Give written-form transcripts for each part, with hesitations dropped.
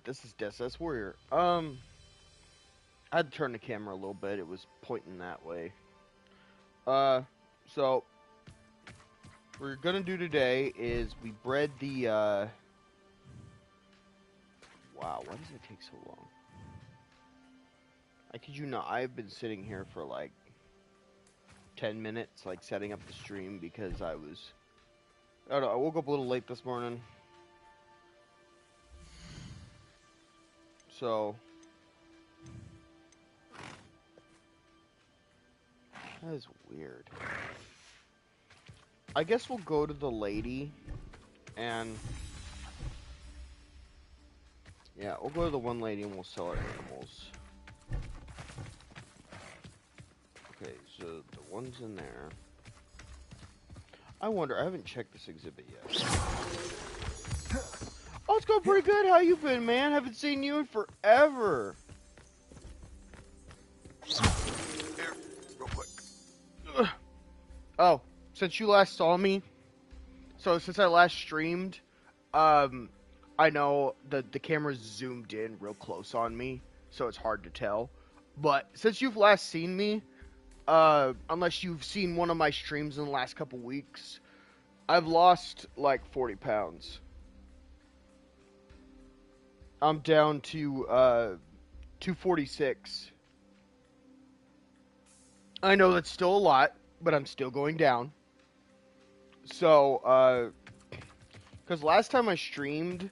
this is That's Warrior. I had to turn the camera a little bit. It was pointing that way. So what we're gonna do today is we bred the. Wow, why does it take so long? I kid you not. I've been sitting here for like 10 minutes, like setting up the stream because I don't know. I woke up a little late this morning, so. That is weird. I guess we'll go to the lady and yeah, we'll go to the one lady and we'll sell our animals. Okay, so the one's in there. I wonder, I haven't checked this exhibit yet. Oh, it's going pretty good. How you been, man? Haven't seen you in forever. Here, real quick. Ugh. Oh, since you last saw me, so since I last streamed, I know the camera's zoomed in real close on me, so it's hard to tell. But since you've last seen me, unless you've seen one of my streams in the last couple weeks, I've lost like 40 pounds. I'm down to 246. I know that's still a lot, but I'm still going down. So, because last time I streamed,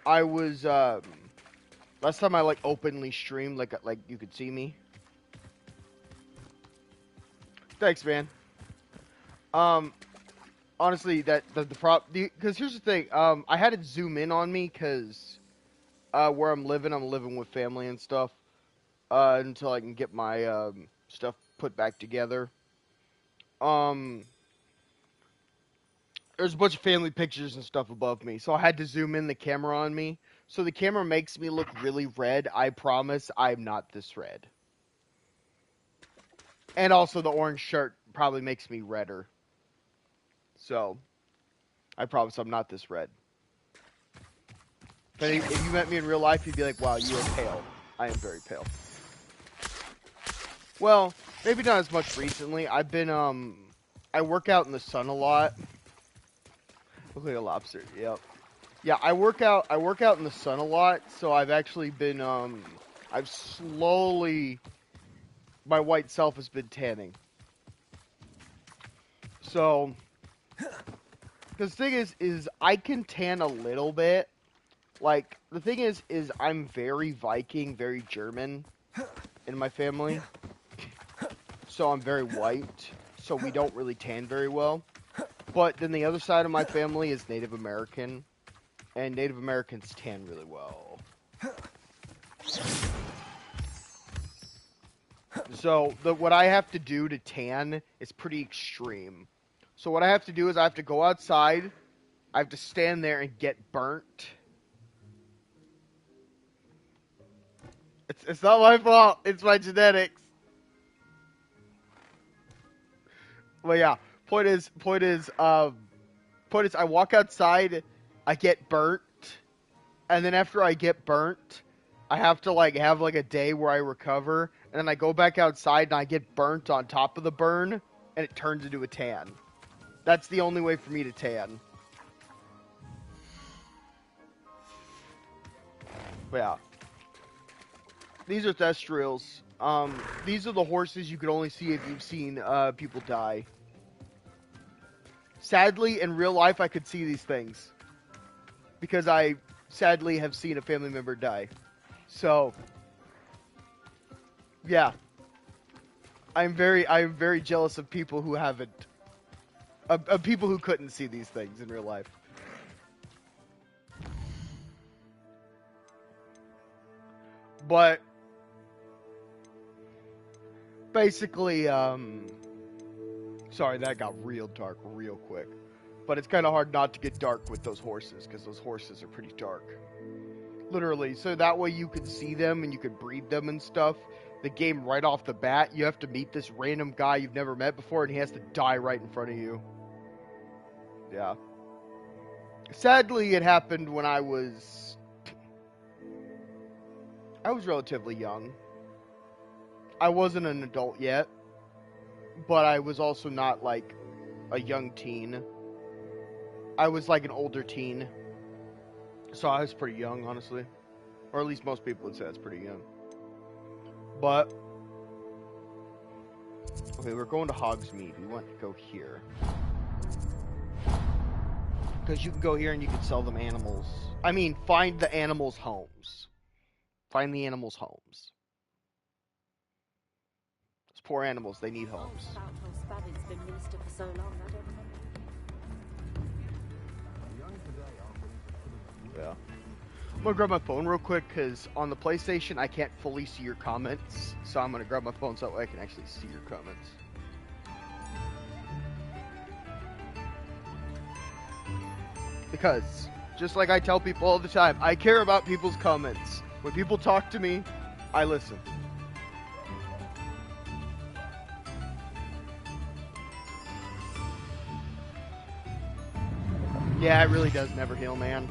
I was, last time I, like, openly streamed, like you could see me. Thanks, man. Honestly, because here's the thing, I had it zoom in on me, because, where I'm living with family and stuff, until I can get my, stuff put back together. There's a bunch of family pictures and stuff above me, so I had to zoom in the camera on me. So the camera makes me look really red. I promise I'm not this red. And also the orange shirt probably makes me redder. So, I promise I'm not this red. But if you met me in real life, you'd be like, wow, you are pale. I am very pale. Well, maybe not as much recently. I've been, I work out in the sun a lot. Look like a lobster. Yep. Yeah, I work out in the sun a lot, so I've actually been I've slowly my white self has been tanning. So cuz the thing is I can tan a little bit. Like the thing is I'm very Viking, very German in my family. So I'm very white, so we don't really tan very well. But then the other side of my family is Native American, and Native Americans tan really well. So what I have to do to tan is pretty extreme. So what I have to do is I have to go outside, I have to stand there and get burnt. It's not my fault, it's my genetics. Well, yeah. Point is, I walk outside, I get burnt, and then after I get burnt, I have to like have like a day where I recover, and then I go back outside and I get burnt on top of the burn, and it turns into a tan. That's the only way for me to tan. But yeah. These are thestrals. These are the horses you could only see if you've seen people die. Sadly, in real life, I could see these things. Because I, sadly, have seen a family member die. So, yeah. I'm very jealous of people who haven't. Of people who couldn't see these things in real life. But, basically, sorry, that got real dark real quick. But it's kind of hard not to get dark with those horses, because those horses are pretty dark. Literally, so that way you could see them and you could breed them and stuff. The game right off the bat, you have to meet this random guy you've never met before, and he has to die right in front of you. Yeah. Sadly, it happened when I was I was relatively young. I wasn't an adult yet, but I was also not like a young teen. I was like an older teen. So I was pretty young, honestly. Or at least most people would say that's pretty young. But, okay, we're going to Hogsmeade. We want to go here. Because you can go here and you can sell them animals. I mean, find the animals' homes. Find the animals' homes. Those poor animals, they need homes. Yeah. I'm gonna grab my phone real quick because on the PlayStation I can't fully see your comments, so I'm gonna grab my phone so that way I can actually see your comments. Because, just like I tell people all the time, I care about people's comments. When people talk to me, I listen. Yeah, it really does never heal, man.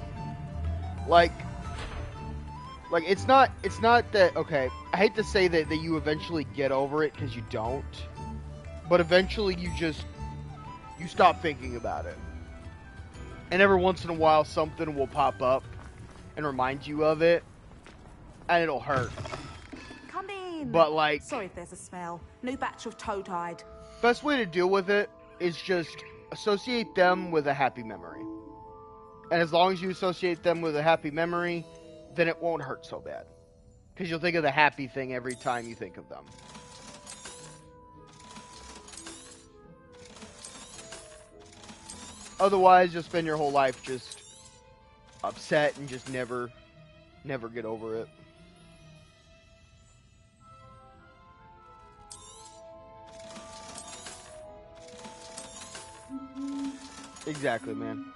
Like it's not that, okay, I hate to say that you eventually get over it, because you don't, but eventually you stop thinking about it. And every once in a while something will pop up and remind you of it, and it'll hurt. Come in. But like, sorry if there's a smell. New batch of toad-hide. Best way to deal with it is just associate them with a happy memory. And as long as you associate them with a happy memory, then it won't hurt so bad. Because you'll think of the happy thing every time you think of them. Otherwise, you'll spend your whole life just upset and just never get over it. Exactly, man.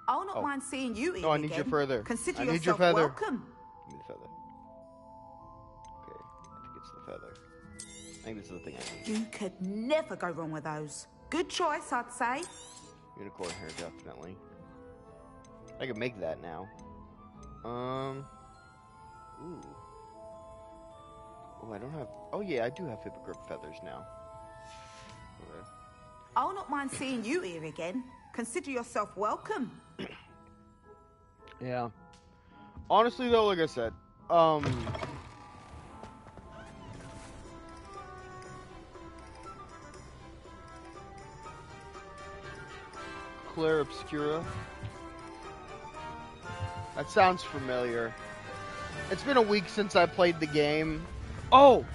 I'll not mind seeing you eat No, I need again. your feather. Consider I need yourself your feather. welcome. Give me the feather. Okay, I think it's the feather. I think this is the thing I need. You could never go wrong with those. Good choice, I'd say. Unicorn hair, definitely. I can make that now. Ooh. Oh, I don't have... Oh, yeah, I do have hippogriff feathers now. Okay. I'll not mind seeing you here again. Consider yourself welcome. Yeah. Honestly, though, like I said, Claire Obscura. That sounds familiar. It's been a week since I played the game. Oh!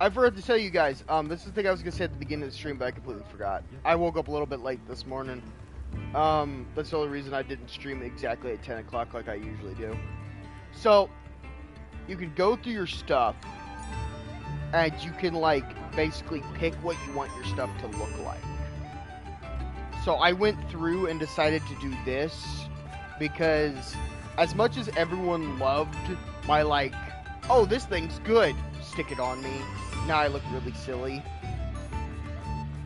I forgot to tell you guys, this is the thing I was going to say at the beginning of the stream, but I completely forgot. I woke up a little bit late this morning. That's the only reason I didn't stream exactly at 10 o'clock like I usually do. So, you can go through your stuff, and you can, like, basically pick what you want your stuff to look like. So I went through and decided to do this, because as much as everyone loved my, like, oh, this thing's good, stick it on me, now I look really silly.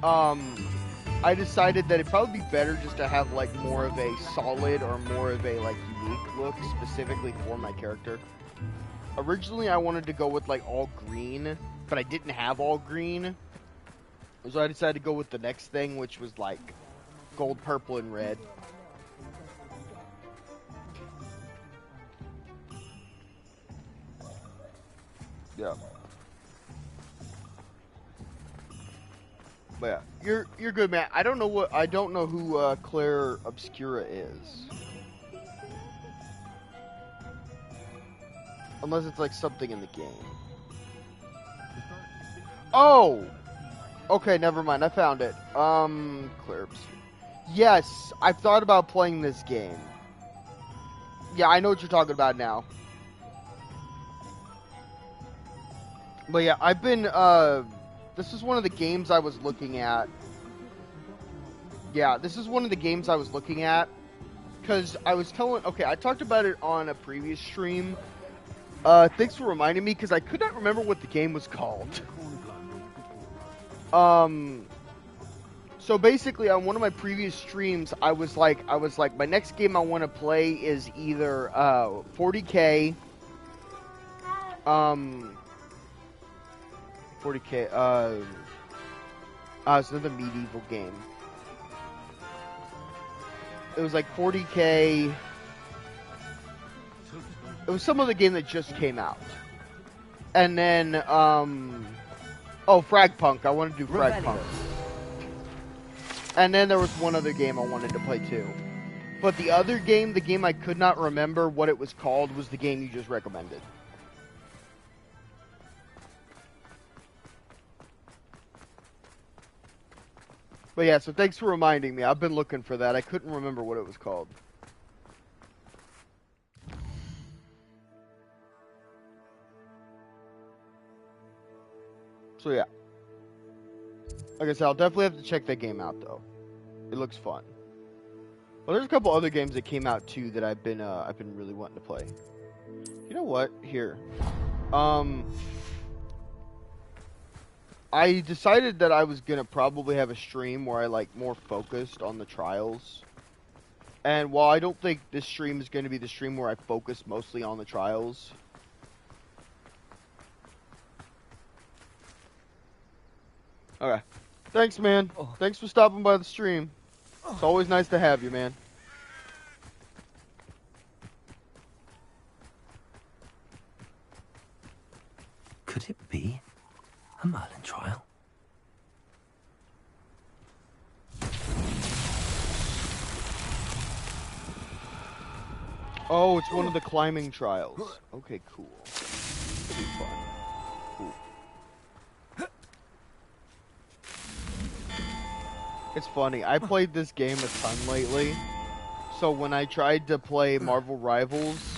I decided that it'd probably be better just to have like more of a solid or more of a like unique look specifically for my character. Originally I wanted to go with like all green, but I didn't have all green. So I decided to go with the next thing, which was like gold, purple, and red. Yeah. But yeah, you're good, man. I don't know who Claire Obscura is. Unless it's like something in the game. Oh! Okay, never mind. I found it. Claire Obscura. Yes, I've thought about playing this game. Yeah, I know what you're talking about now. But yeah, I've been, this is one of the games I was looking at. Yeah, this is one of the games I was looking at. Because I was okay, I talked about it on a previous stream. Thanks for reminding me, because I could not remember what the game was called. So basically, on one of my previous streams, I was like, my next game I want to play is either 40K, 40K, it's another medieval game. It was like 40K. It was some other game that just came out. And then, Fragpunk. I wanted to do Fragpunk. And then there was one other game I wanted to play too. But the other game, the game I could not remember what it was called, was the game you just recommended. But yeah, so thanks for reminding me. I've been looking for that. I couldn't remember what it was called. So yeah. Like I said, I'll definitely have to check that game out though. It looks fun. Well, there's a couple other games that came out too that I've been really wanting to play. You know what? Here. I decided that I was gonna probably have a stream where I like more focused on the trials. And while I don't think this stream is gonna be the stream where I focus mostly on the trials. Okay. Thanks, man. Thanks for stopping by the stream. It's always nice to have you, man. Could it be a Merlin trial? Oh, it's one of the climbing trials. Okay, cool. That'll be fun. Cool. It's funny. I played this game a ton lately. So when I tried to play Marvel Rivals,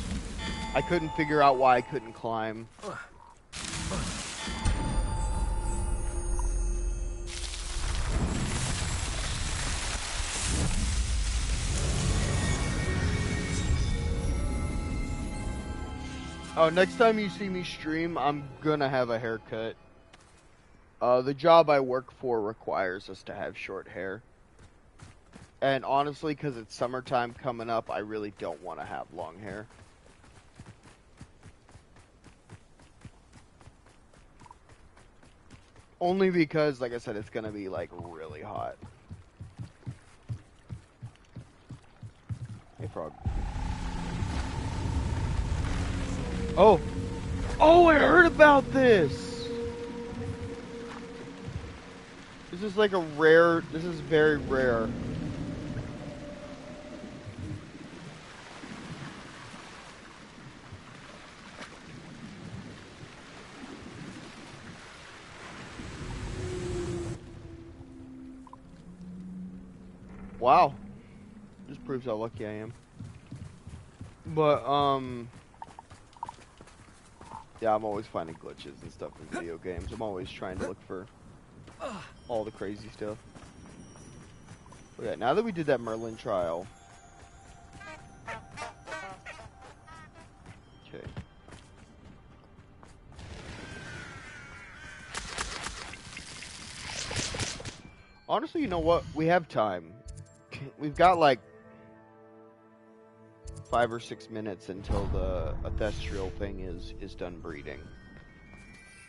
I couldn't figure out why I couldn't climb. Oh, next time you see me stream, I'm gonna have a haircut. The job I work for requires us to have short hair. And honestly, because it's summertime coming up, I really don't want to have long hair. Only because, like I said, it's gonna be, like, really hot. Hey, Frog. Oh! Oh, I heard about this! This is like a rare, this is very rare. Wow. This proves how lucky I am. But, yeah, I'm always finding glitches and stuff in video games. I'm always trying to look for all the crazy stuff. But yeah, now that we did that Merlin trial. Okay. Honestly, you know what? We have time. We've got like 5 or 6 minutes until the ancestral thing is done breeding.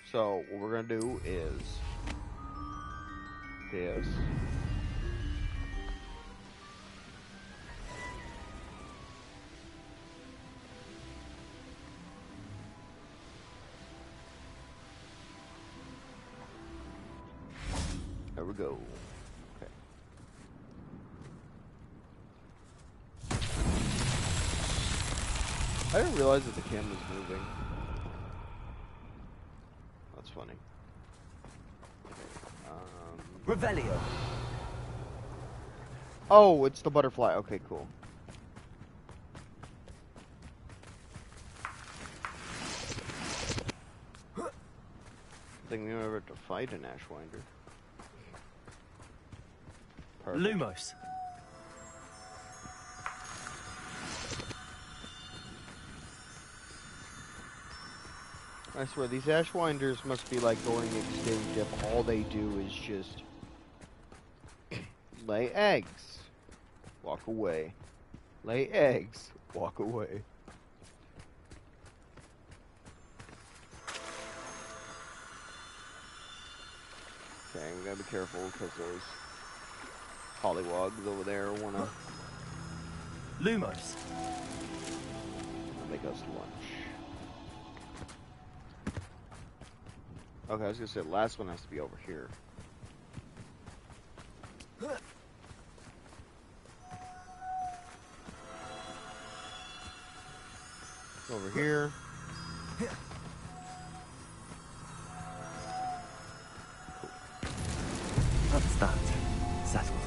So what we're gonna do is this. There we go. Okay. I didn't realize that the camera's moving. That's funny. Revelio. Oh, it's the butterfly. Okay, cool. I think we ever have to fight an Ashwinder. Perfect. Lumos. I swear, these Ashwinders must be like going extinct if all they do is just Lay eggs. Walk away. Lay eggs. Walk away. Okay, we gotta be careful because those pollywogs over there wanna Lumos. make us lunch. Okay, I was gonna say the last one has to be over here. Over here. That's that. Settled.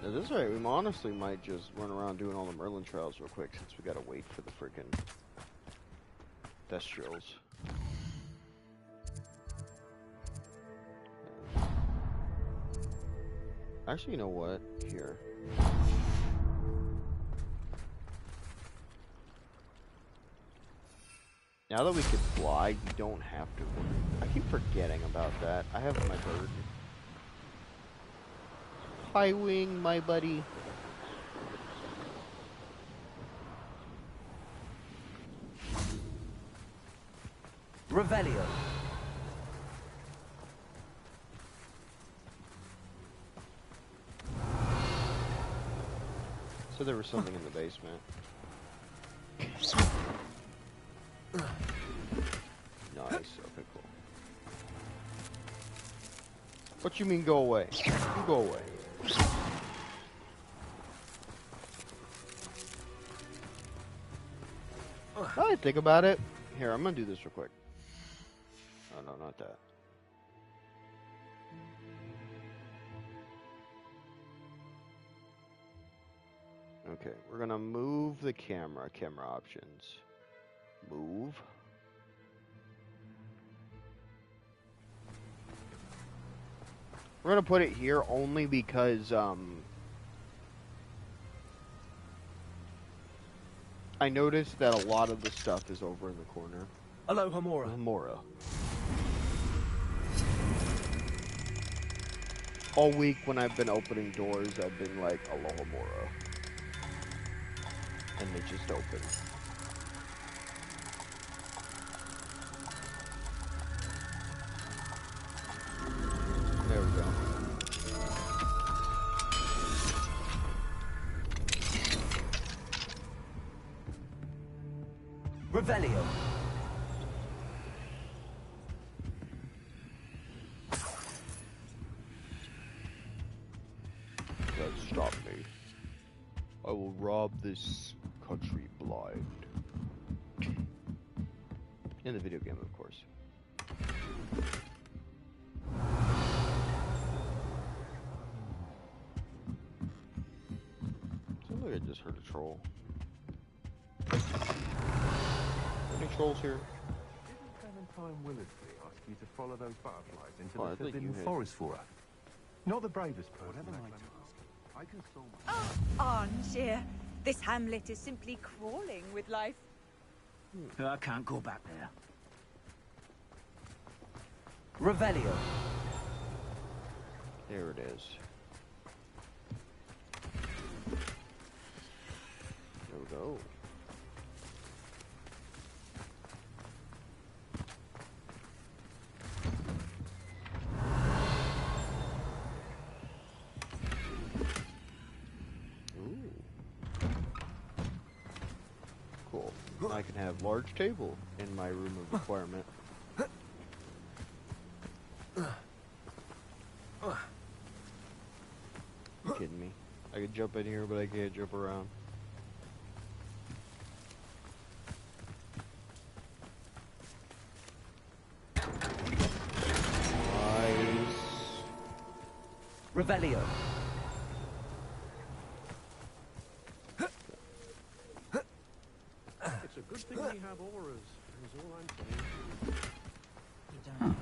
At this rate, we honestly might just run around doing all the Merlin trials real quick since we gotta wait for the freaking Thestrials. Actually, you know what? Here. Now that we can fly, you don't have to worry. I keep forgetting about that. I have my bird. Hi, Wing, my buddy. Revelio. So there was something in the basement. Nice, okay, cool. What you mean go away? You go away. Now I think about it. Here, I'm gonna do this real quick. Oh no, not that. Okay, we're gonna move the camera. Camera options. Move. We're gonna put it here only because I noticed that a lot of the stuff is over in the corner. Aloha Mora. Mora. All week when I've been opening doors, I've been like, Aloha Mora. And they just open. There we go. Revelio. Don't stop me. I will rob this country blind. In the video game, of course. Sounds like I just heard a troll. Any trolls here? Didn't Clementine Willersley ask you to follow those butterflies into Oh, I the think forbidden you had- forest for her? Not the bravest person, I console myself. Armchair. This hamlet is simply crawling with life. I can't go back there. Revelio. There it is. There we go. Ooh. Cool. I can have large table in my room of requirement. You kidding me? I could jump in here, but I can't jump around. Nice. Revelio. It's a good thing we have auras, is all I'm saying.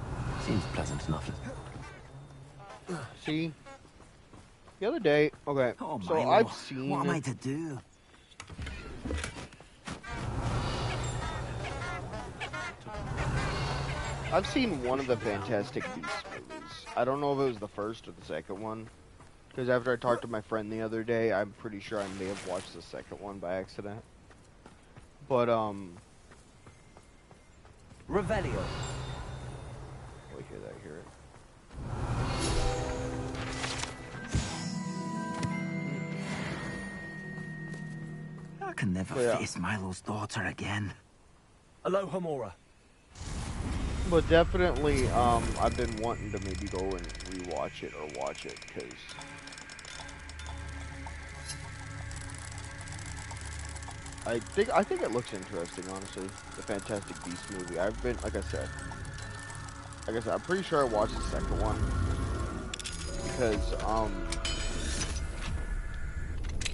Seems pleasant enough. See? The other day, okay, Oh, so Milo, I've seen... what am I to do? I've seen one of the Fantastic Beasts movies. I don't know if it was the first or the second one. Because after I talked to my friend the other day, I'm pretty sure I may have watched the second one by accident. But, Revelio. Oh, hear that, hear it. I can never face Milo's daughter again. Aloha Mora. But definitely, I've been wanting to maybe go and rewatch it or watch it, because I think it looks interesting, honestly. The Fantastic Beasts movie. I've been, like I said, I'm pretty sure I watched the second one because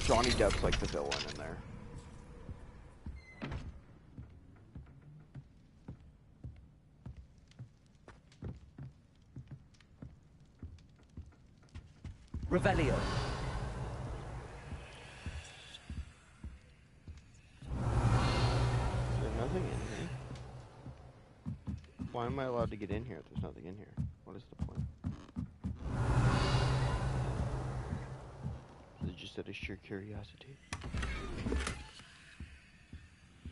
Johnny Depp's like the villain in there. Revelio. Is there nothing in here? Why am I allowed to get in here if there's nothing in here? What is the point? Is it just out of sheer curiosity?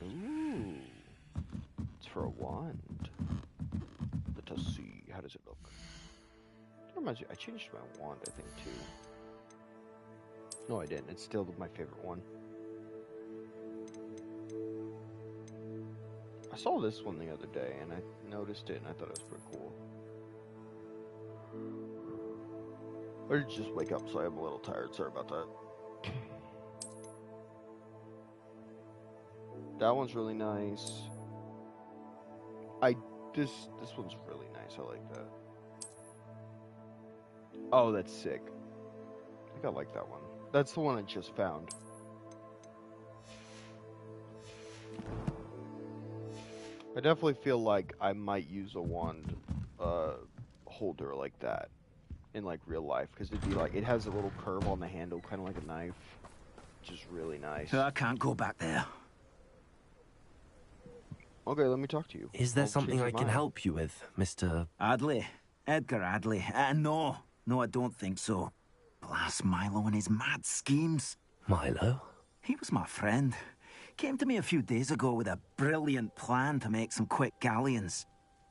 Ooh. It's for a wand. Let us see. How does it look? That reminds me, I changed my wand, I think, too. No, I didn't. It's still my favorite one. I saw this one the other day, and I noticed it, and I thought it was pretty cool. I did just wake up, so I'm a little tired. Sorry about that. That one's really nice. This one's really nice. I like that. Oh, that's sick. I think I like that one. That's the one I just found. I definitely feel like I might use a wand holder like that in like real life, because it'd be like, it has a little curve on the handle, kind of like a knife, which is really nice. I can't go back there. Okay, let me talk to you. Is there I'll something change I your can mind. help you with, Mr. Adley. Edgar Adley. No, I don't think so. Blast Milo and his mad schemes. Milo? He was my friend. Came to me a few days ago with a brilliant plan to make some quick galleons.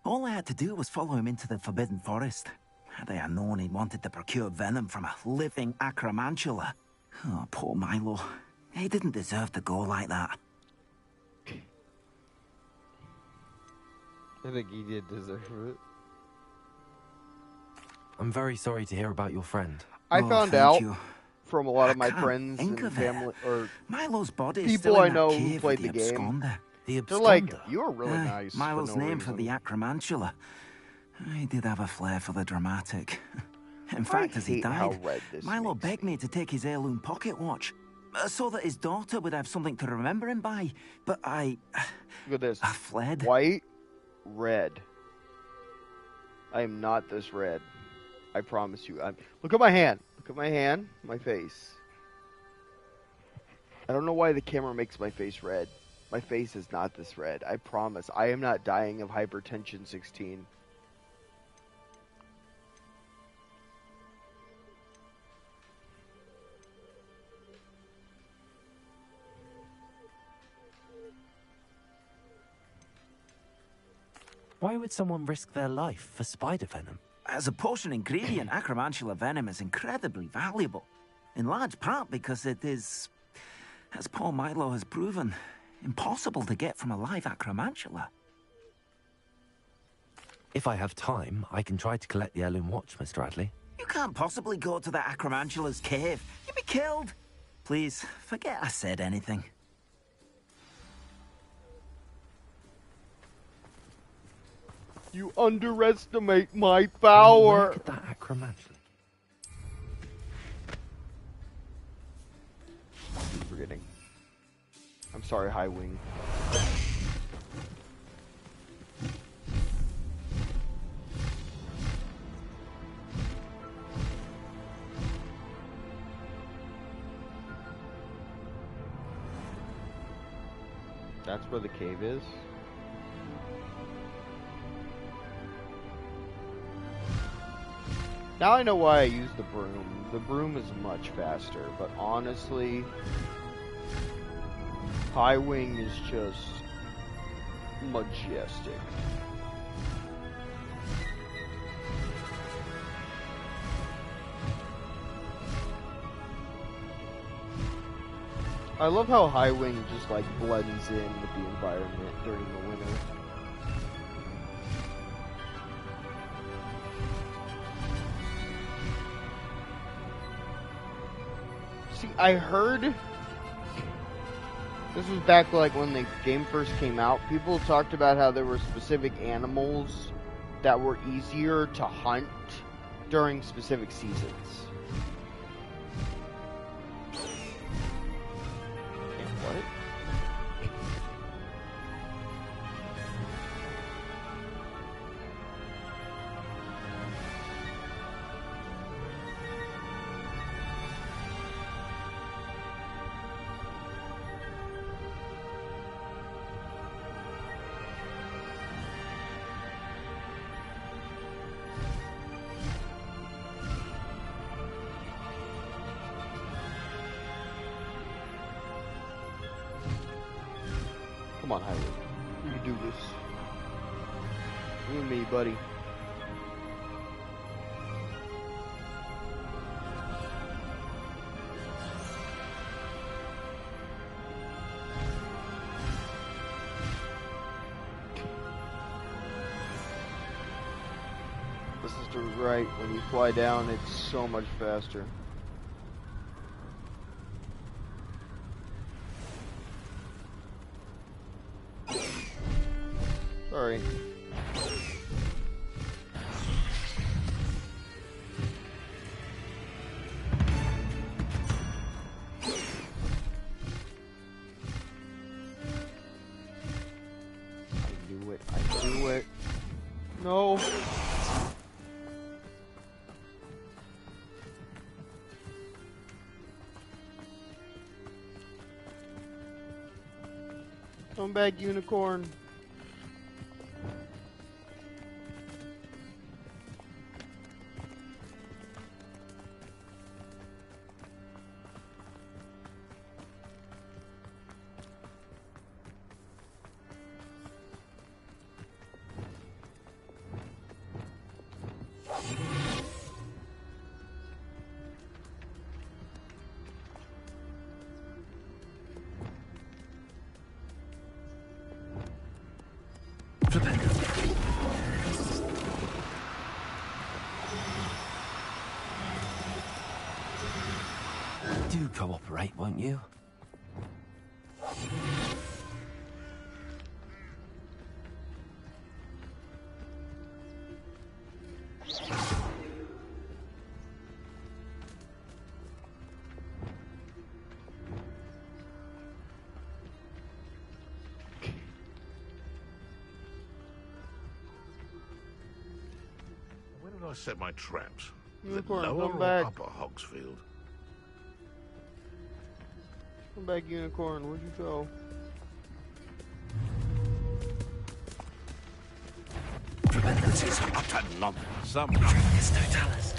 All I had to do was follow him into the Forbidden Forest. Had I known he wanted to procure venom from a living acromantula. Oh, poor Milo. He didn't deserve to go like that. I think he did deserve it. I'm very sorry to hear about your friend. I found out you. from a lot of my can't friends think and of it. family, or Milo's body is people still I in know that who cave played with the game. absconder. The They're like, absconder? you were really nice. Milo's for no name reason. for the acromantula. He did have a flair for the dramatic. In fact, as he hate how died, red this Milo makes begged me to take his heirloom pocket watch, so that his daughter would have something to remember him by. But Look at this. I fled. White, red. I am not this red. I promise you. Look at my hand. Look at my hand. My face. I don't know why the camera makes my face red. My face is not this red. I promise. I am not dying of hypertension 16. Why would someone risk their life for spider venom? As a potion ingredient, acromantula venom is incredibly valuable. In large part because it is, as poor Milo has proven, impossible to get from a live acromantula. If I have time, I can try to collect the heirloom watch, Mr. Adley. You can't possibly go to the acromantula's cave. You'd be killed. Please, forget I said anything. You underestimate my power. Look at that acromantula. I'm forgetting. I'm sorry, High Wing. That's where the cave is. Now I know why I use the broom. The broom is much faster, but honestly, High Wing is just majestic. I love how High Wing just like blends in with the environment during the winter. See, I heard this was back like when the game first came out. People talked about how there were specific animals that were easier to hunt during specific seasons. What? Come on, Highway. You can do this. You and me, buddy. This is the right. When you fly down, it's so much faster. Sorry. I knew it. No. Come back, unicorn. Do cooperate, won't you? Where did I set my traps? Unicorn, The lower come or back. upper Hogsfield? Come back, unicorn. Where'd you go? This is Utter nonsense. Some It's no Dallas.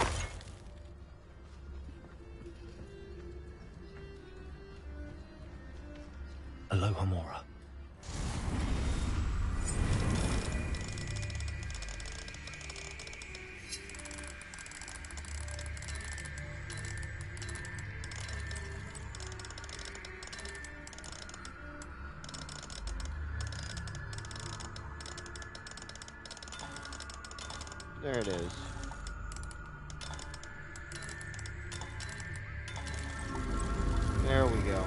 Aloha Mora. There it is. There we go.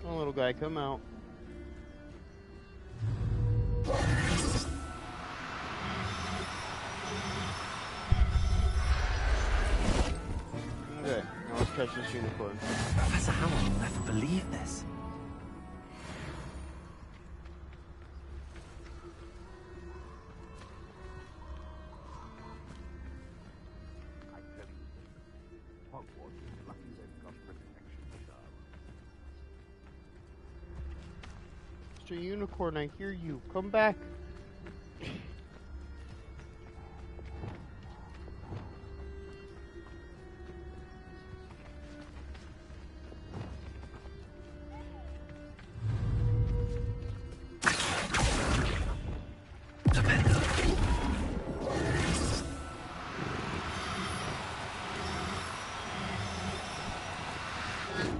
Come on, little guy, come out. Okay, now let's catch this unicorn. Professor Howell will never believe this. Mr. Unicorn, I hear you. Come back.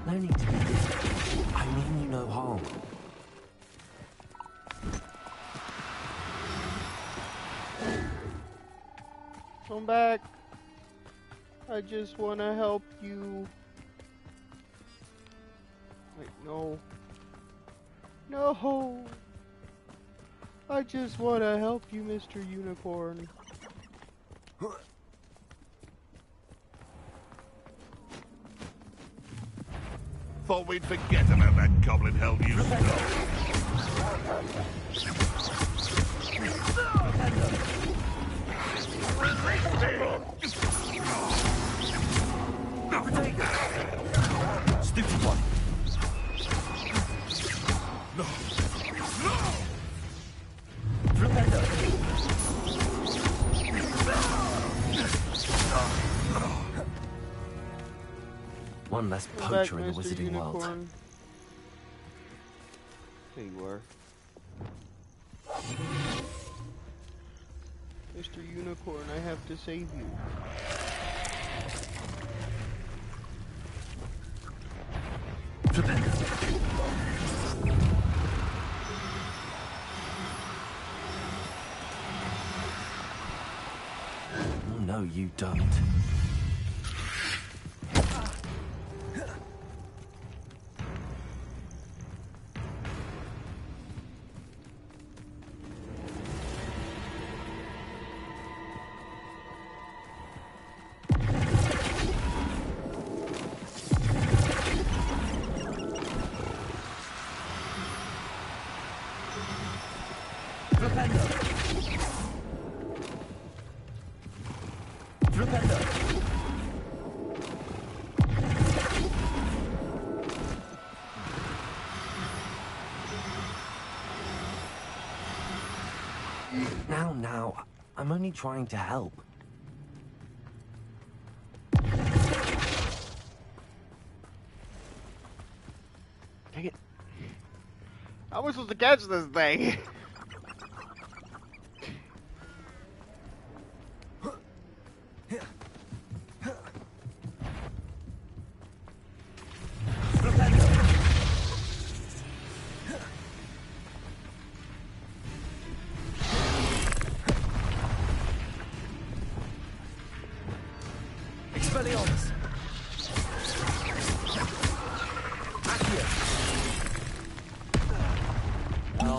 No need to be different. I mean you no harm. Come back. I just want to help you. Wait, no. No. I just want to help you, Mr. Unicorn. Thought we'd forget about that goblin-held you. Stupid one. No. One less Come poacher back, in the Mr. wizarding world. Unicorn. There you are. Mr. Unicorn, I have to save you. Oh, no, you don't. Now, I'm only trying to help. Dang it. How am I supposed to catch this thing? Expelliarmus! Accio! No.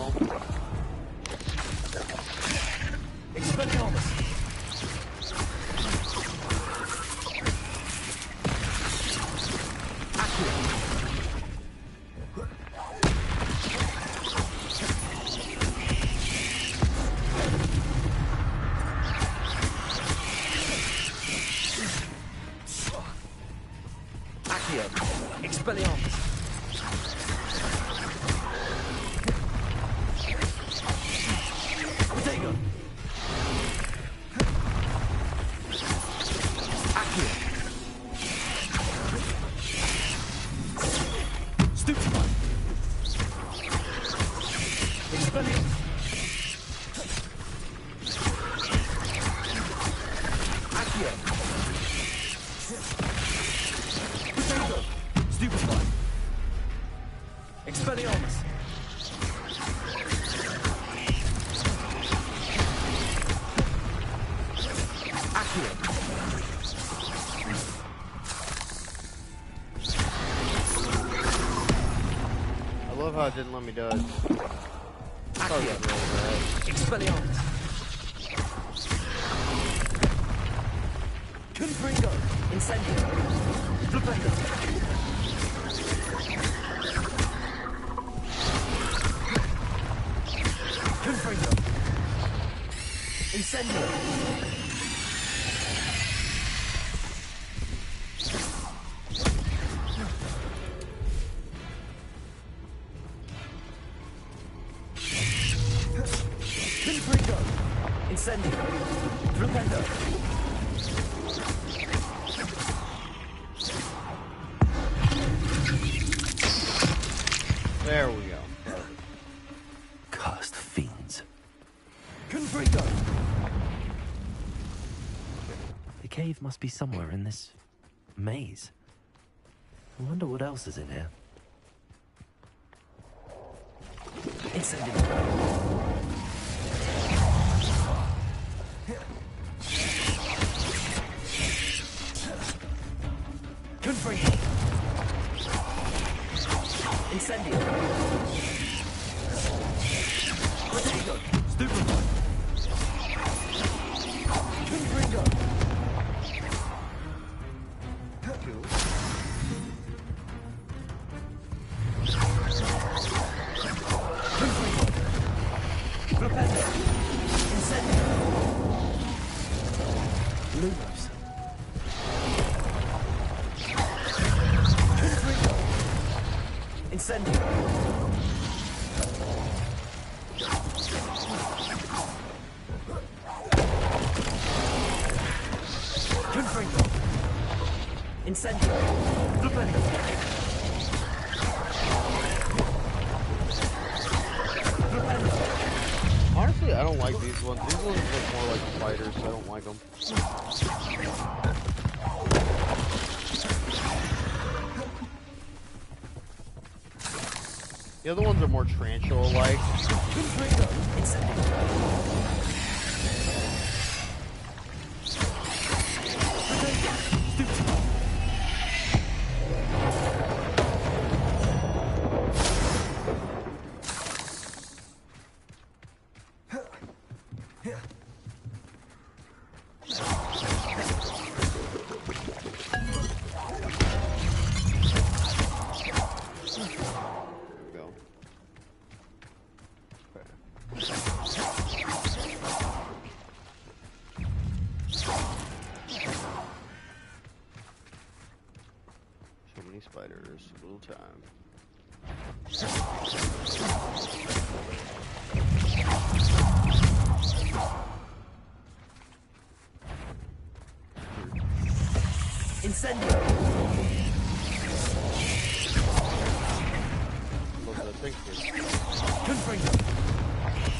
Expelliarmus! Accio! Expelliarmus! Protego! Accio! Stupefy! Expelliarmus! Accio! Protego! Stupefy! Expelliarmus! Accio! I love how it didn't let me dodge. Accio! Expelliarmus! Confringo! Incendio! Flipendo! Confringo! Incendio! Confringo! Incendio! Flipendo! There we go. Cursed fiends. Confringo! The cave must be somewhere in this maze. I wonder what else is in here. Incendio! Confringo! Incendio! Protego! Stupefy! Confringo! Flipendo! Incendio! Lumos. Confringo! Incendio! Confringo! Incendio! Flipendo! Flipendo! Honestly, I don't like these ones. These ones look more like spiders, so I don't like them. The other ones are more tarantula-like. Confringo! Incendio! Protego! Stupefy! There we go. So many spiders, little time. Incendio! What was I thinking? Confringo!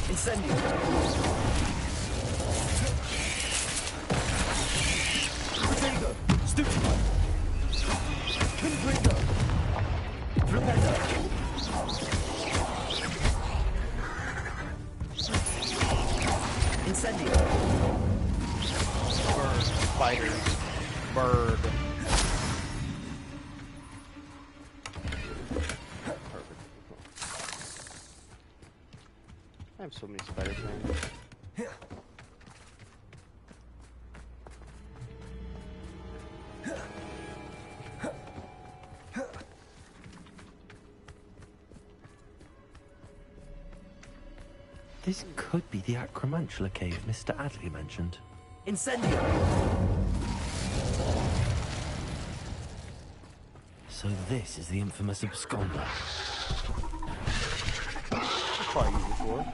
Incendio! Protego! Stupefy! Confringo! Flipendo! Incendio! Bird. Spiders. Bird. Perfect. I have so many spiders, man. This could be the Acromantula cave Mr. Adley mentioned. Incendio! So this is the infamous absconder. Probably used before.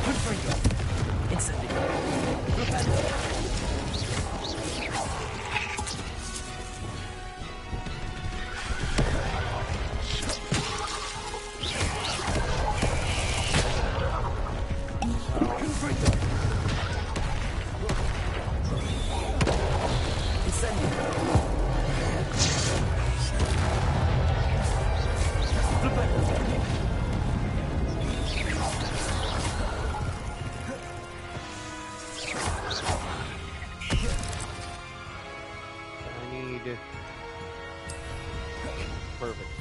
Confringo! Incendio! Flipendo! Confringo! Incendio! Flipendo! I need... Perfect.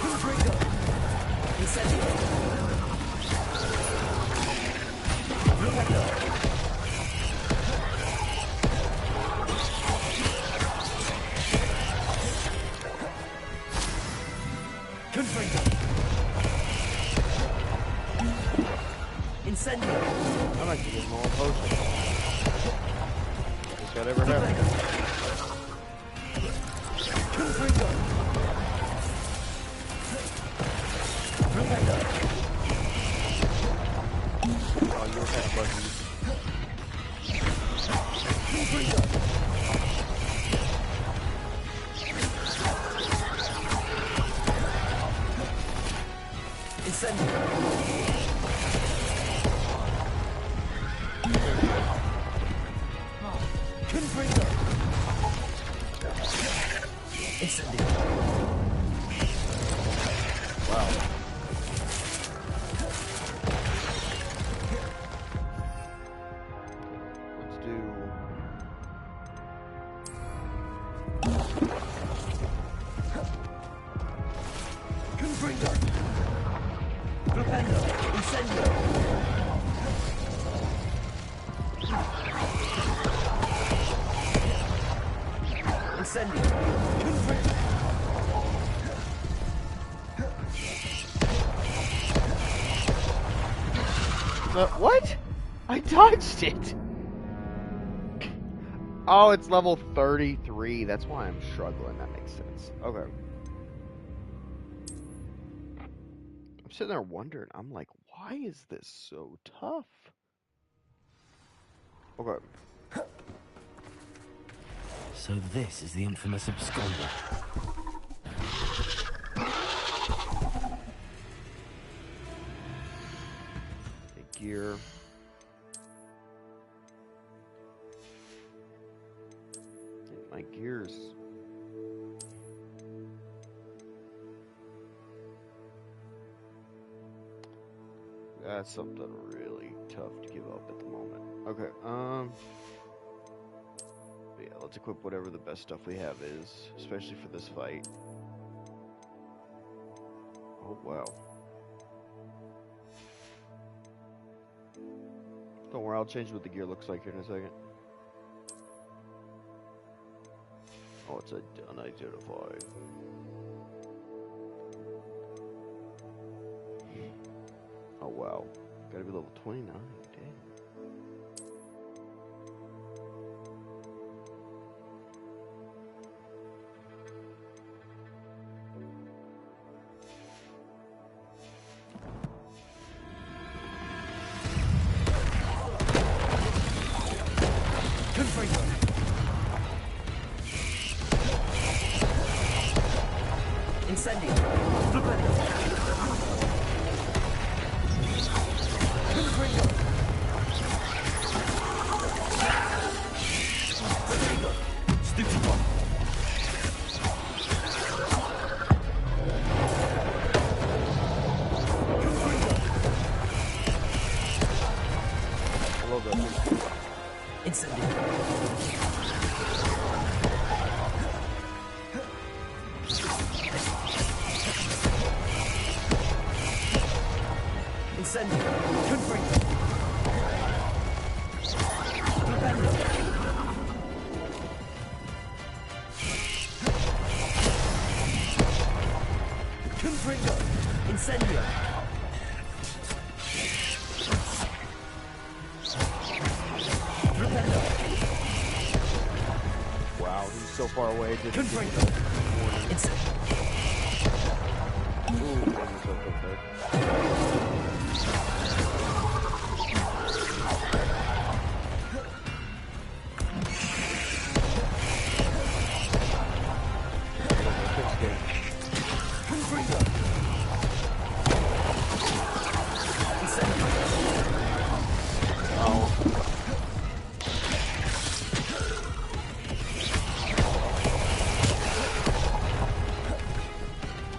Confringo! Incendio! Flipendo! Confringo! Incendio! I like to get more potions. Just got ever happen. Oh, you're kind of lucky. What? I dodged it! Oh, it's level 33. That's why I'm struggling. That makes sense. Okay. I'm sitting there wondering. I'm like, why is this so tough? Okay. So this is the infamous absconder. Gear. My gears. That's something really tough to give up at the moment. Okay, but yeah, let's equip whatever the best stuff we have is, especially for this fight. Oh, wow. Don't worry, I'll change what the gear looks like here in a second. Oh, it's unidentified. Oh, wow. Gotta be level 29, damn. Wow, he's so far away.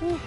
Ooh,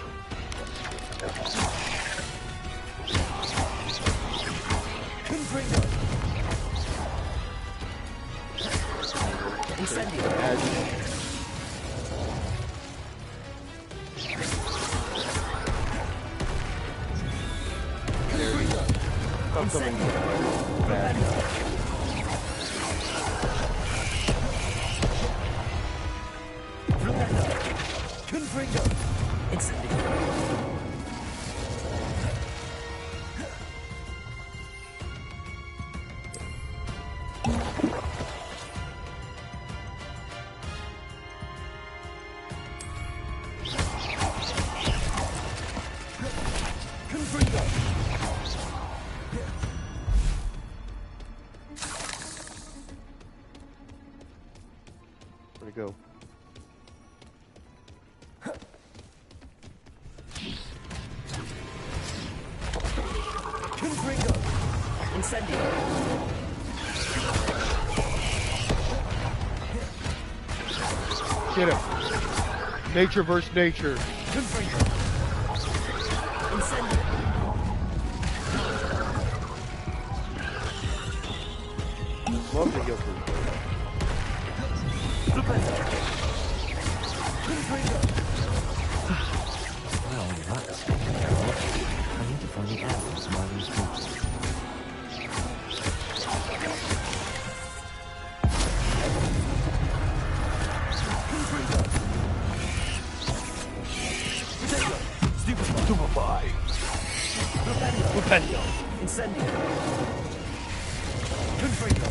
Where'd it go? Incendio. Get him. Nature versus nature. Love the heal food. Well, that's taken care of. I need to find the arrows while there's more. Stupefy. Lupendio. Incendio. Confringo.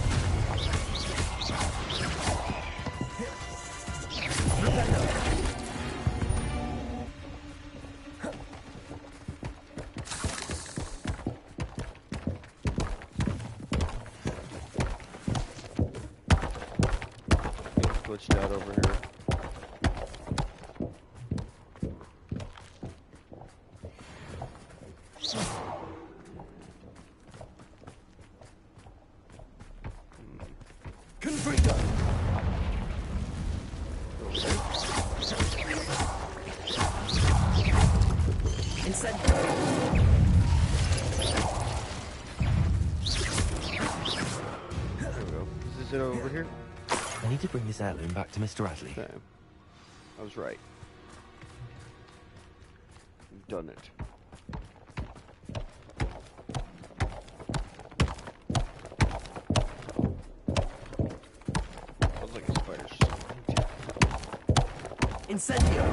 Glitched out over here. Confringo. Incendio. There we go. Is it over here? I need to bring this heirloom back to Mr. Radley. Okay. I was right. We've done it. Sounds like a spider. Incendio.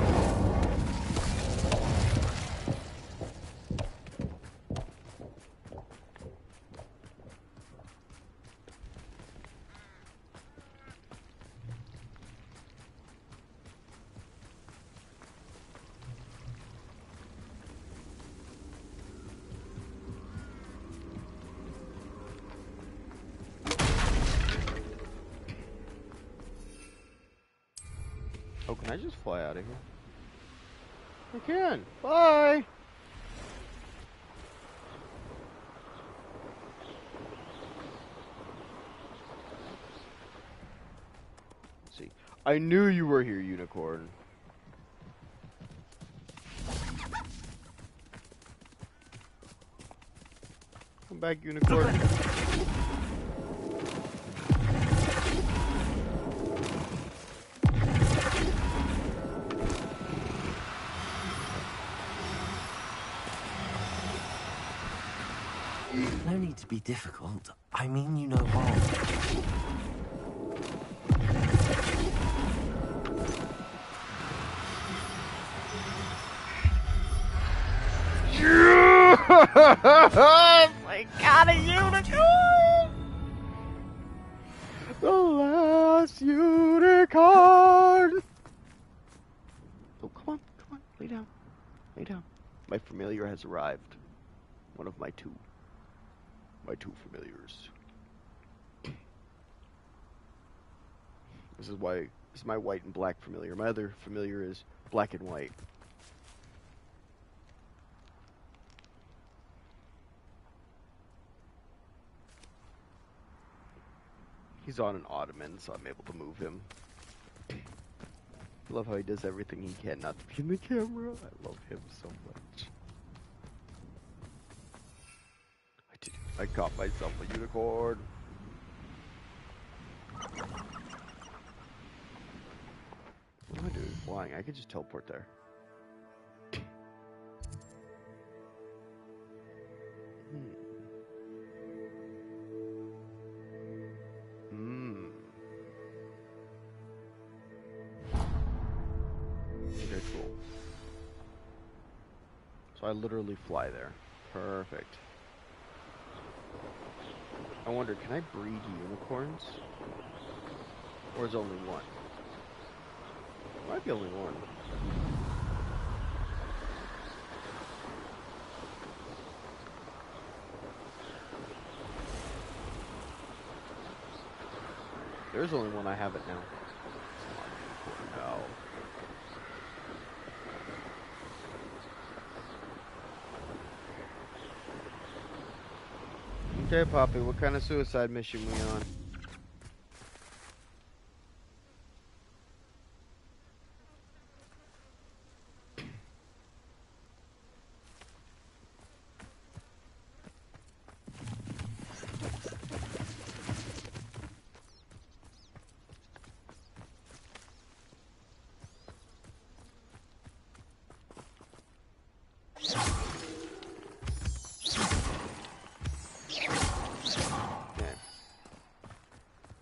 Oh, can I just fly out of here? I can. Bye. Let's see. I knew you were here, unicorn. Come back, unicorn. No need to be difficult. I mean you no harm. I got a unicorn! The last unicorn! Oh, come on, lay down. Lay down. My familiar has arrived. One of my two familiars. This is my white and black familiar. My other familiar is black and white. He's on an ottoman, so I'm able to move him. I love how he does everything he can not to be in the camera. I love him so much. I caught myself a unicorn. What am I doing flying? I could just teleport there. Okay, cool. So I literally fly there. Perfect. I wonder, can I breed unicorns? Or is only one? Might be only one. There's only one I have it now. No. Okay, Poppy, what kind of suicide mission we on?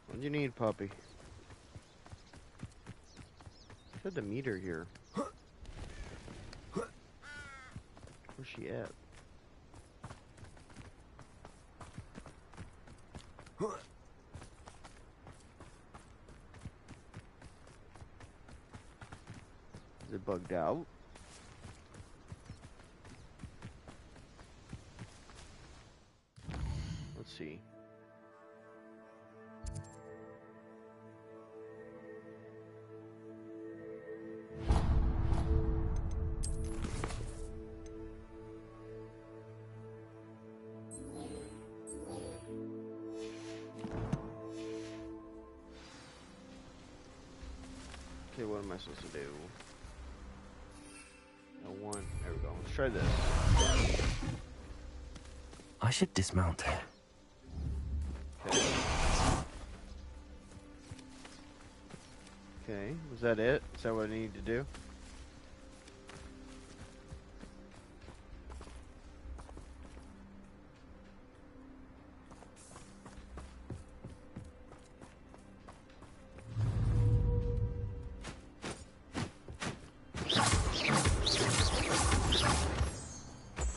What do you need, Puppy? Said to meet her here. Where's she at? Is it bugged out? Let's see. Okay, what am I supposed to do? L1. There we go. Let's try this. I should dismount here. Okay. Okay, was that it? Is that what I needed to do?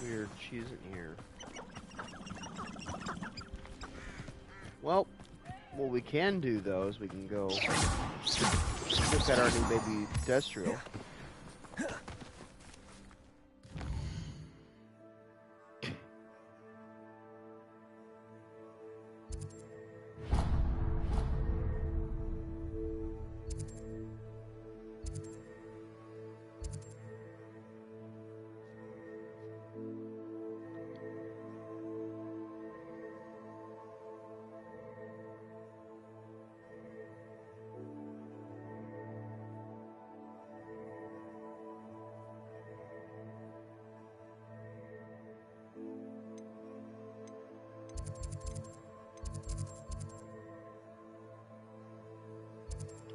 Weird, she isn't here. Well, what we can do though is we can go look at our new baby Destro.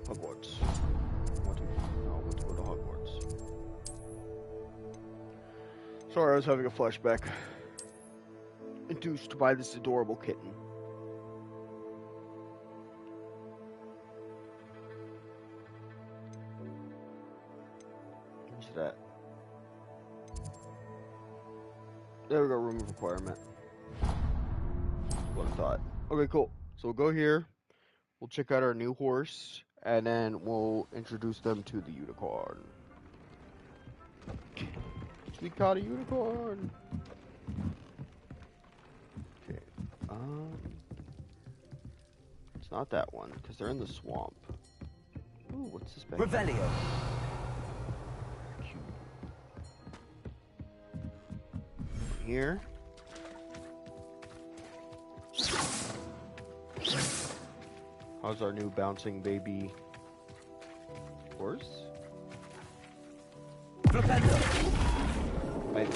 Hogwarts. I want to go to Hogwarts. Sorry, I was having a flashback. Induced by this adorable kitten. What's that? There we go, room of requirement. That's what I thought. Okay, cool. So we'll go here. We'll check out our new horse. And then we'll introduce them to the unicorn. We caught a unicorn! Okay, it's not that one, because they're in the swamp. Ooh, what's this bag? Revelio. Cute. Here. How's our new bouncing baby horse? I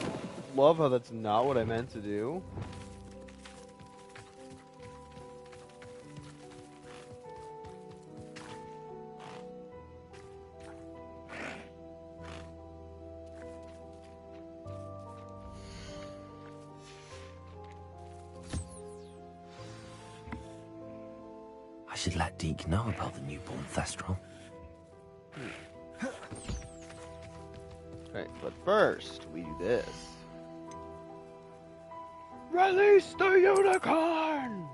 love how that's not what I meant to do. I should let Deke know about the newborn Thestral. Right, but first, we do this. Release the unicorn!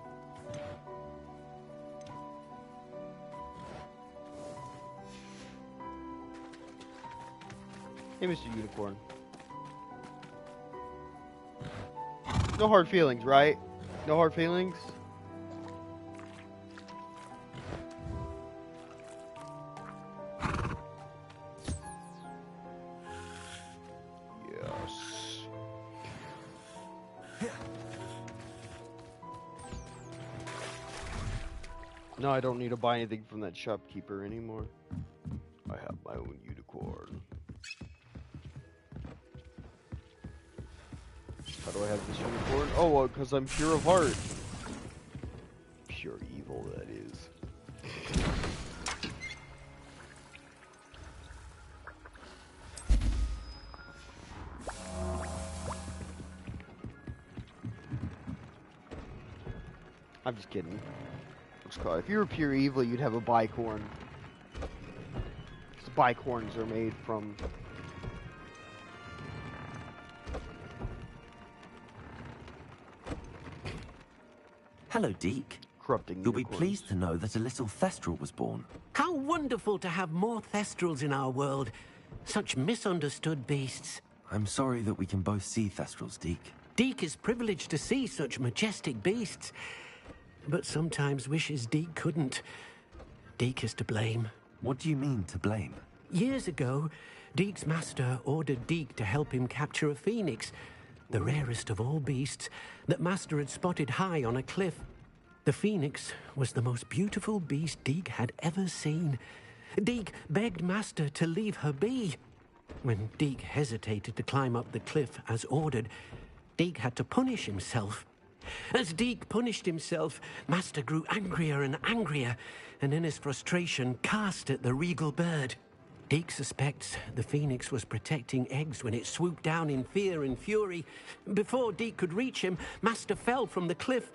Hey, Mr. Unicorn. No hard feelings, right? No hard feelings? Yes. No, I don't need to buy anything from that shopkeeper anymore. I have my own unicorn. How do I have this unicorn? Oh, well, because I'm pure of heart. Pure evil, that is. I'm just kidding. If you were pure evil, you'd have a bicorn. The bicorns are made from... Hello, Deke. corrupting You'll be unicorns. pleased to know that a little Thestral was born. How wonderful to have more Thestrals in our world. Such misunderstood beasts. I'm sorry that we can both see Thestrals, Deke. Deke is privileged to see such majestic beasts, but sometimes wishes Deke couldn't. Deke is to blame. What do you mean, to blame? Years ago, Deke's master ordered Deke to help him capture a phoenix, the rarest of all beasts, that master had spotted high on a cliff. The phoenix was the most beautiful beast Deke had ever seen. Deke begged master to leave her be. When Deke hesitated to climb up the cliff as ordered, Deke had to punish himself. As Deke punished himself, master grew angrier and angrier, and in his frustration cast at the regal bird. Deke suspects the phoenix was protecting eggs when it swooped down in fear and fury. Before Deke could reach him, master fell from the cliff.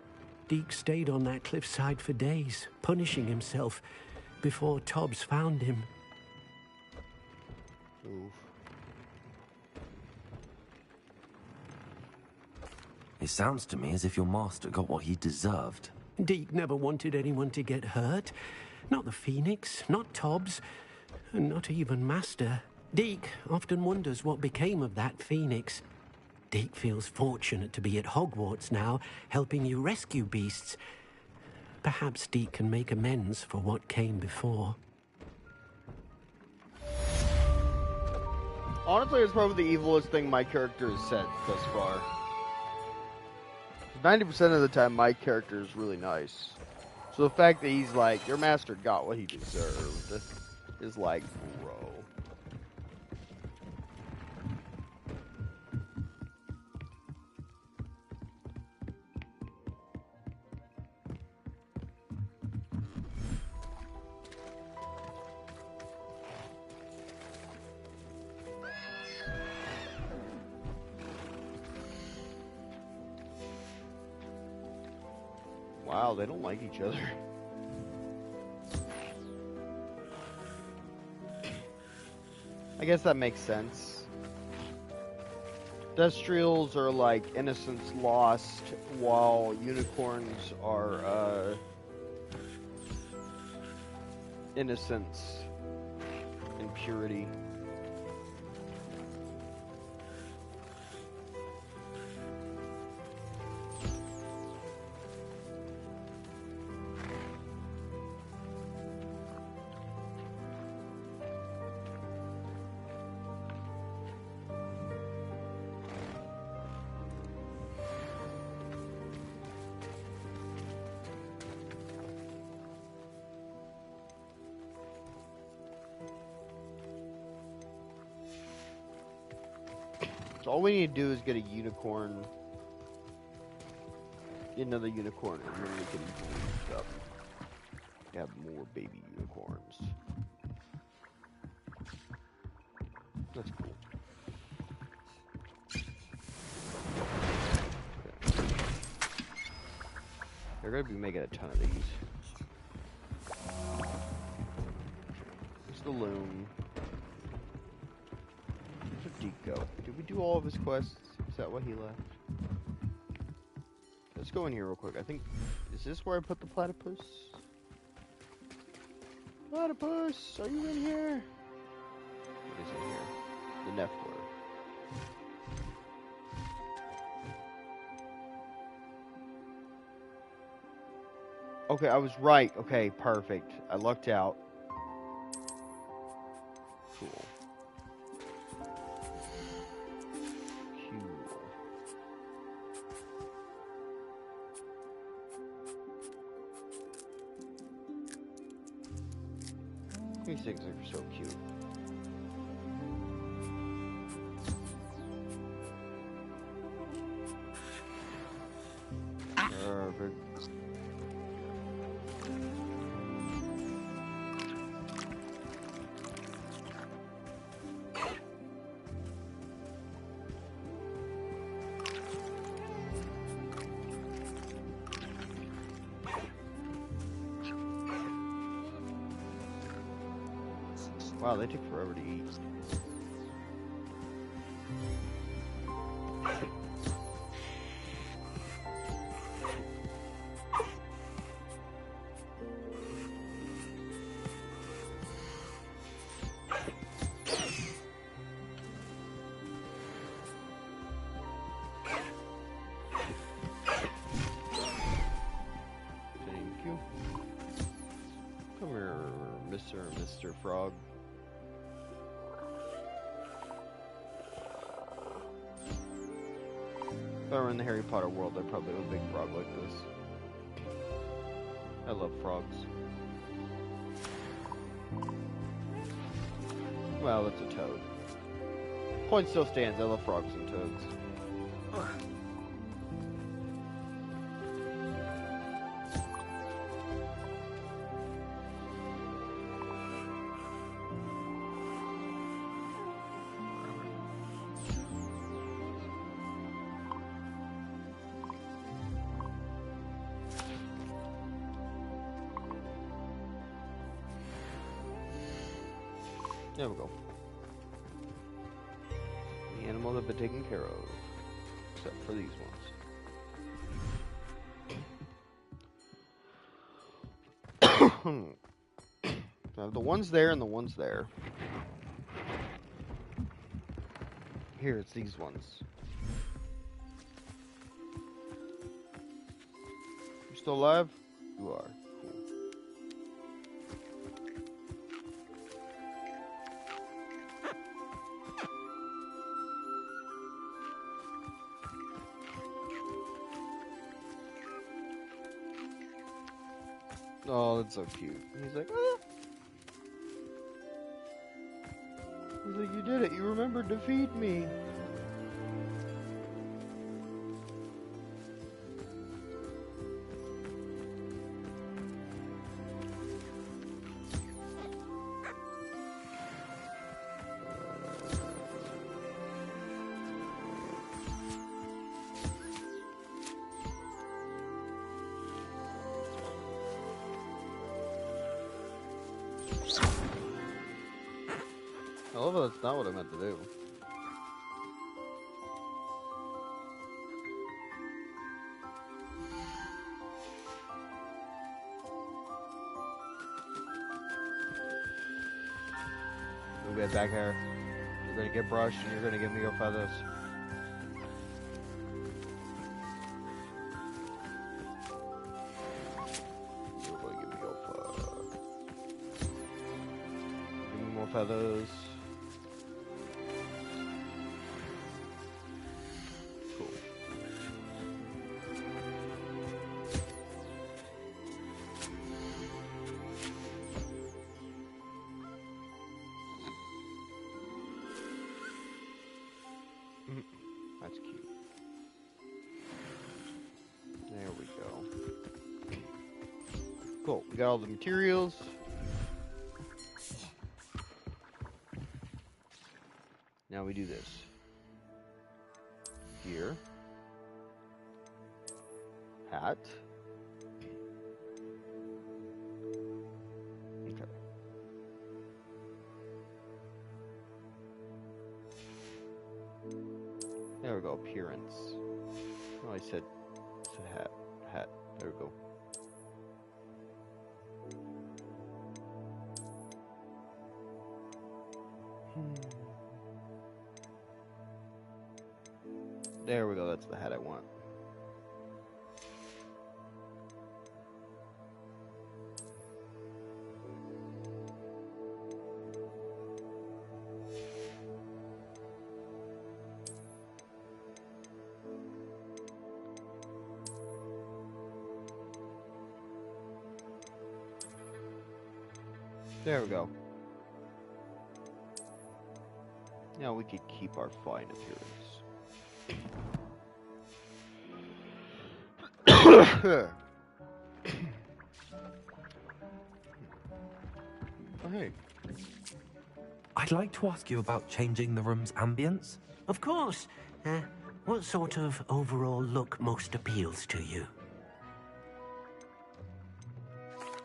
Deke stayed on that cliffside for days, punishing himself, before Tobbs found him. Oof. It sounds to me as if your master got what he deserved. Deke never wanted anyone to get hurt. Not the phoenix, not Tobbs, and not even master. Deke often wonders what became of that phoenix. Deke feels fortunate to be at Hogwarts now, helping you rescue beasts. Perhaps Deke can make amends for what came before. Honestly, it's probably the evilest thing my character has said thus far. 90% of the time, my character is really nice. So the fact that he's like, your master got what he deserved, is like, bro. Wow, they don't like each other. I guess that makes sense. Thestrals are like innocence lost, while unicorns are innocence and purity. So all we need to do is get a unicorn. Get another unicorn, and then we can boost up. Have more baby unicorns. That's cool. Okay. They're gonna be making a ton of these. There's the loom. Where'd Deke go? Did we do all of his quests? Is that why he left? Let's go in here real quick. I think... Is this where I put the platypus? Platypus! Are you in here? It is in here. The Neftler. Okay, I was right. Okay, perfect. I lucked out. Cool. Cool. 26 are so cute. Perfect. Wow, they take forever to eat. Thank you. Come here, Mr. Frog. If I were in the Harry Potter world, I'd probably have a big frog like this. I love frogs. Well, it's a toad. Point still stands. I love frogs and toads. There we go. The animals have been taken care of. Except for these ones. I have the ones there and the ones there. Here, it's these ones. You still alive? You are. Oh, that's so cute. He's like, ah. He's like, you did it. You remembered to feed me. I love that that's not what I meant to do. You'll get back hair. You're gonna get brushed and you're gonna give me your feathers. You're gonna give me your feathers. Give me more feathers. Cool. That's cute. There we go. Cool. We got all the materials. Now we do this. Here. Hat. Okay. There we go. Appearance. Oh, I said hat. Hat. There we go. There we go, that's the hat I want. There we go. Now we could keep our fine appearance. Oh, hey. I'd like to ask you about changing the room's ambience. Of course. What sort of overall look most appeals to you?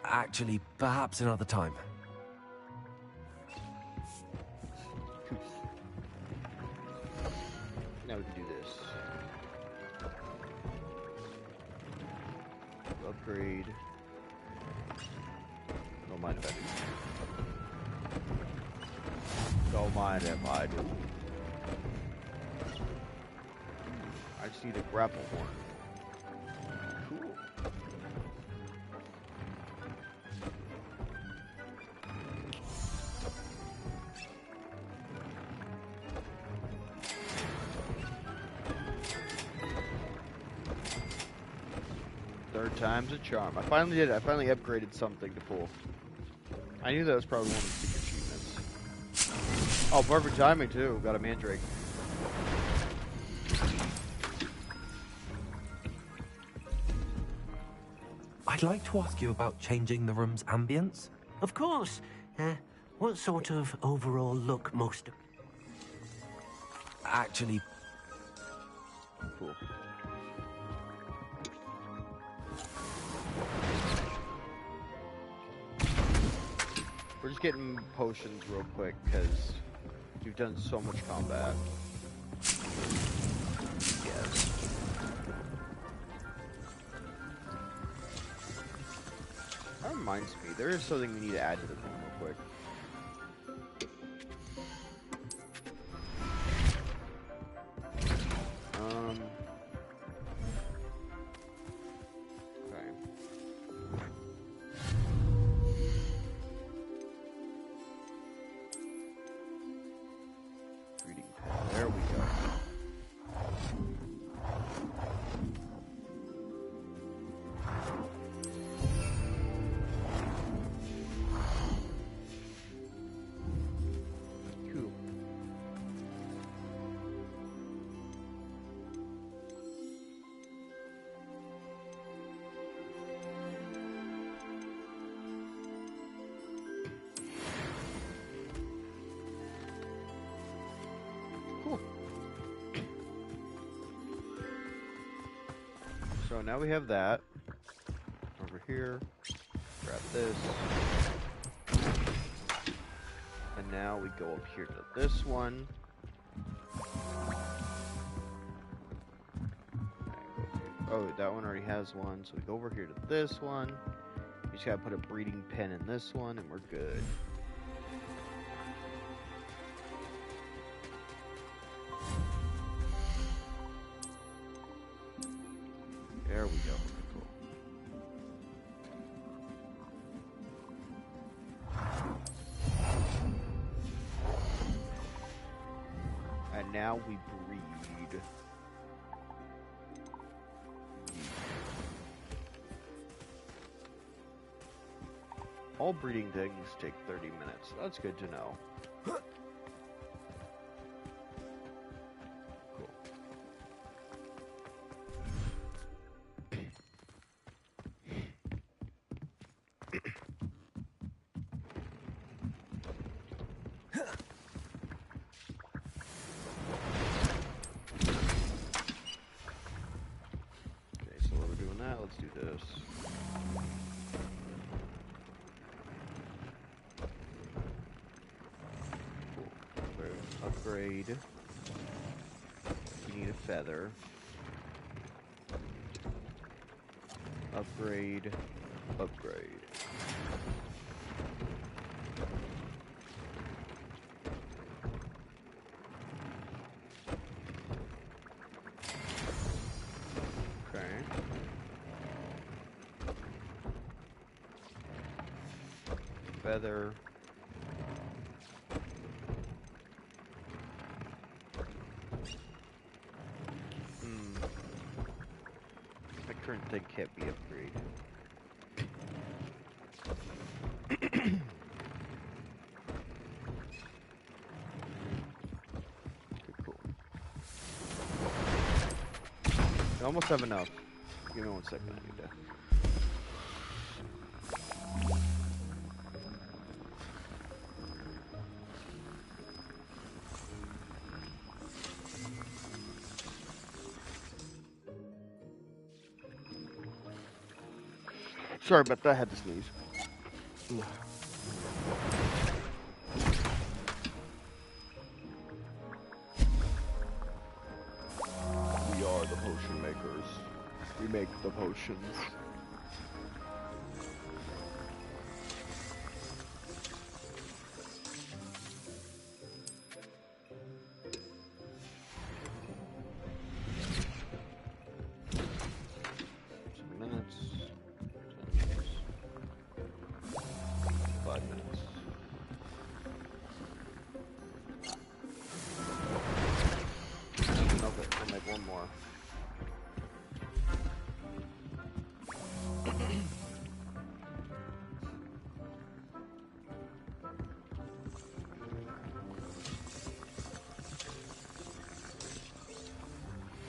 Actually, perhaps another time. Now we can do this. Upgrade. Don't mind if I do. Don't mind if I do. I just need a grapple horn. Cool. Third time's a charm. I finally did it. I finally upgraded something to pull. I knew that was probably one of the secret achievements. Oh, perfect timing too. Got a mandrake. I'd like to ask you about changing the room's ambience. Of course. What sort of overall look most... Actually, Cool. We're just getting potions real quick because we've done so much combat. Yes. That reminds me, there is something we need to add to the room real quick. Okay. Reading pad. There we go. Cool. Cool. So now we have that. Over here. Grab this. And now we go up here to this one. Oh, that one already has one. So we go over here to this one. You just gotta put a breeding pen in this one and we're good. There we go. Cool. And now we breed. All breeding things take 30 minutes. That's good to know. Cool. Okay, so while we're doing that, let's do this. Cool. Upgrade. We need a feather. Upgrade. Upgrade. feather. My current thing can't be upgraded. Okay, cool. I almost have enough. Give me 1 second. I need to. Sorry about that, I had to sneeze. We are the potion makers. We make the potions. Some minutes. 10 minutes. 5 minutes. Okay, I'll make one more.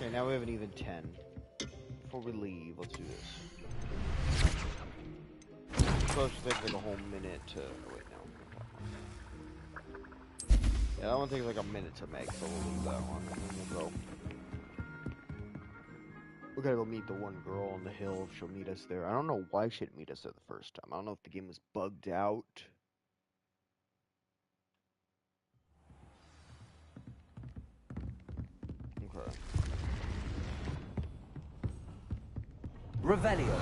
Okay, now we have an even 10. Before we leave, let's do this. So it should take like a whole minute to... Oh, wait, no. Yeah, that one takes like a minute to make, so we'll leave that one. And then we'll go. We gotta go meet the one girl on the hill if she'll meet us there. I don't know why she didn't meet us there the first time. I don't know if the game was bugged out. Okay. Revelio.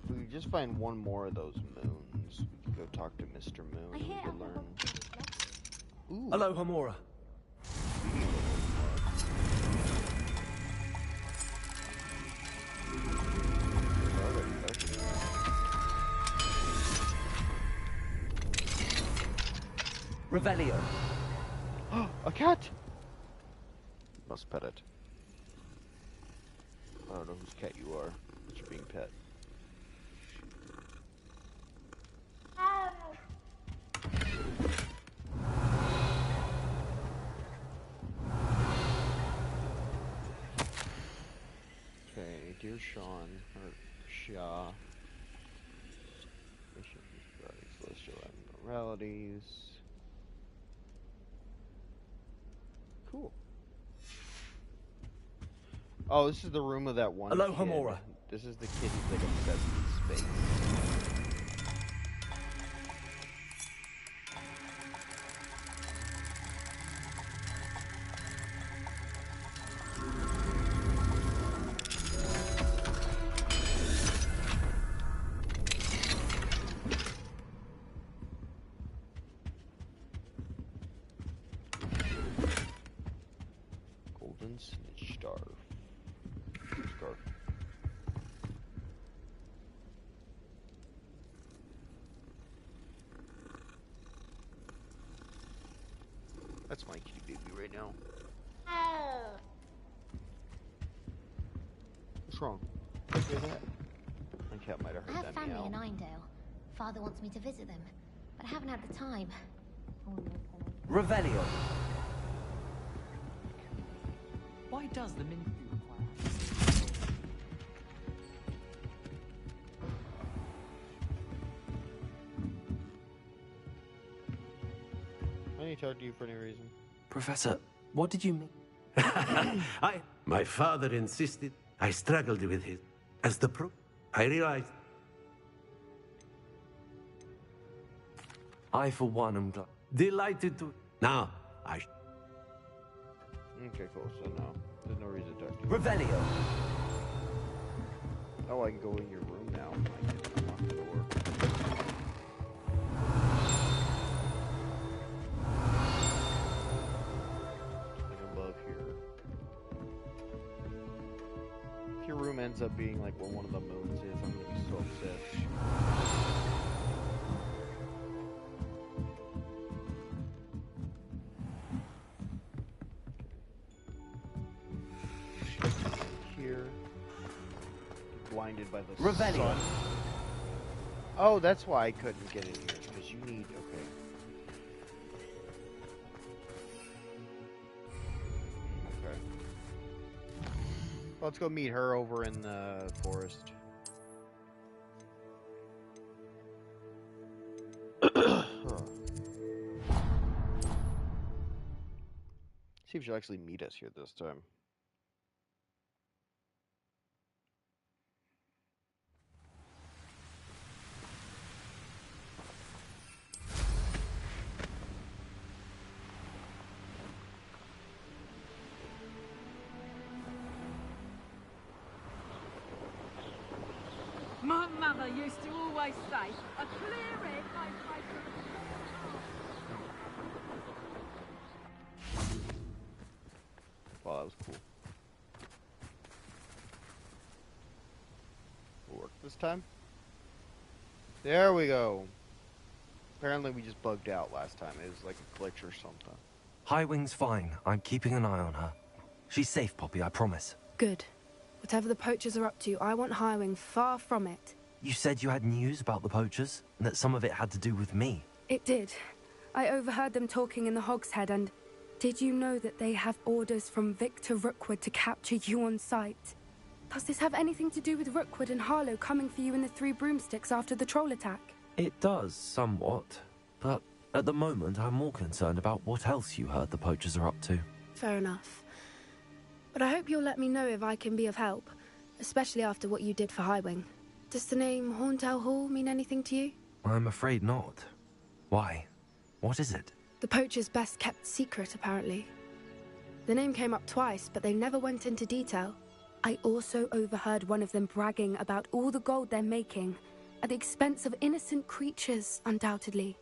If we could just find one more of those moons, we can go talk to Mr. Moon and we can learn. Ooh. Hello, Homora. Revelio. A cat! Must pet it. I don't know whose cat you are, but you're being pet. Okay, dear Sean, or Shah. Celestial abnormalities. Cool. Oh, this is the room of that one. Hello, kid. Homora. This is the kid who's like obsessed with space. Golden snitch scarf. Scarf. That's my kitty baby right now. What's wrong? What's that? My cat might have I heard have that family meow. in Indale. Father wants me to visit them, but I haven't had the time. Revelio. Why does the Minfu require? I need to talk to you for any reason. Professor, what did you mean? My father insisted. I struggled with it. As the I realized. I, for one, am glad. Delighted to. Now, Okay, cool. So no, there's no reason to talk to you. Revelio. Oh, I can go in your room now. I can unlock the door. Something above here. ends up being like where one of the moons is, I'm gonna be so upset. Here, blinded by the sun. Oh, that's why I couldn't get in here, because you need, okay. Okay. Let's go meet her over in the forest. See if she'll actually meet us here this time. My mother used to always say, a clear head may make Wow, that was cool. Will work this time? There we go. Apparently we just bugged out last time. It was like a glitch or something. Highwing's fine. I'm keeping an eye on her. She's safe, Poppy, I promise. Good. Whatever the poachers are up to, I want Highwing far from it. You said you had news about the poachers, and that some of it had to do with me. It did. I overheard them talking in the Hogshead, and did you know that they have orders from Victor Rookwood to capture you on sight? Does this have anything to do with Rookwood and Harlow coming for you in the Three Broomsticks after the troll attack? It does, somewhat. But at the moment, I'm more concerned about what else you heard the poachers are up to. Fair enough. But I hope you'll let me know if I can be of help, especially after what you did for Highwing. Does the name Horntail Hall mean anything to you? I'm afraid not. Why? What is it? The poachers' best-kept secret, apparently. The name came up twice, but they never went into detail. I also overheard one of them bragging about all the gold they're making, at the expense of innocent creatures, undoubtedly.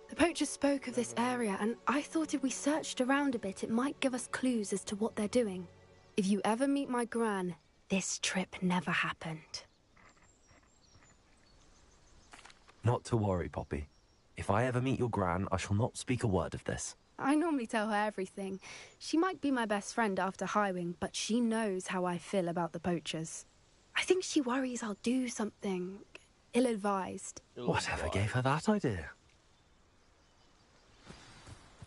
The poachers spoke of this area, and I thought if we searched around a bit, it might give us clues as to what they're doing. If you ever meet my gran, this trip never happened. Not to worry, Poppy. If I ever meet your gran, I shall not speak a word of this. I normally tell her everything. She might be my best friend after Highwing, but she knows how I feel about the poachers. I think she worries I'll do something ill-advised. Whatever gave her that idea?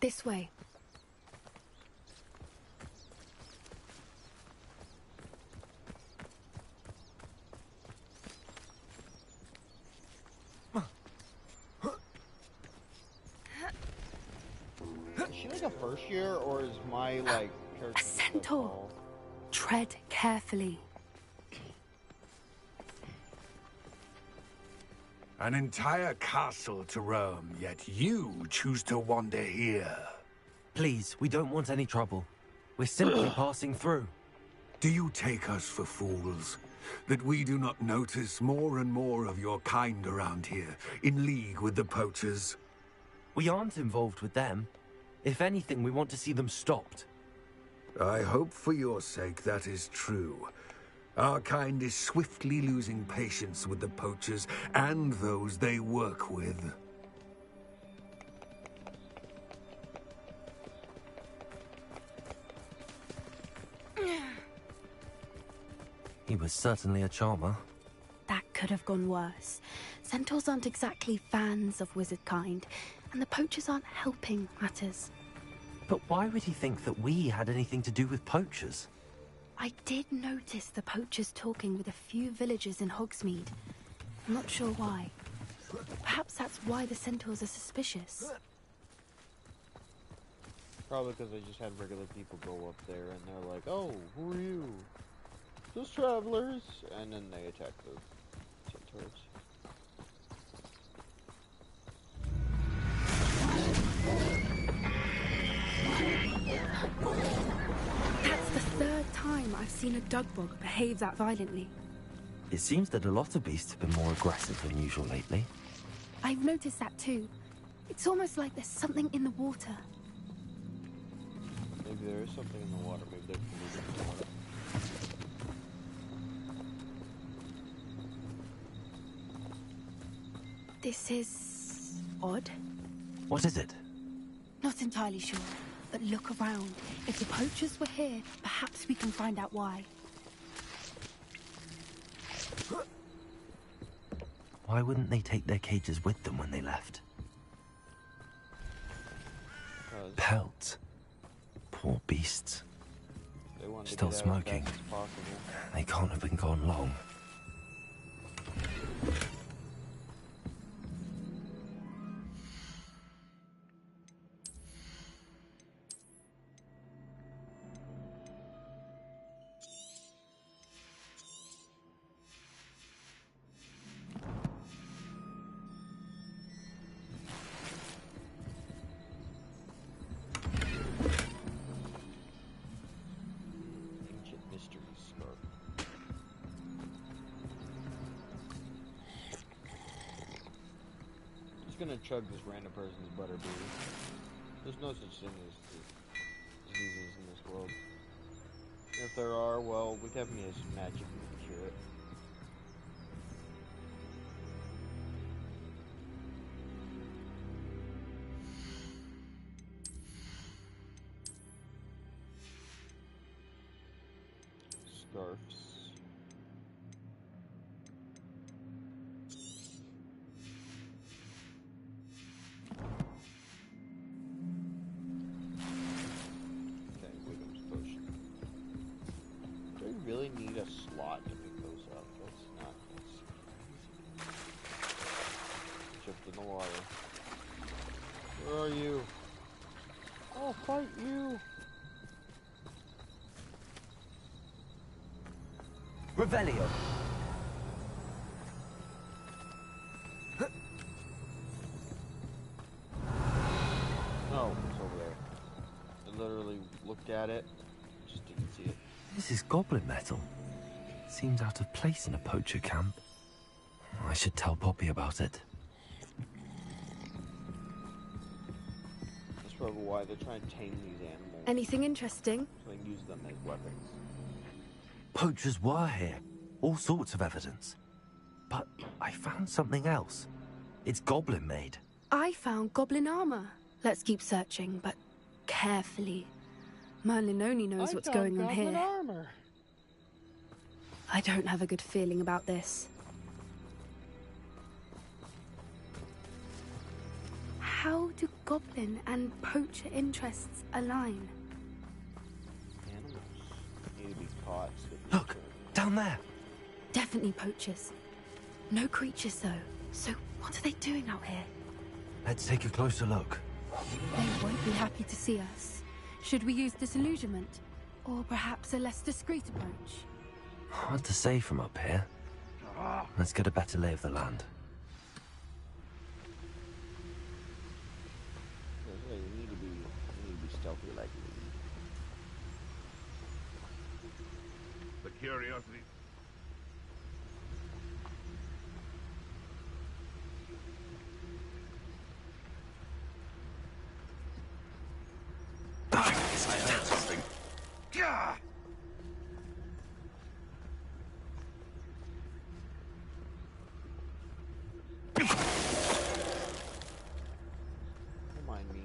This way. Is she like a first year, or is my like character? A centaur. Tread carefully. An entire castle to roam, yet you choose to wander here. Please, we don't want any trouble. We're simply passing through. Do you take us for fools? That we do not notice more and more of your kind around here, in league with the poachers? We aren't involved with them. If anything, we want to see them stopped. I hope for your sake that is true. Our kind is swiftly losing patience with the poachers and those they work with. He was certainly a charmer. That could have gone worse. Centaurs aren't exactly fans of wizard kind, and the poachers aren't helping matters. But why would he think that we had anything to do with poachers? I did notice the poachers talking with a few villagers in Hogsmeade. I'm not sure why. Perhaps that's why the centaurs are suspicious. Probably because they just had regular people go up there and they're like, oh, who are you? Just travelers. And then they attack the centaurs. That's the third time I've seen a dugbog behave that violently. It seems that a lot of beasts have been more aggressive than usual lately. I've noticed that too. It's almost like there's something in the water. Maybe there is something in the water. Maybe they're polluting the water. This is odd. What is it? Not entirely sure, but look around. If the poachers were here, perhaps we can find out why. Why wouldn't they take their cages with them when they left? Pelts. Poor beasts. They wanted to Still get out smoking. as fast as possible. They can't have been gone long. Ancient mystery scarf. Just gonna chug this random person's butter, baby. There's no such thing as diseases in this world. If there are, well, we definitely have some magic we can cure it. Scarfs. Okay, Wiggum's potion. Do we really need a slot to pick those up? That's not crazy. Chipped in the water. Where are you? I'll fight you! Revelio. No, it's over there. I literally looked at it, just didn't see it. This is goblin metal. Seems out of place in a poacher camp. I should tell Poppy about it. That's probably why they're trying to tame these animals. Anything interesting? So they can use them as weapons. Poachers were here. All sorts of evidence. But I found something else. It's goblin made. I found goblin armor. Let's keep searching, but carefully. Merlin only knows what's going on here. Armor. I don't have a good feeling about this. How do goblin and poacher interests align? Animals need to be caught. Look, down there. Definitely poachers. No creatures, though. So what are they doing out here? Let's take a closer look. They won't be happy to see us. Should we use disillusionment? Or perhaps a less discreet approach? Hard to say from up here. Let's get a better lay of the land. You need to be stealthy like me. The curiosity. I heard something. Gah! Don't mind me.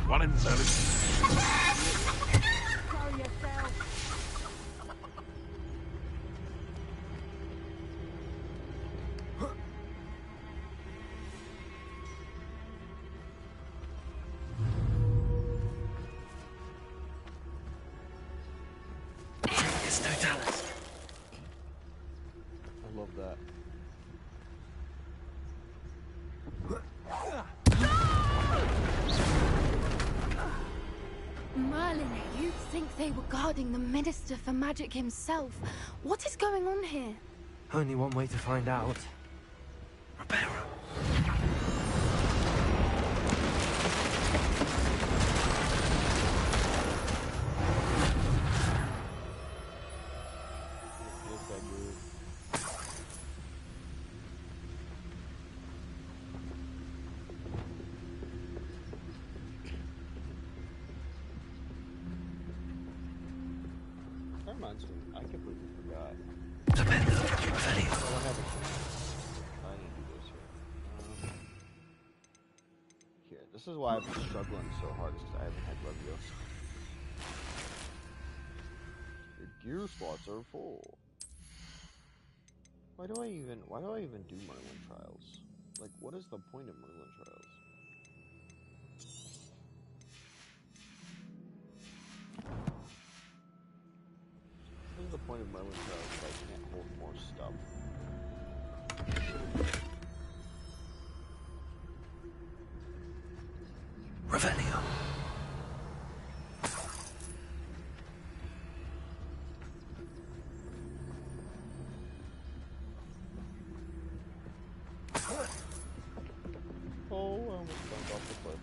One in service. Show yourself. It's Totalis. I love that. Merlin, you think they were guarding the Minister for Magic himself? What is going on here? Only one way to find out. Feels so good. reminds me, I completely forgot. Revelio. I don't have a I need to do this here. Here, this is why I've been struggling so hard, is because I haven't had Leviosa. Your gear slots are full. Why do I even do Merlin trials? Like, what is the point of Merlin trials? What is the point of Merlin trials if I can't hold more stuff? Revelio. Oh, I almost jumped off the cliff.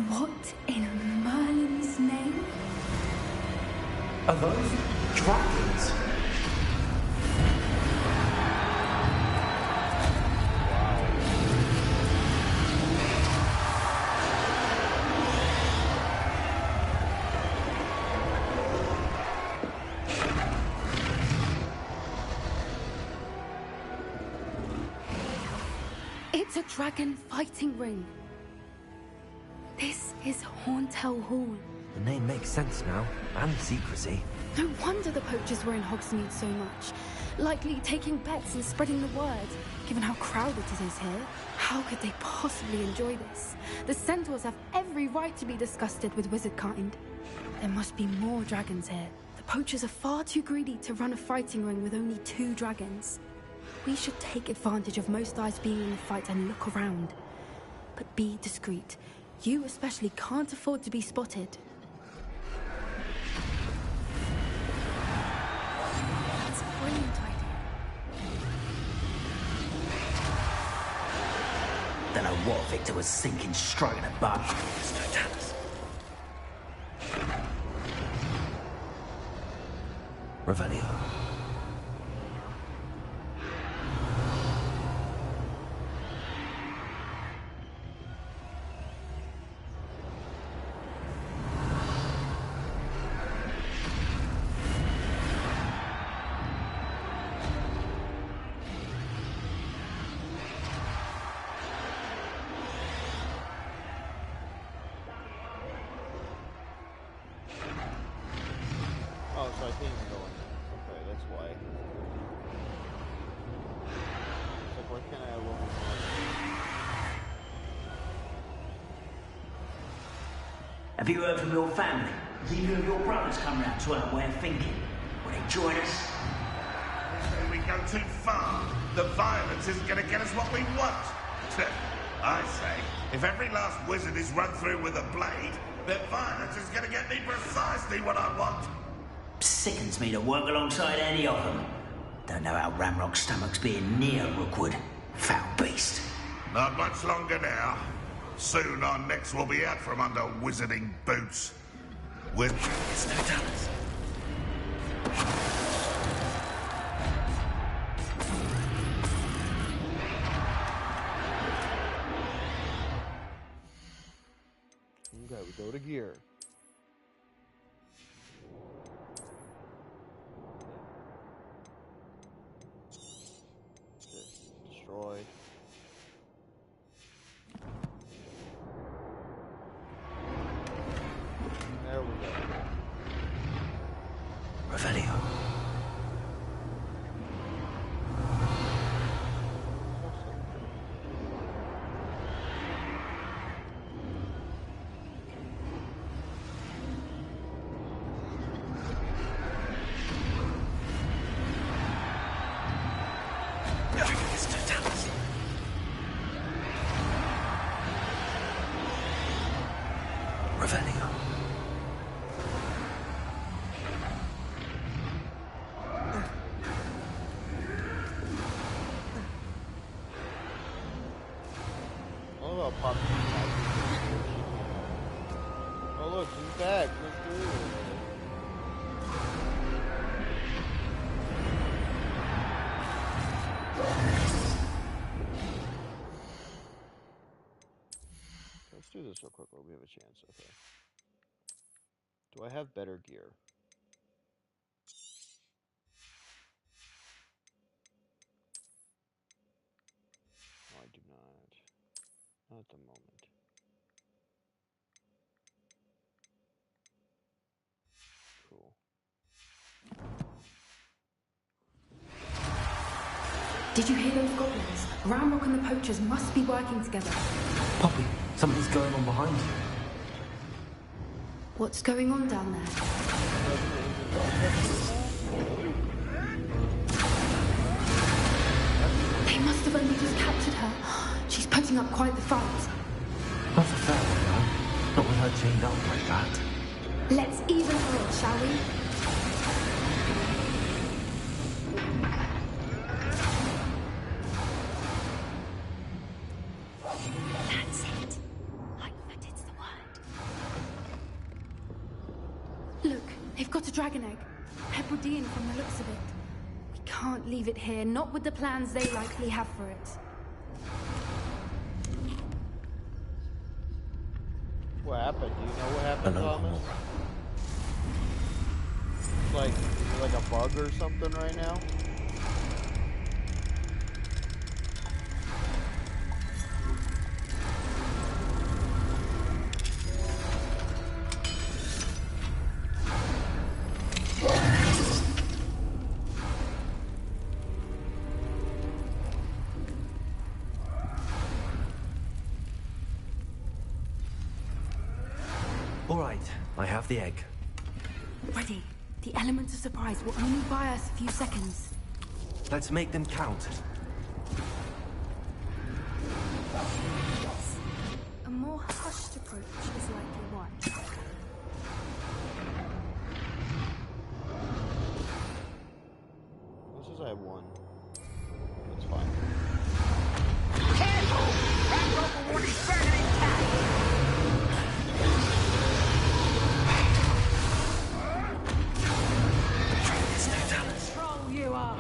What in Merlin's name? Are those dragons? It's a dragon fighting ring. This is Hauntel Hall. The name makes sense now, and secrecy. No wonder the poachers were in Hogsmeade so much. Likely taking bets and spreading the word, given how crowded it is here. How could they possibly enjoy this? The centaurs have every right to be disgusted with wizard kind. There must be more dragons here. The poachers are far too greedy to run a fighting ring with only 2 dragons. We should take advantage of most eyes being in the fight and look around. But be discreet. You especially can't afford to be spotted. That's a brilliant idea. Don't know what Victor was thinking, striking a bug. Revelio. Oh, so I can't even go in there. Okay, that's why. It's like, why can't I have one? Have you heard from your family? Has either of your brothers come round to our way of thinking? Will they join us? If we go too far, the violence isn't going to get us what we want. I say, if every last wizard is run through with a blade, then violence is going to get me precisely what I want. Sickens me to work alongside any of them. Don't know how Ramrock's stomach's being near Rookwood. Foul beast. Not much longer now. Soon our necks will be out from under wizarding boots. With no talents. Okay, we go to gear. Okay, destroy. There we go. Revelio. Revelio. Oh, I'll pop these back. Oh, look, she's back. Let's do it. this real quick while we have a chance. Okay. Do I have better gear? No, I do not. Not at the moment. Cool. Did you hear those goblins? Ramrock and the poachers must be working together. Poppy, something's going on behind you. What's going on down there? They must have only just captured her. She's putting up quite the fight. Not a fair one, though. Not with her chained up like that. Let's even her, shall we? That's it. It's the word. Look, they've got a dragon egg. Hebridean from the looks of it. We can't leave it here, not with the plans they likely have for it. What happened? Do you know what happened, Hello, Thomas? It's like a bug or something right now. All right, I have the egg. Ready. The element of surprise will only buy us a few seconds. Let's make them count. A more hushed approach is likely one. This is I have one. That's fine. Careful! Ramrock will want his burning intact! Troll you are!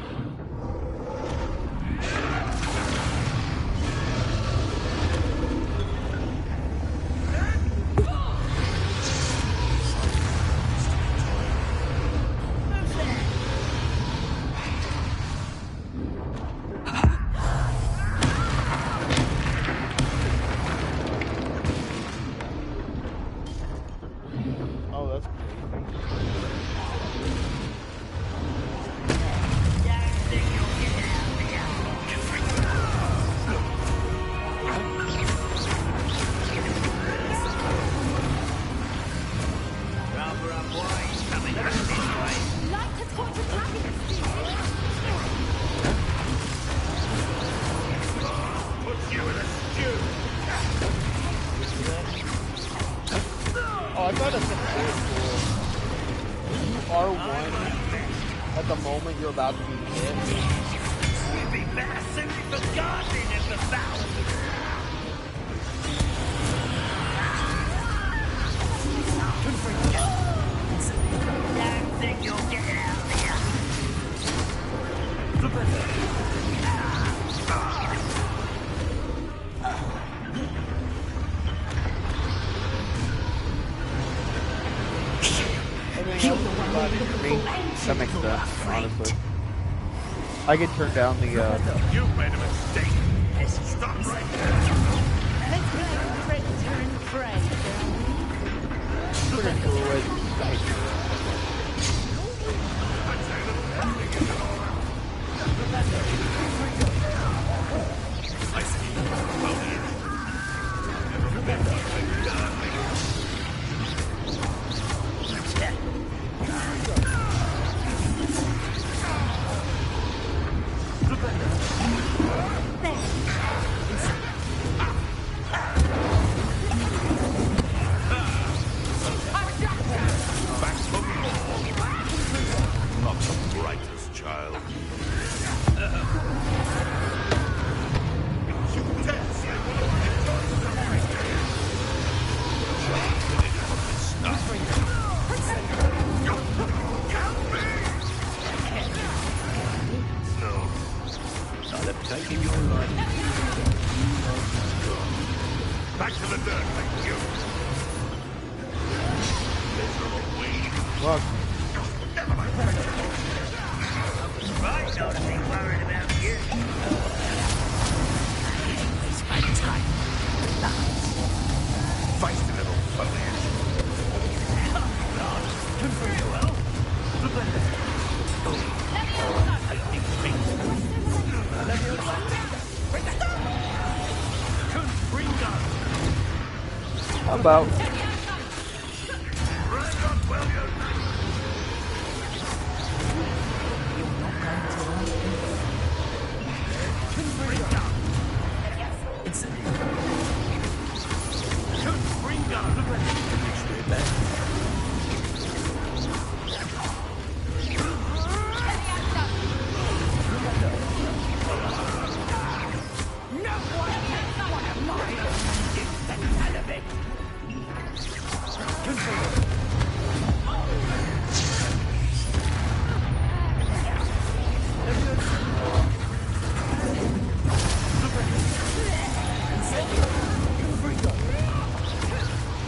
Oh, that's crazy. Light a torch of happiness! Put you in a stew! Oh, I thought that's cool. You are one at the moment you're about to be hit. We'd be better suited for gardening if the battle. Don't think you'll get out of here. That makes sense, honestly. I could turn down the, You made a mistake. Stop right there. Let's play predator and prey, pretty cool way to dice. I see. Back luck. Right, not to be worried about you. It's my time. Feisty little foliage. Good for you, well. How about?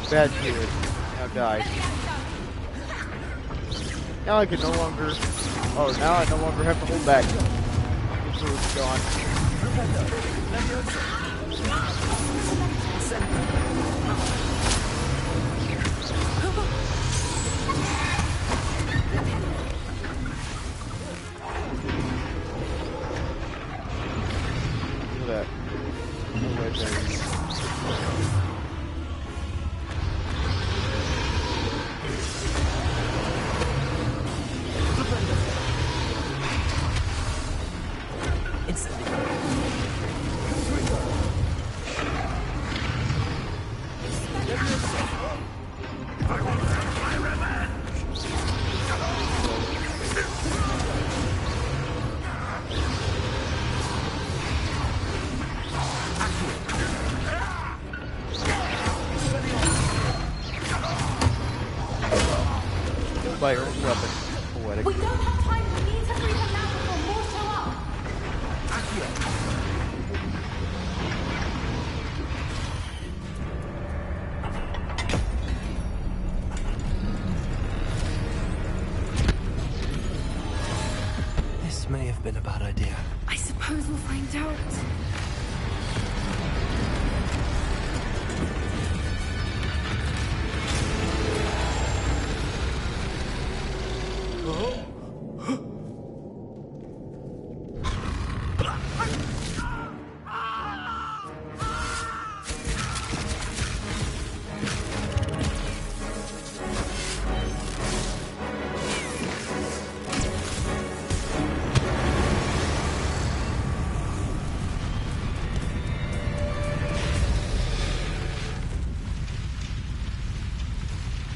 Bad kid. Now die. Now I can no longer. Oh, now I no longer have to hold back. This is gone. Look at that. No way there. By your own weapon. Poetic. We don't have time. We need to free them now before more show up. This may have been a bad idea. I suppose we'll find out.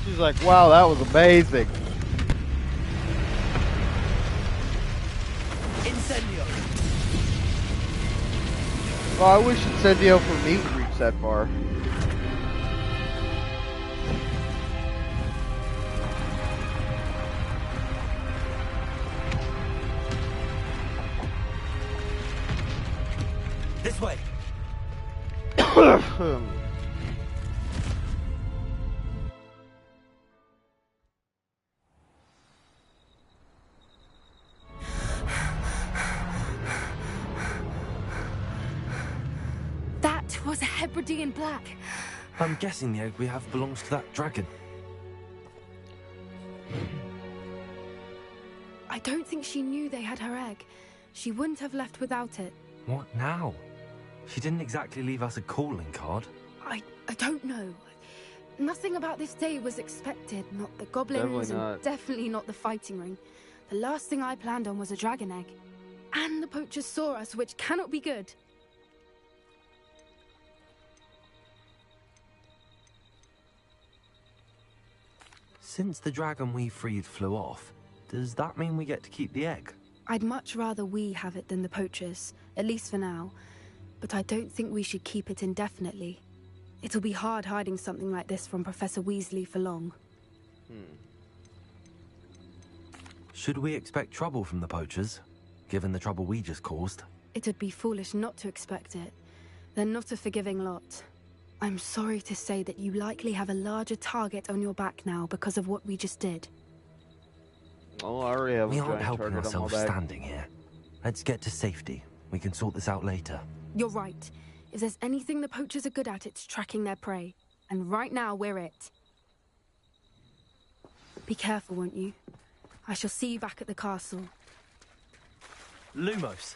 She's like, wow, that was amazing. Incendio. Well, I wish Incendio for me would reach that far. This way. That was a Hebridean black. I'm guessing the egg we have belongs to that dragon. I don't think she knew they had her egg. She wouldn't have left without it. What now? She didn't exactly leave us a calling card. I don't know. Nothing about this day was expected. Not the goblins, and definitely not the fighting ring. The last thing I planned on was a dragon egg. And the poachers saw us, which cannot be good. Since the dragon we freed flew off, does that mean we get to keep the egg? I'd much rather we have it than the poachers, at least for now. But I don't think we should keep it indefinitely. It'll be hard hiding something like this from Professor Weasley for long. Should we expect trouble from the poachers, given the trouble we just caused? It'd be foolish not to expect it. They're not a forgiving lot. I'm sorry to say that you likely have a larger target on your back now because of what we just did. Oh, I already have We a aren't giant helping target on my ourselves back. standing here. Let's get to safety. We can sort this out later. You're right. If there's anything the poachers are good at, it's tracking their prey. And right now, we're it. Be careful, won't you? I shall see you back at the castle. Lumos.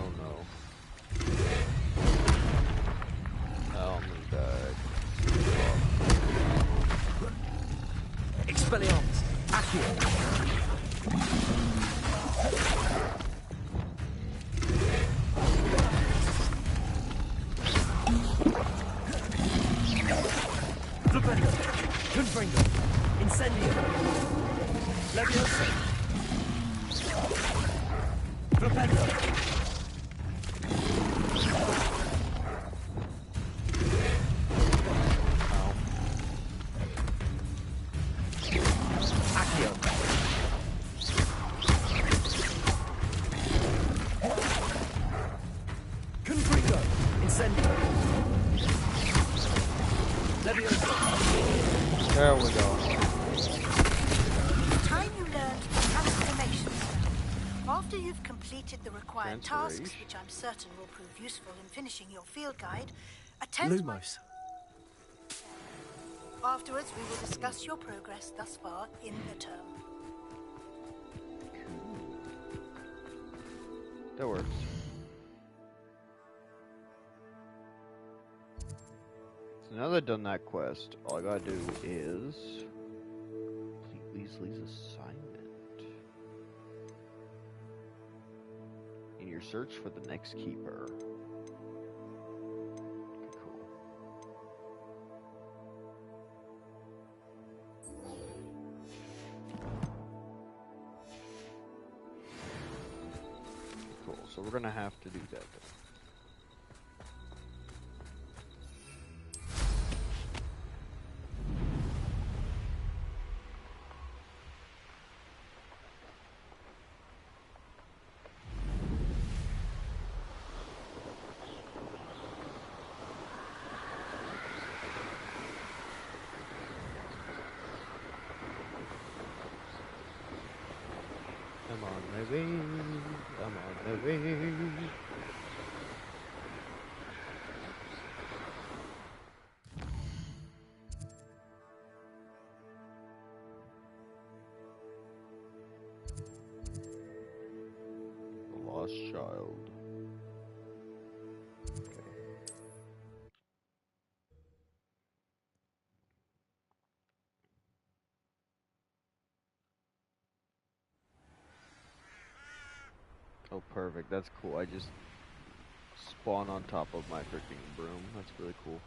Oh no. Oh my god. Expelliarmus. Accio. Flipendo. Confringo. Incendio. Leviosa. Flipendo. Accio. Confringo. Incendio. Leviosa. There we go. Time you learned transformation. After you've completed the required tasks, which I'm certain will prove useful in finishing your field guide, attend my... Lumos. Afterwards, we will discuss your progress thus far in the term. That works. So now that I've done that quest, all I gotta do is complete Weasley's assignment. In your search for the next keeper. Okay, cool. Cool, so we're gonna have to do that then. I'm on my way. I'm on my way. The lost child. Okay. Oh, perfect. That's cool. I just spawn on top of my freaking broom. That's really cool.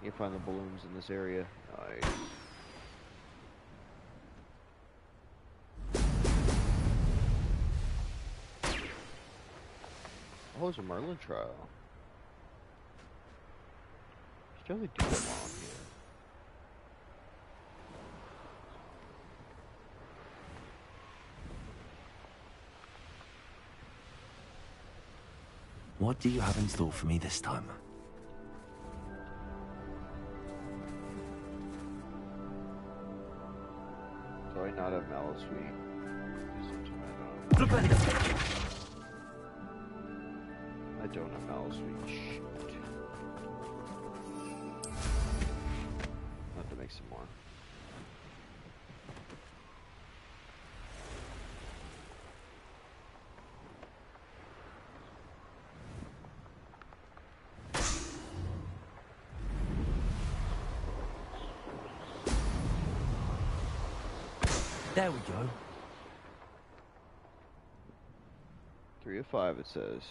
You find the balloons in this area. Nice. Oh, it's a Merlin trial. Should only do them all here. What do you have in store for me this time? Do I not have Mallow Sweet? I don't have Mallow Sweet. Shit. I'll have to make some more. There we go. 3 of 5, it says.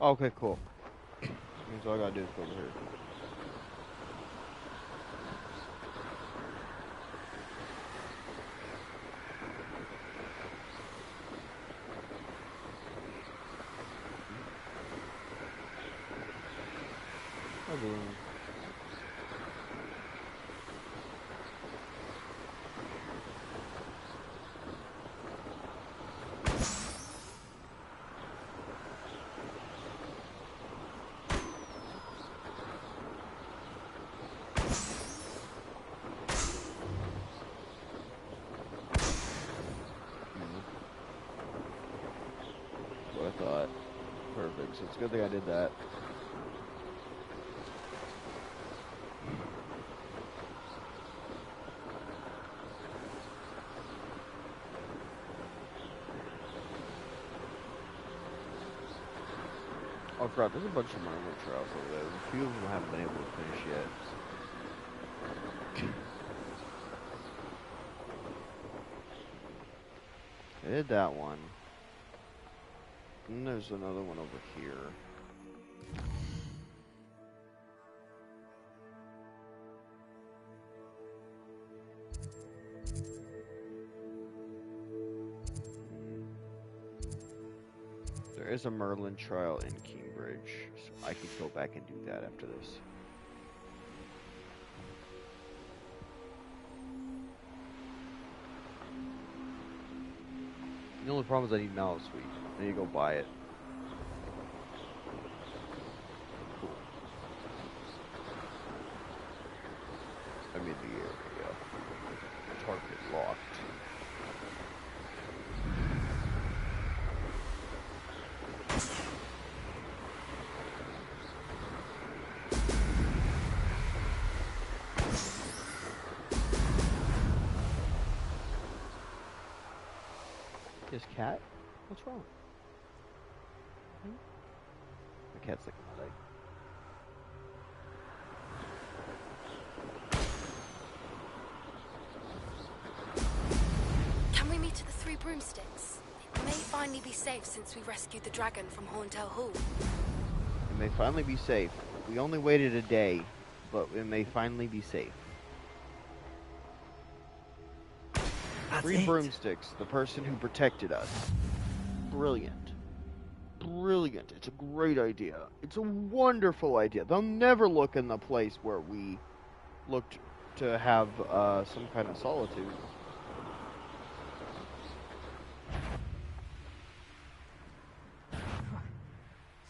Okay, cool. Means all I gotta do is go over here. Oh, balloon. That's what I thought. Perfect. So it's a good thing I did that. Oh crap, there's a bunch of Merlin trials over there. A few of them I haven't been able to finish yet. I did that one. And there's another one over here. There is a Merlin trial in Cambridge, so I could go back and do that after this. The only problem is I need Mallow Sweet. I need to go buy it. Cool. I'm in the area. Target locked. Yes, cat? What's wrong? The cat's like my leg. Can we meet at the Three Broomsticks? It may finally be safe since we rescued the dragon from Horntail Hall. It may finally be safe. We only waited a day, but it may finally be safe. Three Broomsticks, the person who protected us. Brilliant. Brilliant. It's a great idea. It's a wonderful idea. They'll never look in the place where we looked to have some kind of solitude.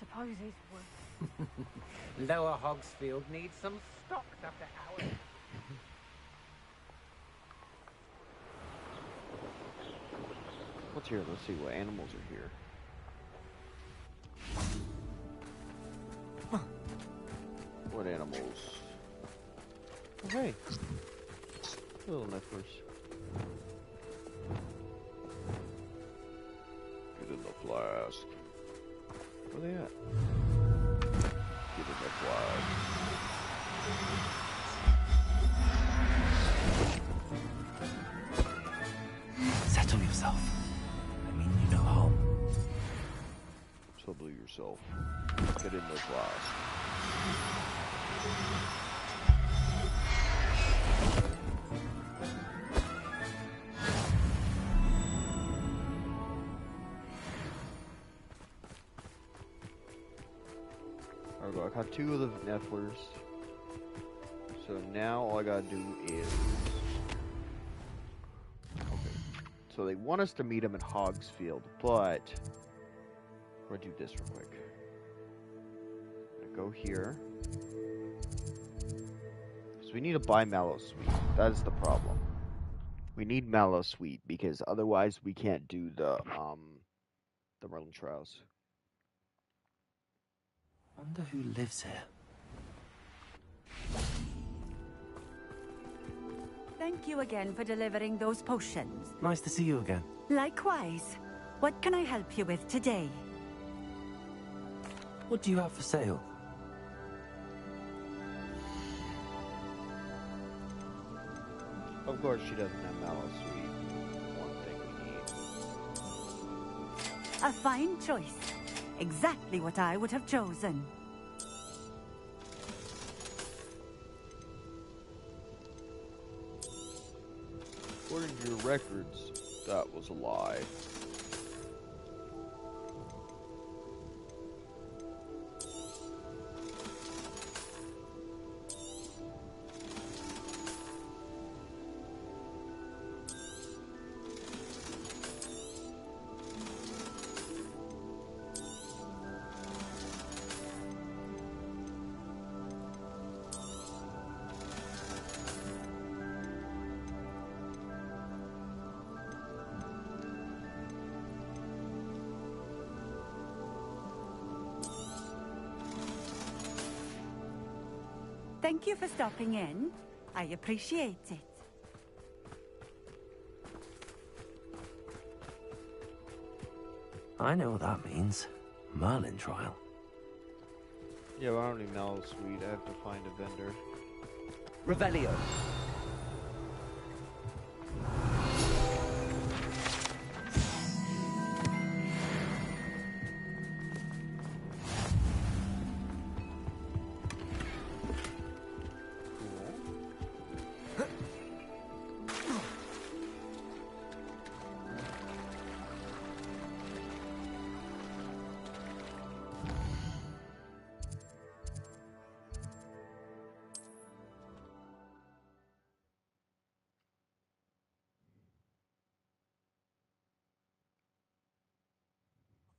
Suppose it's worth. Lower Hogsfield needs some stocked after hours. What's here? Let's see what animals are here. What animals? Oh, hey. Little nippers. Get in the flask. Where they at? Get in the flask. Settle yourself. I mean you no harm. Settle yourself. Get in the flask. Alright, I got 2 of the Nefflers. So now all I gotta do is... Okay. So they want us to meet them in Hogsfield, but... We're gonna do this real quick. I'm gonna go here. So we need to buy Mallow Sweet. That is the problem. We need Mallow Sweet because otherwise we can't do the Merlin trials. Wonder who lives here. Thank you again for delivering those potions. Nice to see you again. Likewise. What can I help you with today? What do you have for sale? Of course she doesn't have Mallow Sweet. One thing we need. A fine choice. Exactly what I would have chosen. According to your records, that was a lie. Thank you for stopping in. I appreciate it. I know what that means. Merlin trial. Yeah, but I don't even know, sweet. I have to find a vendor. Revelio.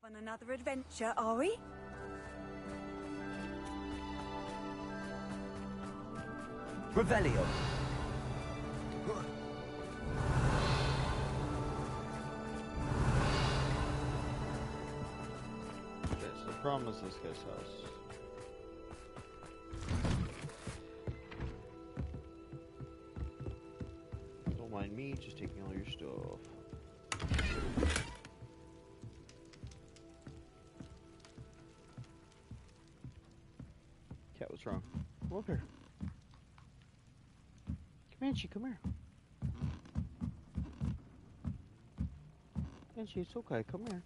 On another adventure, are we? Revelio. Okay, so the problem is this guy's house. Don't mind me, just taking all your stuff. Cat, what's wrong? Come over here. Comanche, come here. Comanche, it's okay, come here.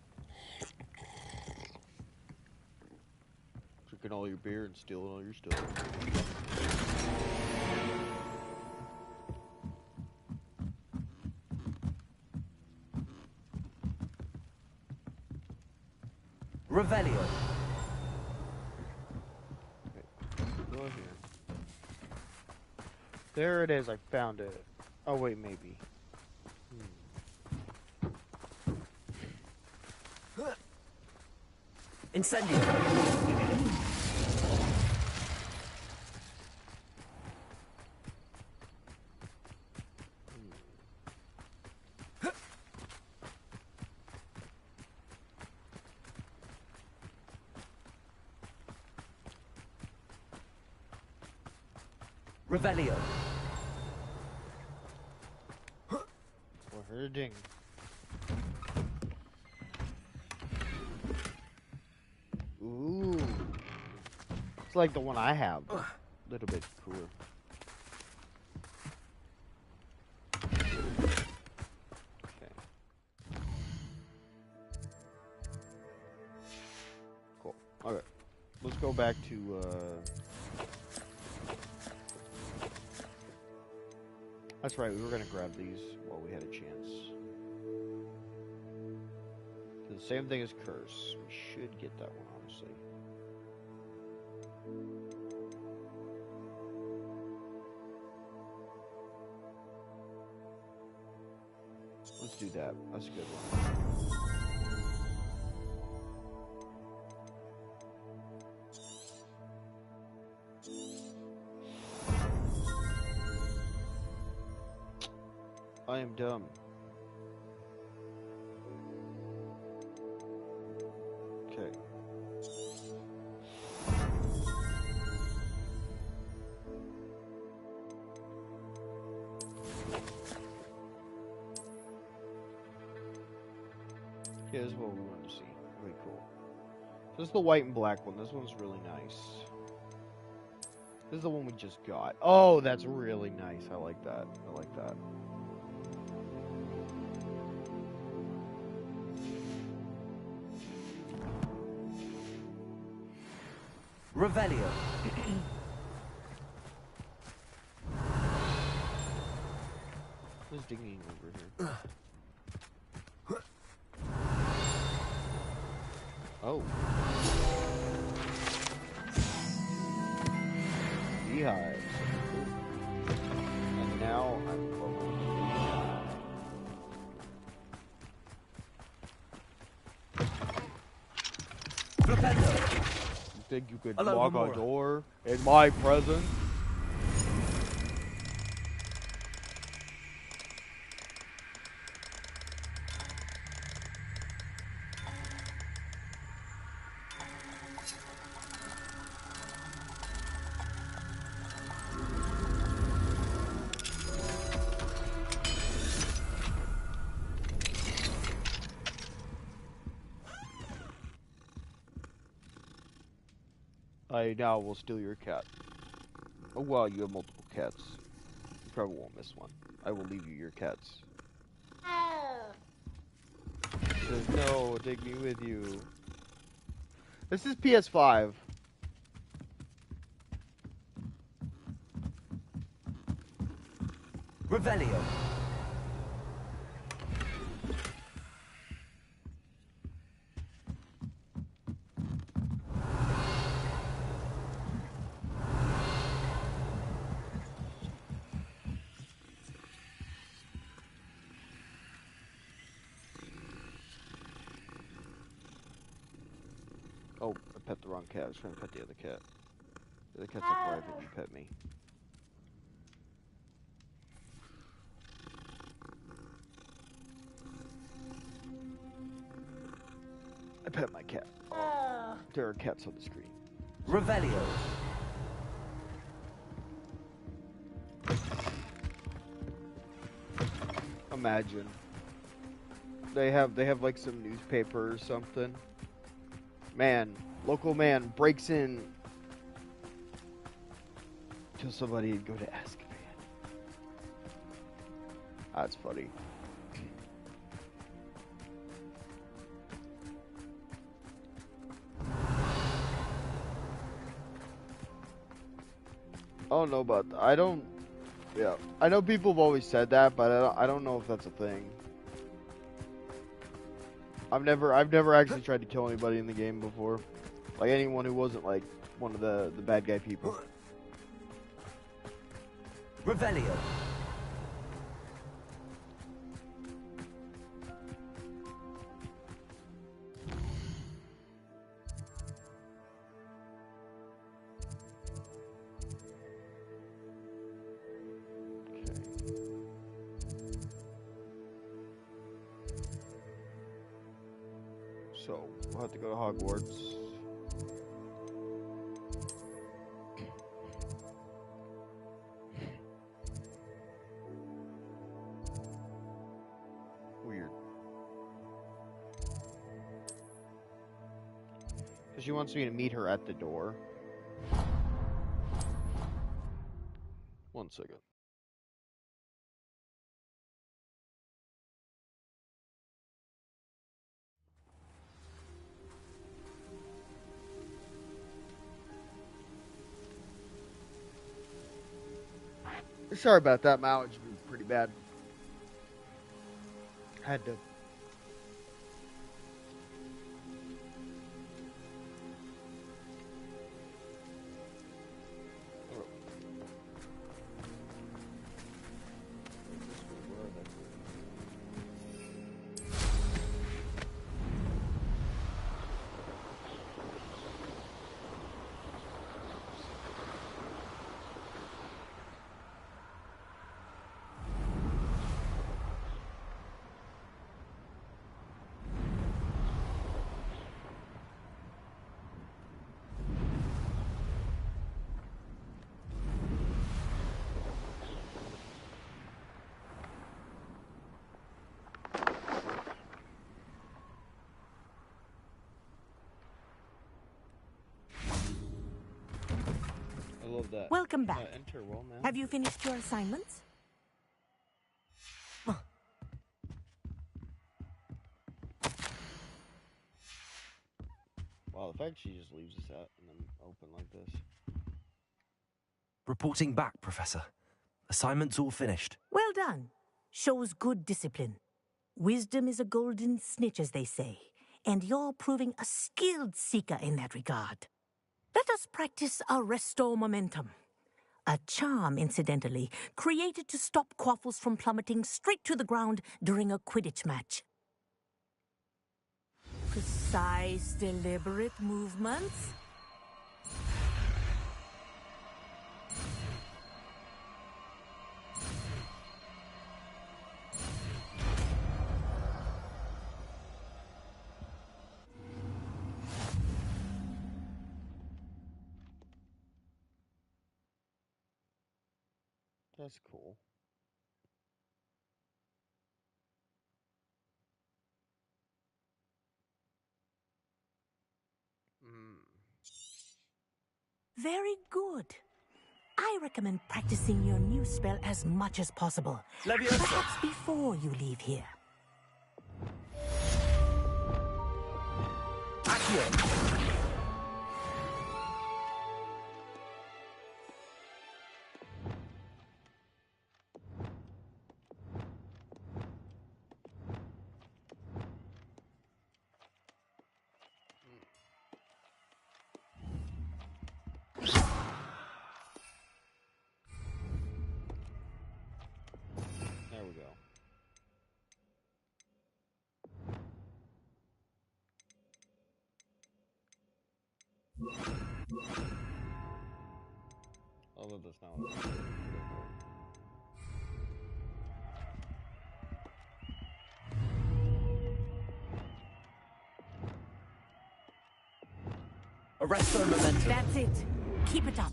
Drinking all your beer and stealing all your stuff. Revelio. Go here. There it is, I found it. Oh wait, maybe. Incendio. Revelio. We're hurting. Ooh. It's like the one I have. A little bit cooler. Okay. Cool. Okay. Let's go back to, That's right, we were gonna grab these while we had a chance. The same thing as Curse. We should get that one, honestly. Let's do that. That's a good one. I am dumb. Okay. Yeah, this is what we wanted to see. Really cool. This is the white and black one. This one's really nice. This is the one we just got. Oh, that's really nice. I like that. I like that. Revelio. Who's digging over here? Oh. Beehives. And now I'm You think you could Hello, lock Gamora. a door in my presence? I now will steal your cat. Oh well, you have multiple cats. You probably won't miss one. I will leave you your cats. He says, no, take me with you. This is PS5. Revelio. Oh, I pet the wrong cat. I was trying to pet the other cat. The other cat's like, why haven't you pet me? I pet my cat. Oh, there are cats on the screen. Revelio. Imagine. They have like some newspaper or something. Man, local man breaks in. Till somebody go to Azkaban. That's funny. I don't know about that. I don't. Yeah, I know people have always said that, but I don't know if that's a thing. I've never actually tried to kill anybody in the game before, like anyone who wasn't like one of the bad guy people. Revelio. So we'll have to go to Hogwarts. Weird. Because she wants me to meet her at the door. 1 second. Sorry about that, my allergy was pretty bad. Had to. I love that. Welcome back. Enter well, man. Have you finished your assignments? Wow, the fact she just leaves us out and then open like this. Reporting back, Professor. Assignment's all finished. Well done. Shows good discipline. Wisdom is a golden snitch, as they say, and you're proving a skilled seeker in that regard. Let us practice Arresto Momentum. A charm, incidentally, created to stop quaffles from plummeting straight to the ground during a Quidditch match. Precise, deliberate movements. That's cool. Very good. I recommend practicing your new spell as much as possible. Perhaps before you leave here. Accio. There we go. Although that's not what I'm doing. Arresto Momentum. That's it. Keep it up.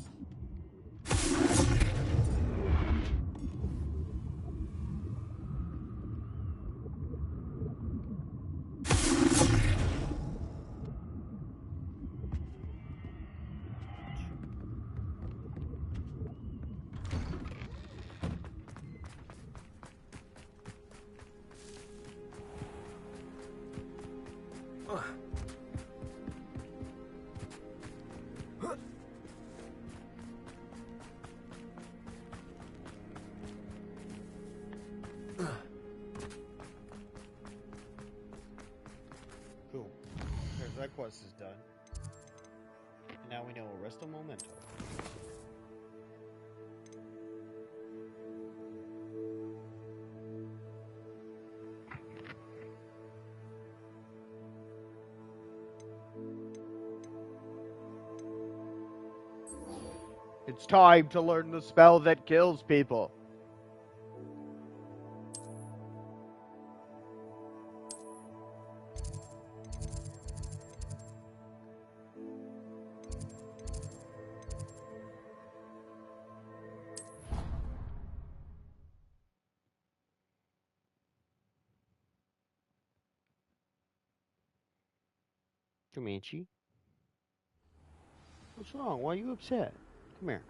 Cool. There's that quest is done. And now we know Arresto Memento. It's time to learn the spell that kills people. Comanche? What's wrong? Why are you upset? Come here.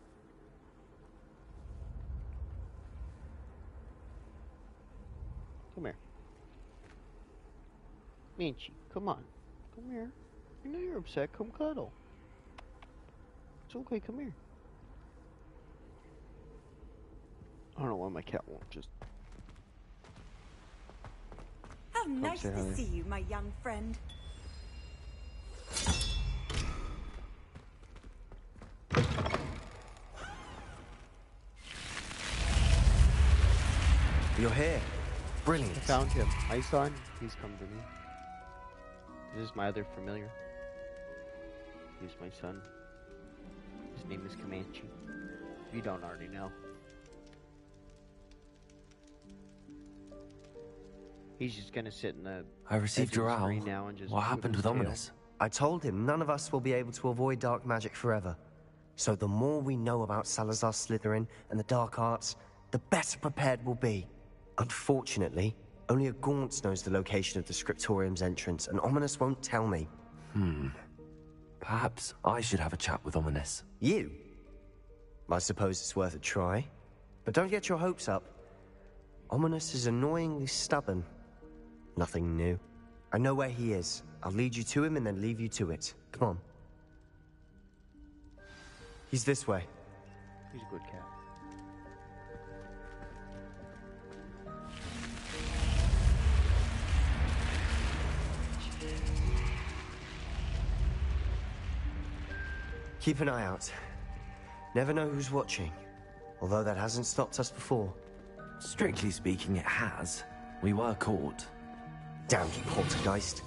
Come here. Comanche, come on. Come here. I know you're upset. Come cuddle. It's okay. Come here. I don't know why my cat won't just... How nice to see you, my young friend. You're here. Brilliant. I found him. Hi, son. He's come to me. This is my other familiar. He's my son. His name is Comanche. If you don't already know. He's just gonna sit in the... I received your owl. Now and just What happened with Ominous? I told him none of us will be able to avoid dark magic forever. So the more we know about Salazar Slytherin and the dark arts, the better prepared we'll be. Unfortunately, only a Gaunt knows the location of the Scriptorium's entrance, and Ominous won't tell me. Perhaps I should have a chat with Ominous. You? I suppose it's worth a try. But don't get your hopes up. Ominous is annoyingly stubborn. Nothing new. I know where he is. I'll lead you to him and then leave you to it. Come on. He's this way. He's a good cat. Keep an eye out. Never know who's watching. Although that hasn't stopped us before. Strictly speaking, it has. We were caught. Damn you, poltergeist.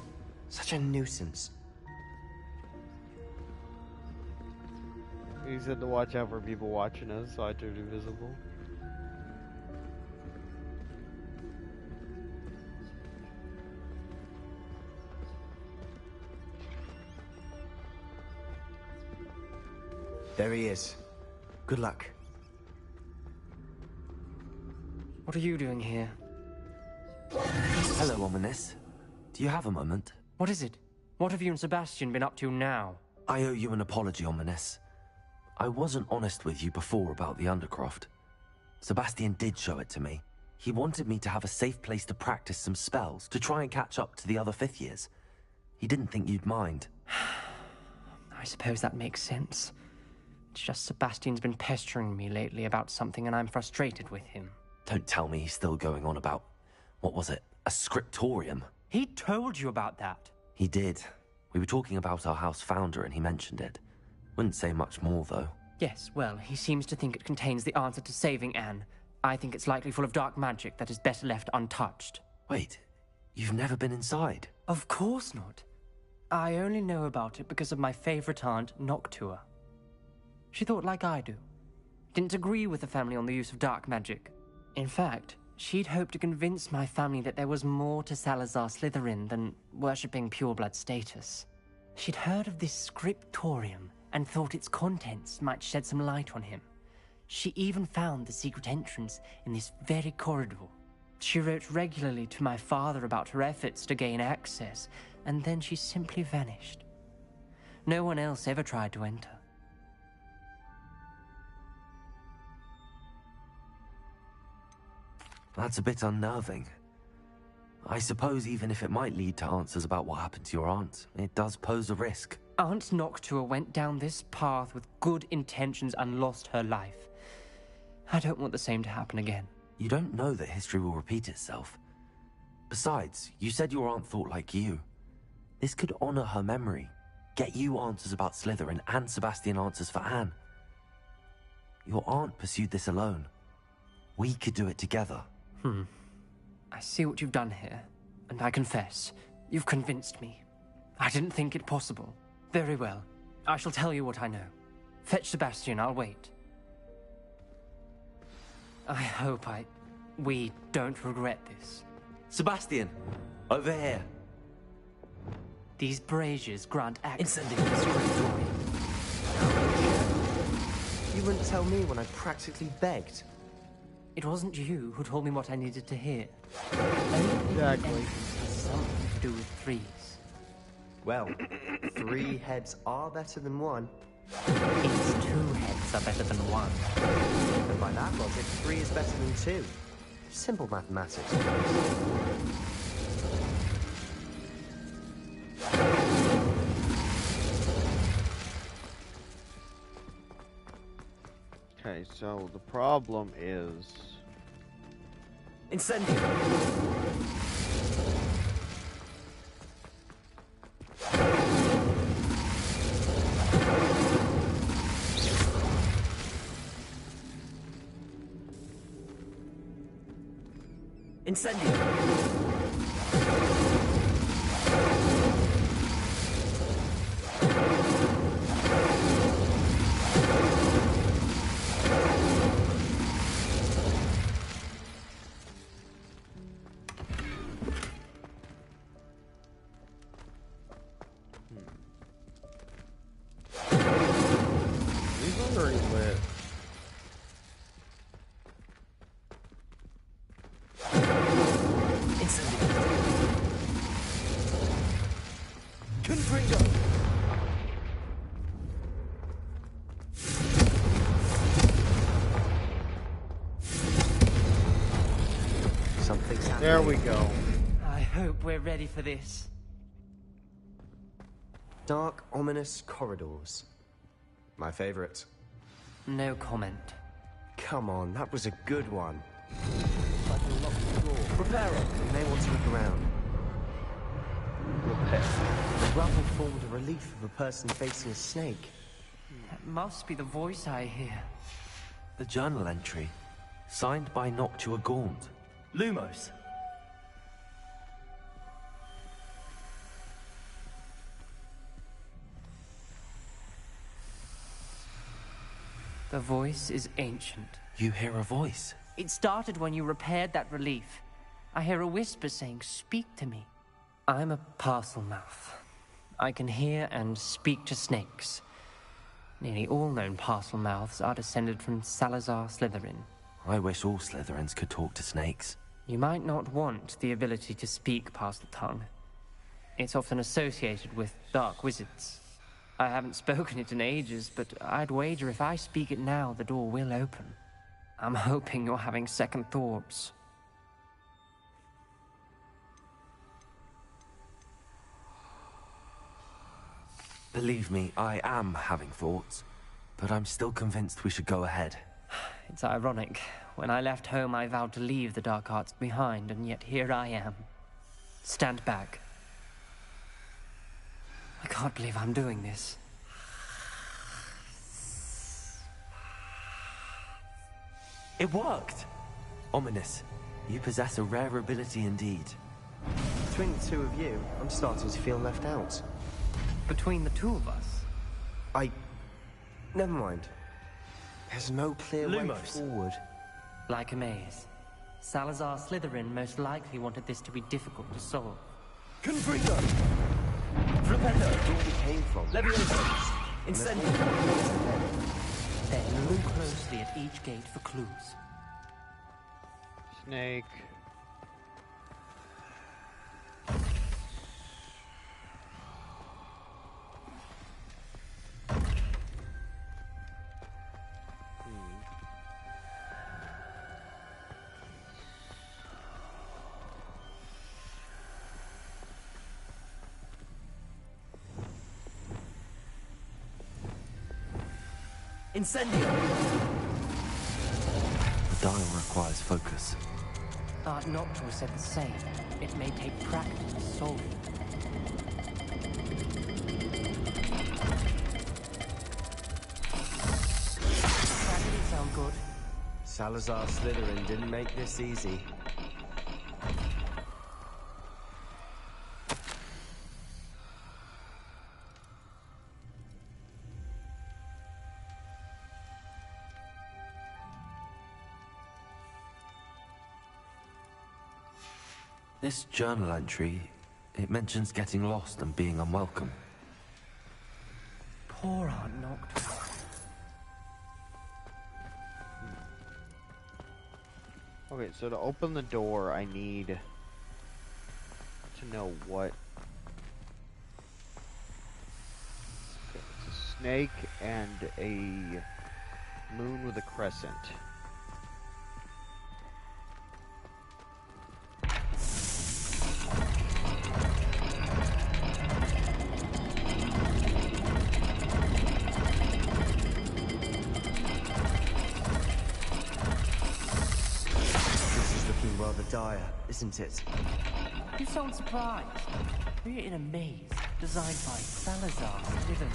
Such a nuisance. He said to watch out for people watching us, so I turned invisible. There he is. Good luck. What are you doing here? Hello, Ominous. Do you have a moment? What is it? What have you and Sebastian been up to now? I owe you an apology, Ominous. I wasn't honest with you before about the Undercroft. Sebastian did show it to me. He wanted me to have a safe place to practice some spells, to try and catch up to the other 5th years. He didn't think you'd mind. I suppose that makes sense. It's just Sebastian's been pestering me lately about something and I'm frustrated with him. Don't tell me he's still going on about, what was it, a scriptorium? He told you about that. He did. We were talking about our house founder and he mentioned it. Wouldn't say much more, though. Yes, well, he seems to think it contains the answer to saving Anne. I think it's likely full of dark magic that is better left untouched. Wait, you've never been inside? Of course not. I only know about it because of my favorite aunt, Noctua. She thought like I do. Didn't agree with the family on the use of dark magic. In fact, she'd hoped to convince my family that there was more to Salazar Slytherin than worshipping pureblood status. She'd heard of this scriptorium and thought its contents might shed some light on him. She even found the secret entrance in this very corridor. She wrote regularly to my father about her efforts to gain access, and then she simply vanished. No one else ever tried to enter. That's a bit unnerving. I suppose even if it might lead to answers about what happened to your aunt, it does pose a risk. Aunt Noctua went down this path with good intentions and lost her life. I don't want the same to happen again. You don't know that history will repeat itself. Besides, you said your aunt thought like you. This could honor her memory, get you answers about Slytherin and Sebastian answers for Anne. Your aunt pursued this alone. We could do it together. I see what you've done here, and I confess, you've convinced me. I didn't think it possible. Very well. I shall tell you what I know. Fetch Sebastian, I'll wait. I hope we don't regret this. Sebastian, over here. These braziers grant access to Incendiary. the scriptorium. You wouldn't tell me when I practically begged. It wasn't you who told me what I needed to hear. Exactly. Has something to do with threes. Well, 3 heads are better than 1. It's 2 heads are better than 1. And by that logic, 3 is better than 2. Simple mathematics. Okay, so the problem is... Incendio! Incendio! These ones are already lit. Confringo! Something's happening. There we go. I hope we're ready for this. Dark, ominous corridors. My favorite. No comment. Come on, that was a good one. Like a locked door. Prepare it. You may want to look around. The rubble formed a relief of a person facing a snake. That must be the voice I hear. The journal entry, signed by Noctua Gaunt. Lumos. The voice is ancient. You hear a voice? It started when you repaired that relief. I hear a whisper saying, "Speak to me." I'm a parcel mouth. I can hear and speak to snakes. Nearly all known parcel mouths are descended from Salazar Slytherin. I wish all Slytherins could talk to snakes. You might not want the ability to speak parcel tongue. It's often associated with dark wizards. I haven't spoken it in ages, but I'd wager if I speak it now, the door will open. I'm hoping you're having second thoughts. Believe me, I am having thoughts, but I'm still convinced we should go ahead. It's ironic. When I left home, I vowed to leave the dark arts behind, and yet here I am. Stand back. I can't believe I'm doing this. It worked! Ominous. You possess a rare ability indeed. Between the two of you, I'm starting to feel left out. Between the two of us? Never mind. There's no clear way forward. Like a maze. Salazar Slytherin most likely wanted this to be difficult to solve. Confringo! Flipendo! Where we came from. Leviosa! Incendio! Then look closely at each gate for clues. Snake. Incendio! The dial requires focus. Art Noctua said the same. It may take practice to solve it. That didn't sound good. Salazar Slytherin didn't make this easy. This journal entry, it mentions getting lost and being unwelcome. Poor Art Noctua. Okay, so to open the door, I need to know what. Okay, it's a snake and a moon with a crescent. Dire, isn't it? You sound surprised. We're in a maze designed by Salazar Slytherin.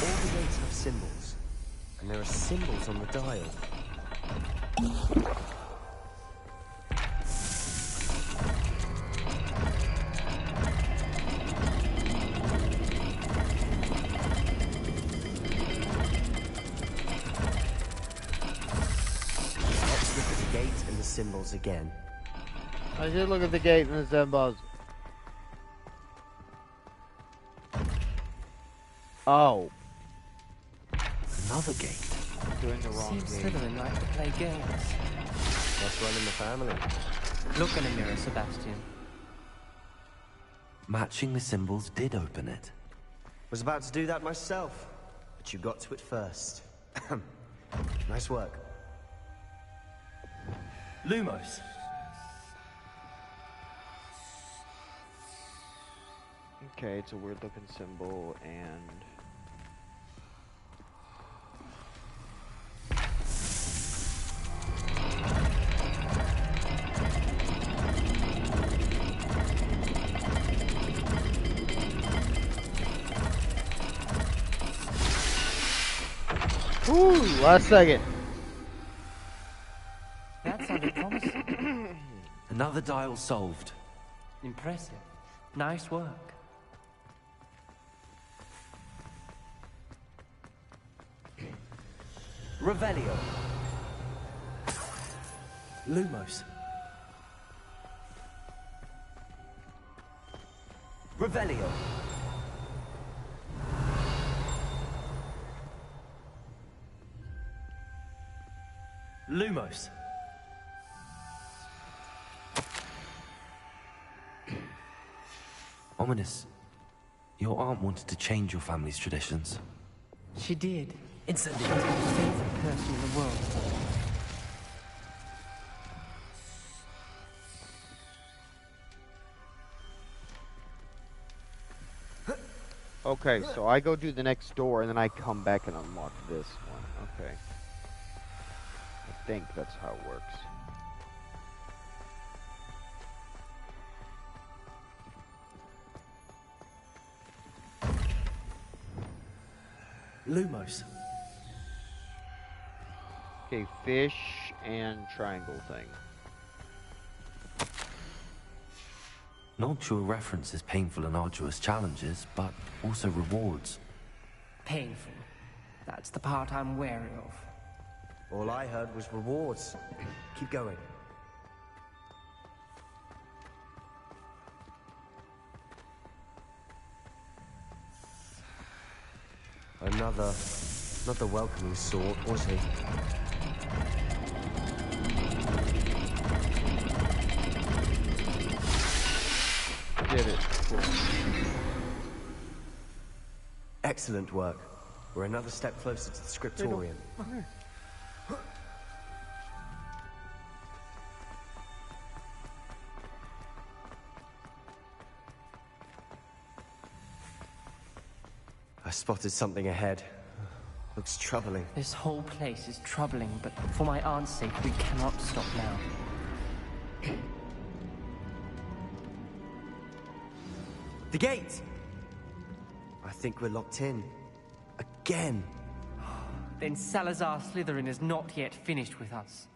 All the gates have symbols, and there are symbols on the dial. Symbols again. I did look at the gate and the symbols. Oh. Another gate. Doing the wrong Seems gate. Slytherin like to play games. That's one in the family. Look in a mirror, Sebastian. Matching the symbols did open it. Was about to do that myself, but you got to it first. Nice work. Lumos. Okay, it's a weird looking symbol and Ooh, last second. That sounded promising. Another dial solved. Impressive. Nice work. Revelio. Lumos. Revelio. Lumos. Ominous. Your aunt wanted to change your family's traditions. She did. Instantly. She's my favorite person in the world. Okay, so I go do the next door, and then I come back and unlock this one. Okay. I think that's how it works. Lumos. Okay, fish and triangle thing. Noctua references painful and arduous challenges, but also rewards. Painful. That's the part I'm wary of. All I heard was rewards. Keep going. Another welcoming sort, was he? Did it. Cool. Excellent work. We're another step closer to the scriptorium. I spotted something ahead. Looks troubling. This whole place is troubling, but for my aunt's sake, we cannot stop now. The gate! I think we're locked in. Again. Then Salazar Slytherin is not yet finished with us.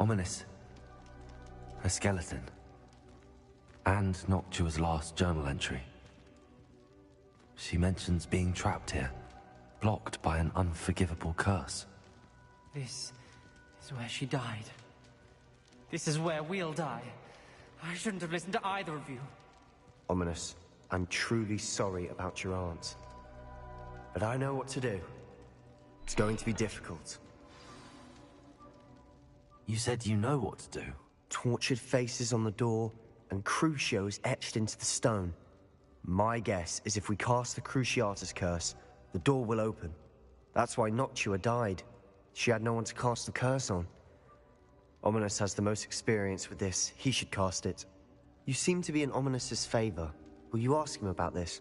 Ominous. A skeleton. And Noctua's last journal entry. She mentions being trapped here, blocked by an unforgivable curse. This is where she died. This is where we'll die. I shouldn't have listened to either of you. Ominous, I'm truly sorry about your aunt. But I know what to do. It's going to be difficult. You said you know what to do. Tortured faces on the door, and Crucios etched into the stone. My guess is if we cast the Cruciatus curse, the door will open. That's why Noctua died. She had no one to cast the curse on. Ominous has the most experience with this. He should cast it. You seem to be in Ominous's favor. Will you ask him about this?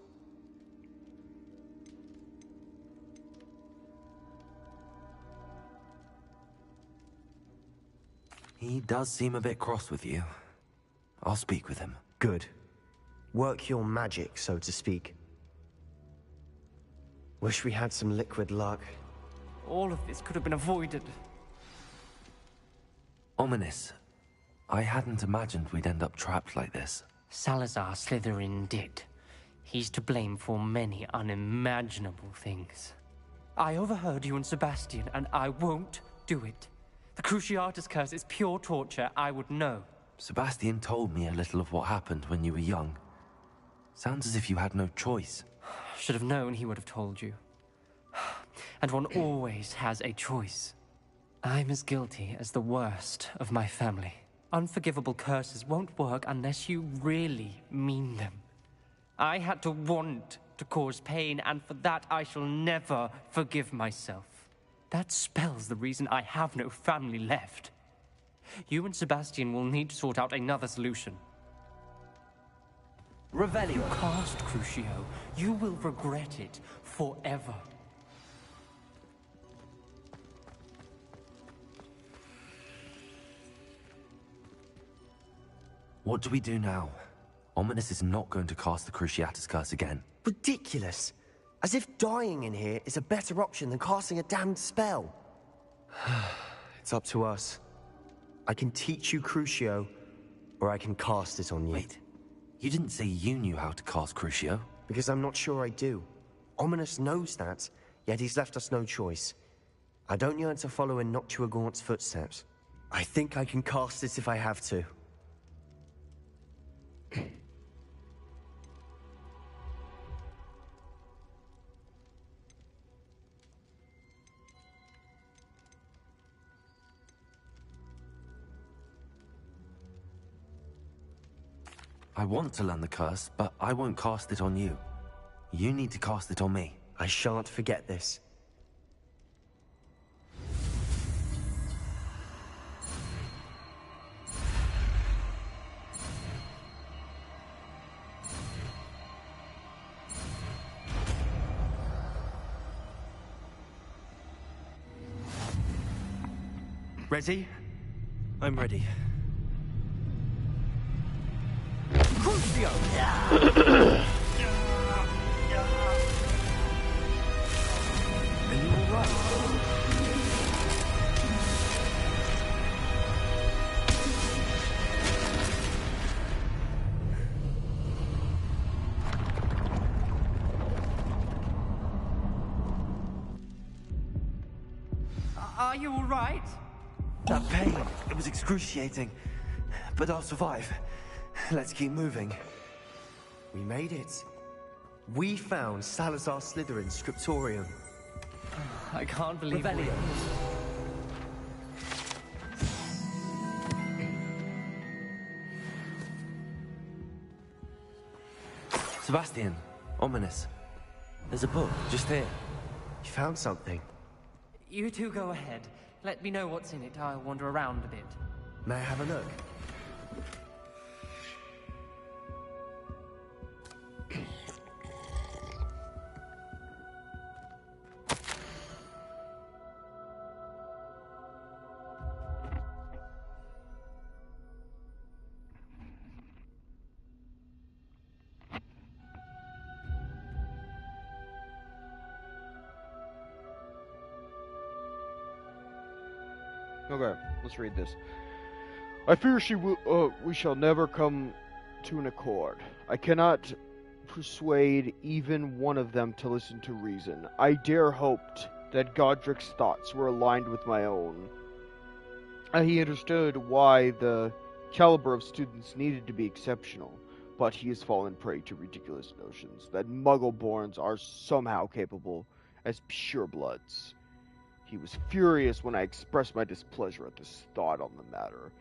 He does seem a bit cross with you. I'll speak with him. Good. Work your magic, so to speak. Wish we had some liquid luck. All of this could have been avoided. Ominous. I hadn't imagined we'd end up trapped like this. Salazar Slytherin did. He's to blame for many unimaginable things. I overheard you and Sebastian, and I won't do it. The Cruciatus curse is pure torture, I would know. Sebastian told me a little of what happened when you were young. Sounds as if you had no choice. Should have known he would have told you. And one always has a choice. I'm as guilty as the worst of my family. Unforgivable curses won't work unless you really mean them. I had to want to cause pain, and for that I shall never forgive myself. That spell's the reason I have no family left. You and Sebastian will need to sort out another solution. Revelio. You cast Crucio. You will regret it forever. What do we do now? Ominous is not going to cast the Cruciatus Curse again. Ridiculous. As if dying in here is a better option than casting a damned spell. It's up to us. I can teach you Crucio, or I can cast it on you. Wait, you didn't say you knew how to cast Crucio? Because I'm not sure I do. Ominous knows that, yet he's left us no choice. I don't yearn to follow in Noctua Gaunt's footsteps. I think I can cast it if I have to. I want to learn the curse, but I won't cast it on you. You need to cast it on me. I shan't forget this. Ready? I'm ready. Crucio! Are you alright? Are you all right? That pain, it was excruciating. But I'll survive. Let's keep moving. We made it. We found Salazar Slytherin's scriptorium. I can't believe Revelio. Sebastian, Ominous. There's a book just here. You found something. You two go ahead. Let me know what's in it. I'll wander around a bit. May I have a look? Okay, let's read this. I fear we shall never come to an accord. I cannot persuade even one of them to listen to reason. I dare hoped that Godric's thoughts were aligned with my own. He understood why the caliber of students needed to be exceptional, but he has fallen prey to ridiculous notions that Muggle-borns are somehow capable as purebloods. He was furious when I expressed my displeasure at this thought on the matter.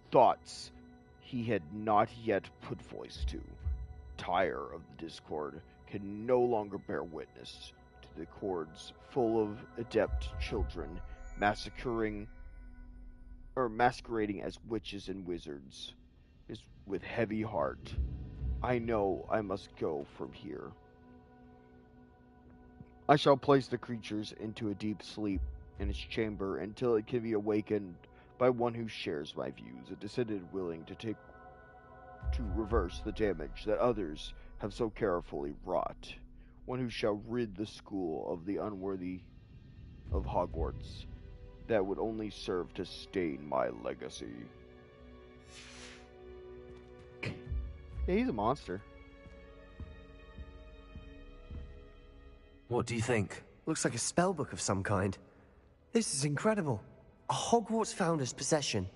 Thoughts he had not yet put voice to. Tire of the discord can no longer bear witness to the cords full of adept children masquerading as witches and wizards. Is with heavy heart. I know I must go from here. I shall place the creatures into a deep sleep in its chamber until it can be awakened by one who shares my views, a descendant willing to reverse the damage that others have so carefully wrought, one who shall rid the school of the unworthy of Hogwarts that would only serve to stain my legacy. Yeah, he's a monster. What do you think? Looks like a spellbook of some kind. This is incredible. A Hogwarts founder's possession.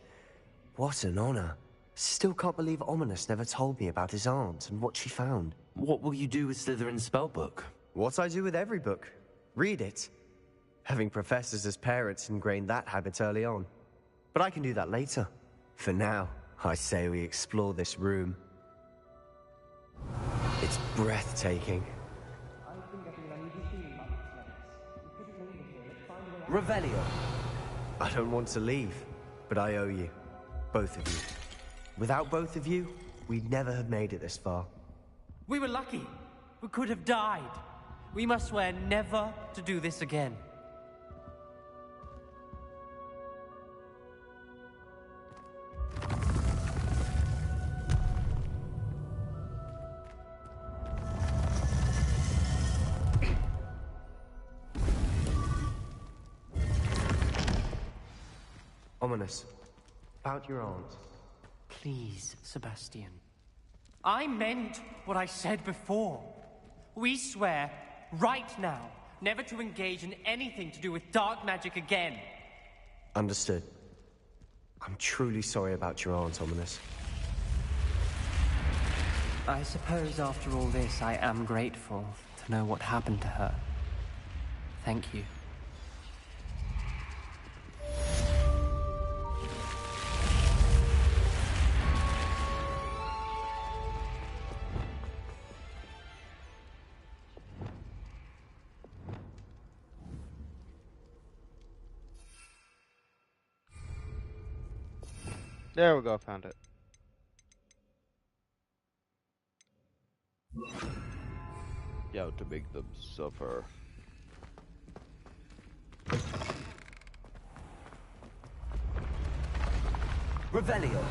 What an honor. Still can't believe Ominous never told me about his aunt and what she found. What will you do with Slytherin's spellbook? What I do with every book. Read it. Having professors as parents ingrained that habit early on. But I can do that later. For now, I say we explore this room. It's breathtaking. Revelio. I don't want to leave, but I owe you. Both of you. Without both of you, we'd never have made it this far. We were lucky. We could have died. We must swear never to do this again. Ominous. About your aunt. Please, Sebastian. I meant what I said before. We swear, right now, never to engage in anything to do with dark magic again. Understood. I'm truly sorry about your aunt, Ominous. I suppose after all this, I am grateful to know what happened to her. Thank you. There we go, found it. Yeah, to make them suffer. Revelio.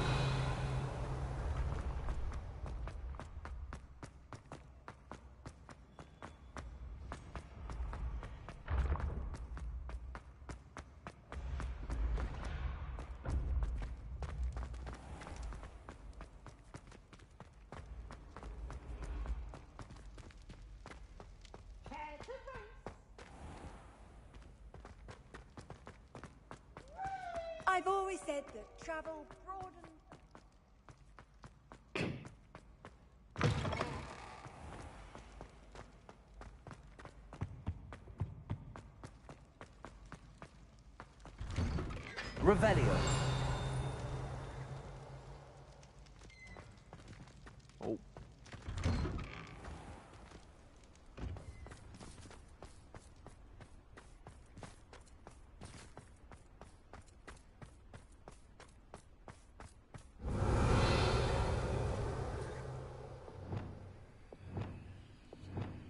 I've always said that travel broadens. Revelio. Oh.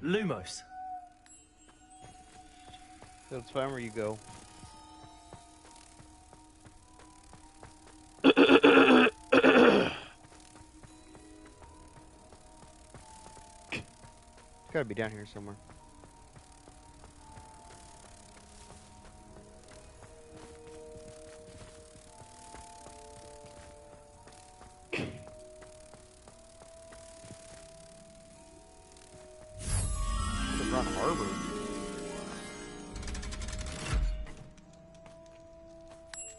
Lumos. That's fine where you go. It's gotta be down here somewhere. Underground harbor.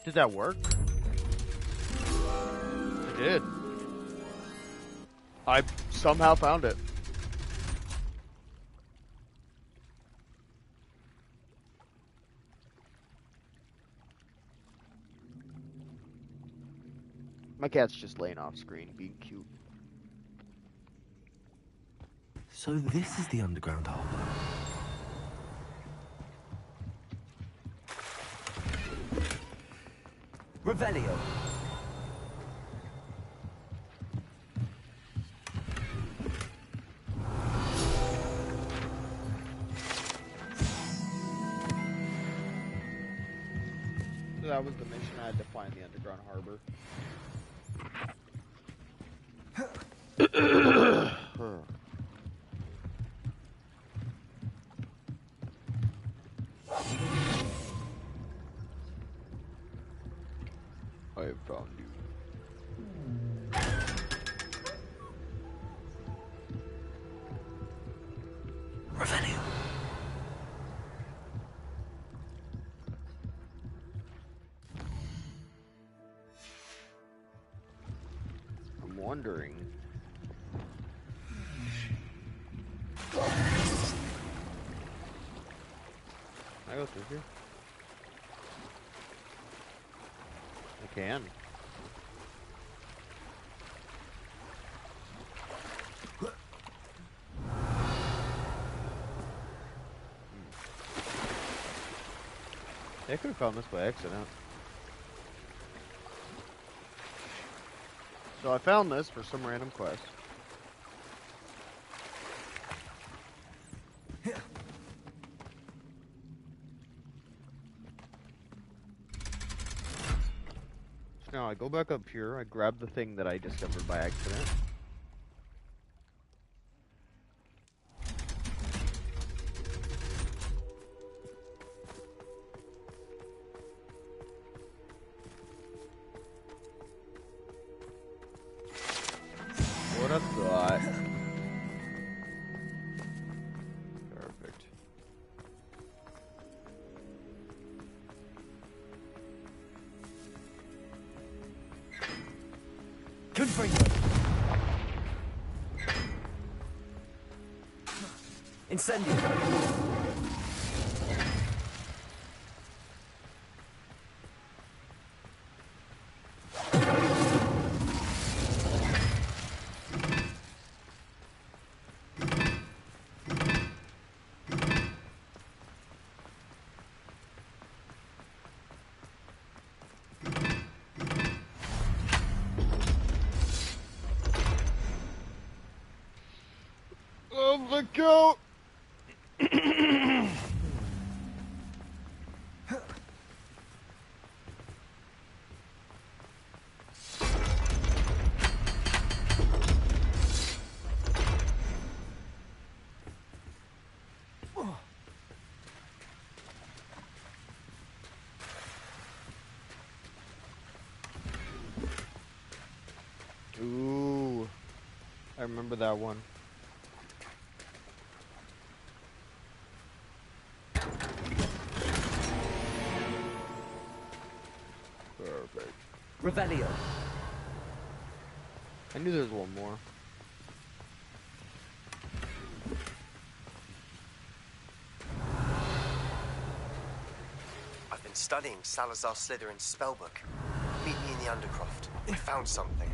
Did that work? It did. I somehow found it. My cat's just laying off screen, being cute. So this is the underground harbor. Revelio. So that was the mission. I had to find the underground harbor. I have found you. Revelio. I'm wondering. Can I go through here? I can. I could have found this by accident. So I found this for some random quest. So now I go back up here, I grab the thing that I discovered by accident. What a thought. Perfect. Confringo. Incendio. Oh, the goat! Ooh, I remember that one. Perfect. Revelio. I knew there was one more. I've been studying Salazar Slytherin's spellbook. Meet me in the Undercroft. I found something.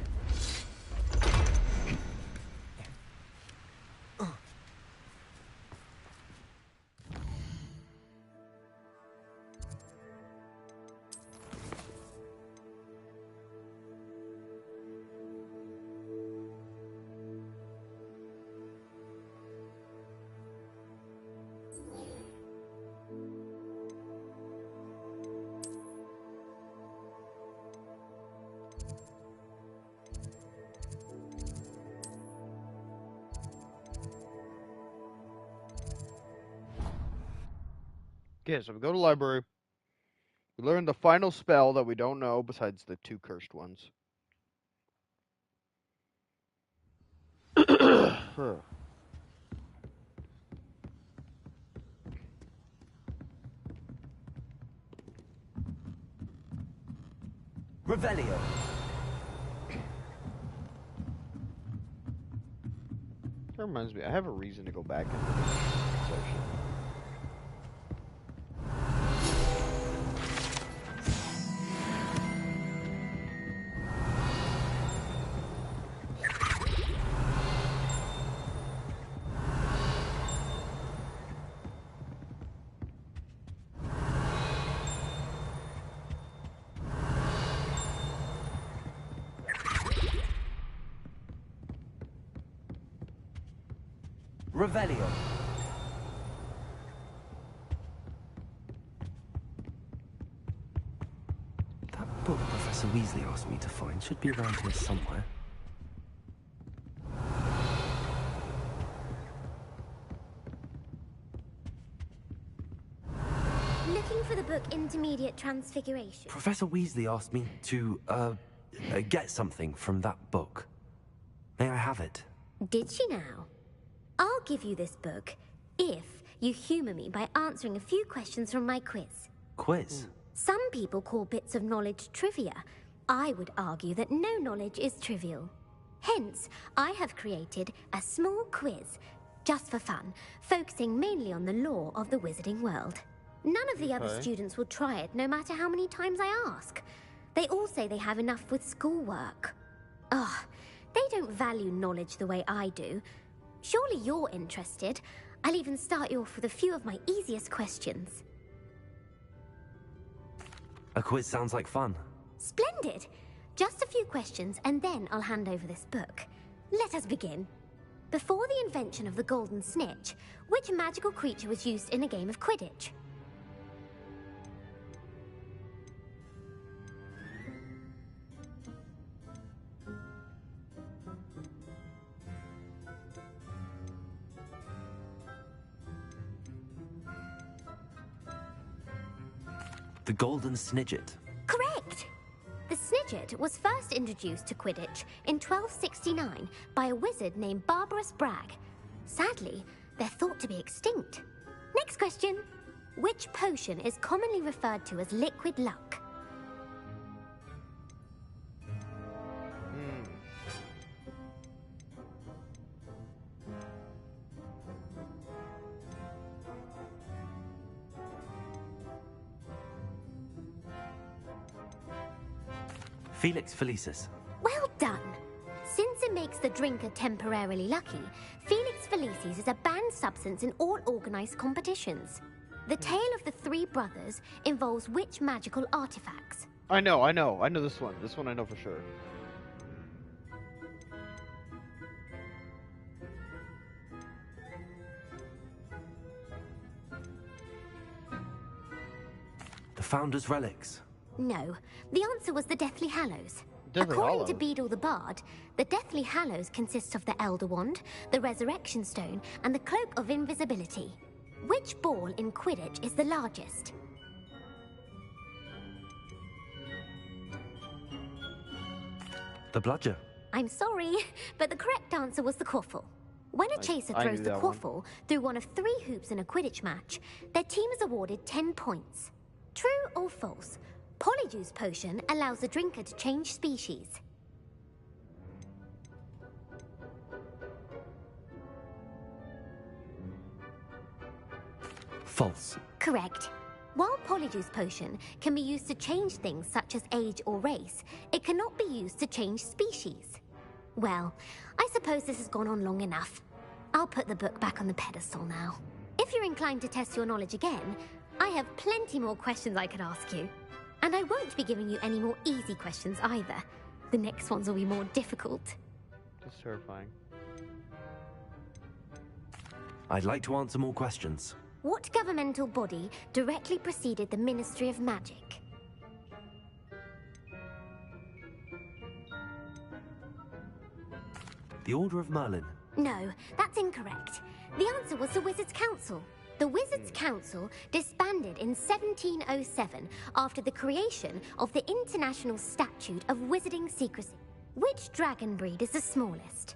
Okay, so we go to the library. We learn the final spell that we don't know besides the two cursed ones. Revelio. That reminds me, I have a reason to go back into this section. Revelio. That book Professor Weasley asked me to find should be around here somewhere. Looking for the book Intermediate Transfiguration. Professor Weasley asked me to, get something from that book. May I have it? Did she now? I'll give you this book if you humour me by answering a few questions from my quiz. Quiz? Some people call bits of knowledge trivia. I would argue that no knowledge is trivial. Hence, I have created a small quiz, just for fun, focusing mainly on the lore of the wizarding world. None of the other students will try it, no matter how many times I ask. They all say they have enough with schoolwork. Ugh, they don't value knowledge the way I do. Surely you're interested. I'll even start you off with a few of my easiest questions. A quiz sounds like fun. Splendid! Just a few questions and then I'll hand over this book. Let us begin. Before the invention of the golden snitch, which magical creature was used in a game of Quidditch? The golden snidget. Correct! The snidget was first introduced to Quidditch in 1269 by a wizard named Barbarous Bragg. Sadly, they're thought to be extinct. Next question. Which potion is commonly referred to as liquid luck? Felix Felicis. Well done! Since it makes the drinker temporarily lucky, Felix Felicis is a banned substance in all organized competitions. The tale of the three brothers involves which magical artifacts? I know this one. This one I know for sure. The Founder's Relics. No, the answer was the Deathly Hallows. Deathly According Hallows? to Beadle the Bard, the Deathly Hallows consists of the Elder Wand, the Resurrection Stone, and the Cloak of Invisibility. Which ball in Quidditch is the largest? The Bludger. I'm sorry, but the correct answer was the Quaffle. When a chaser I throws knew the that one. Quaffle through one of 3 hoops in a Quidditch match, their team is awarded 10 points. True or false? Polyjuice Potion allows the drinker to change species. False. Correct. While Polyjuice Potion can be used to change things such as age or race, it cannot be used to change species. Well, I suppose this has gone on long enough. I'll put the book back on the pedestal now. If you're inclined to test your knowledge again, I have plenty more questions I could ask you. And I won't be giving you any more easy questions either. The next ones will be more difficult. That's terrifying. I'd like to answer more questions. What governmental body directly preceded the Ministry of Magic? The Order of Merlin. No, that's incorrect. The answer was the Wizards' Council. The Wizards' Council disbanded in 1707 after the creation of the International Statute of Wizarding Secrecy. Which dragon breed is the smallest?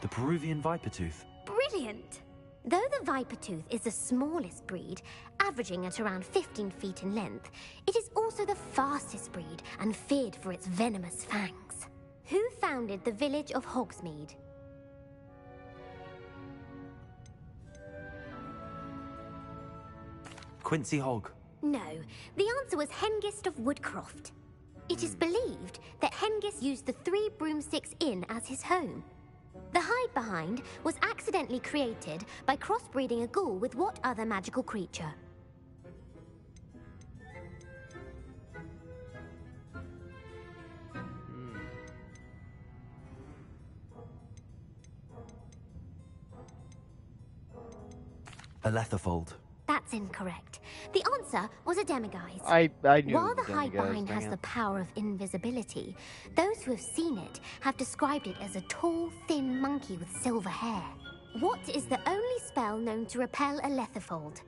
The Peruvian Vipertooth. Brilliant! Though the Vipertooth is the smallest breed, averaging at around 15 feet in length, it is also the fastest breed and feared for its venomous fangs. Who founded the village of Hogsmeade? Quincy Hogg. No, the answer was Hengist of Woodcroft. It is believed that Hengist used the 3 Broomsticks Inn as his home. The hide behind was accidentally created by crossbreeding a ghoul with what other magical creature? A Letherfold. That's incorrect. The answer was a demiguise. I knew While it was the a hide demiguise, behind has dang the it. power of invisibility, those who have seen it have described it as a tall, thin monkey with silver hair. What is the only spell known to repel a Letherfold?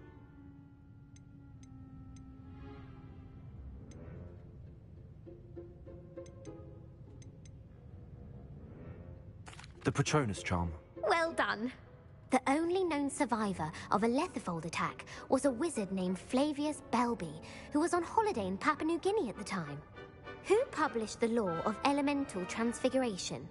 The Patronus Charm. Well done. The only known survivor of a Letherfold attack was a wizard named Flavius Belby, who was on holiday in Papua New Guinea at the time. Who published the law of elemental transfiguration?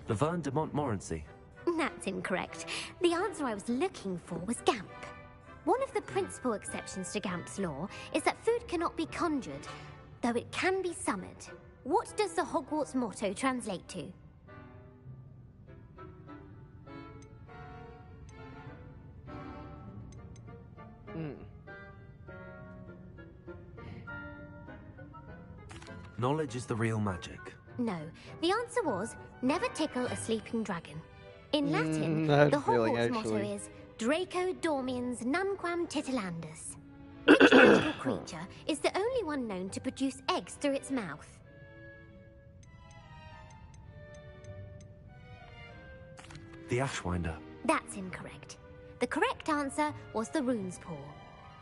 Laverne de Montmorency. That's incorrect. The answer I was looking for was Gamp. One of the principal exceptions to Gamp's law is that food cannot be conjured, though it can be summoned. What does the Hogwarts motto translate to? Knowledge is the real magic. No, the answer was never tickle a sleeping dragon. In Latin, I had the a feeling, Hogwarts motto actually. is Draco dormiens nunquam titilandus. Which magical creature is the only one known to produce eggs through its mouth? The Ashwinder. That's incorrect. The correct answer was the rune's paw.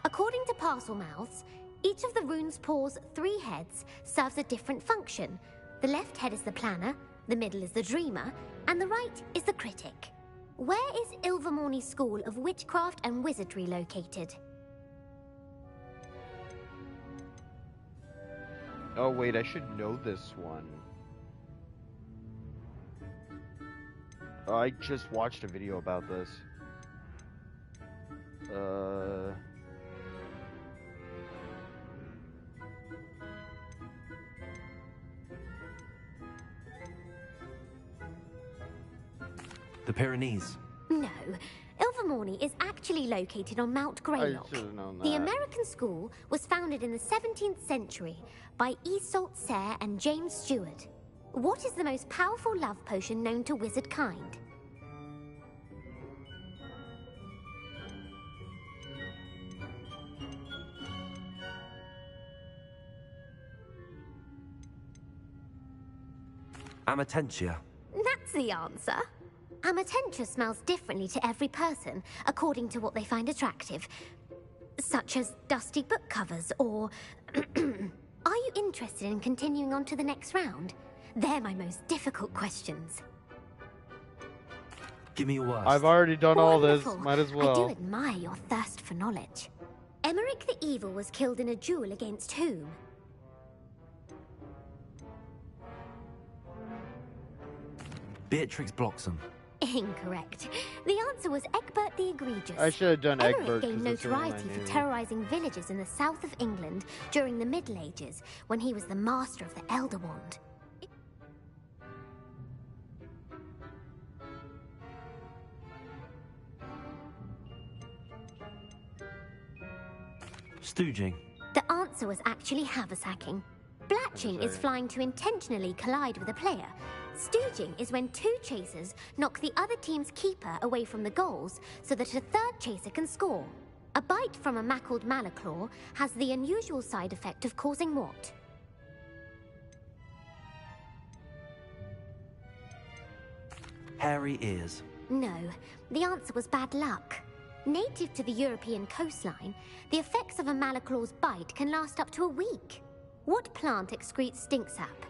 According to Parselmouths, each of the rune's paw's 3 heads serves a different function. The left head is the planner, the middle is the dreamer, and the right is the critic. Where is Ilvermorny School of Witchcraft and Wizardry located? Oh wait, I should know this one. Oh, I just watched a video about this. The Pyrenees. No. Ilvermorny is actually located on Mount Greylock. I should've known The that. American school was founded in the 17th century by Iseult Sayre and James Stewart. What is the most powerful love potion known to wizard kind? Amatentia. That's the answer. Amatentia smells differently to every person, according to what they find attractive. Such as dusty book covers, or... Are you interested in continuing on to the next round? They're my most difficult questions. Give me your worst. I've already done all this. Wonderful. Might as I do well. admire your thirst for knowledge. Emmerich the Evil was killed in a duel against whom? Beatrix Bloxham. Incorrect. The answer was Egbert the Egregious. I should have done Emmerich Egbert, gained 'cause that's the one I notoriety for knew. terrorizing villages in the south of England during the Middle Ages, when he was the master of the Elder Wand. Stooging. The answer was actually haversacking. Blatching is flying to intentionally collide with a player. Stooging is when 2 chasers knock the other team's keeper away from the goals so that a 3rd chaser can score. A bite from a mackled malaclaw has the unusual side effect of causing what? Hairy ears. No, the answer was bad luck. Native to the European coastline, the effects of a malaclaw's bite can last up to a week. What plant excretes stink sap?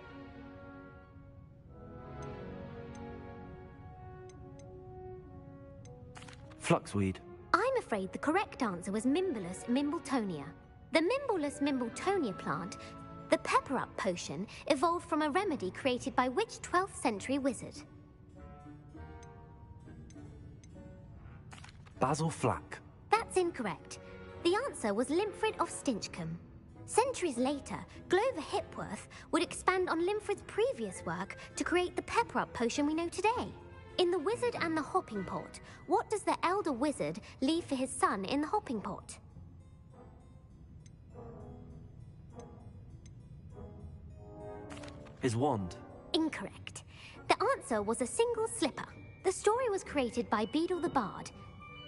Fluxweed. I'm afraid the correct answer was Mimbulus mimbletonia. The Mimbulus mimbletonia plant, the pepper-up potion, evolved from a remedy created by which 12th century wizard? Basil Flack. That's incorrect. The answer was Limfrid of Stinchcombe. Centuries later, Glover Hipworth would expand on Limfrid's previous work to create the pepper-up potion we know today. In The Wizard and the Hopping Pot, what does the elder wizard leave for his son in the hopping pot? His wand. Incorrect. The answer was a single slipper. The story was created by Beadle the Bard.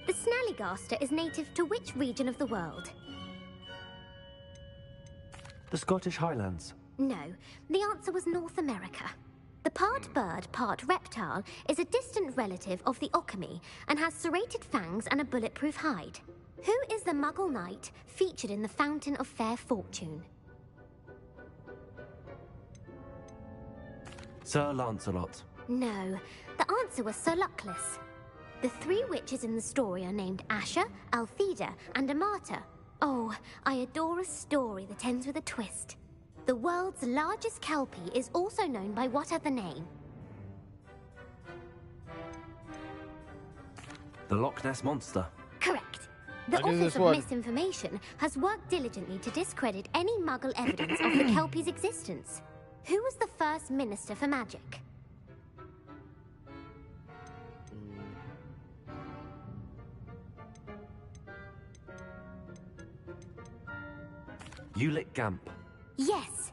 The Snallygaster is native to which region of the world? The Scottish Highlands. No, the answer was North America. The part bird, part reptile is a distant relative of the Occamy and has serrated fangs and a bulletproof hide. Who is the Muggle knight featured in the Fountain of Fair Fortune? Sir Lancelot. No, the answer was Sir Luckless. The 3 witches in the story are named Asher, Altheda, and Amata. Oh, I adore a story that ends with a twist. The world's largest kelpie is also known by what other name? The Loch Ness Monster. Correct. The Office of Misinformation has worked diligently to discredit any Muggle evidence of the Kelpie's existence. Who was the first Minister for Magic? Ulick Gamp. Yes.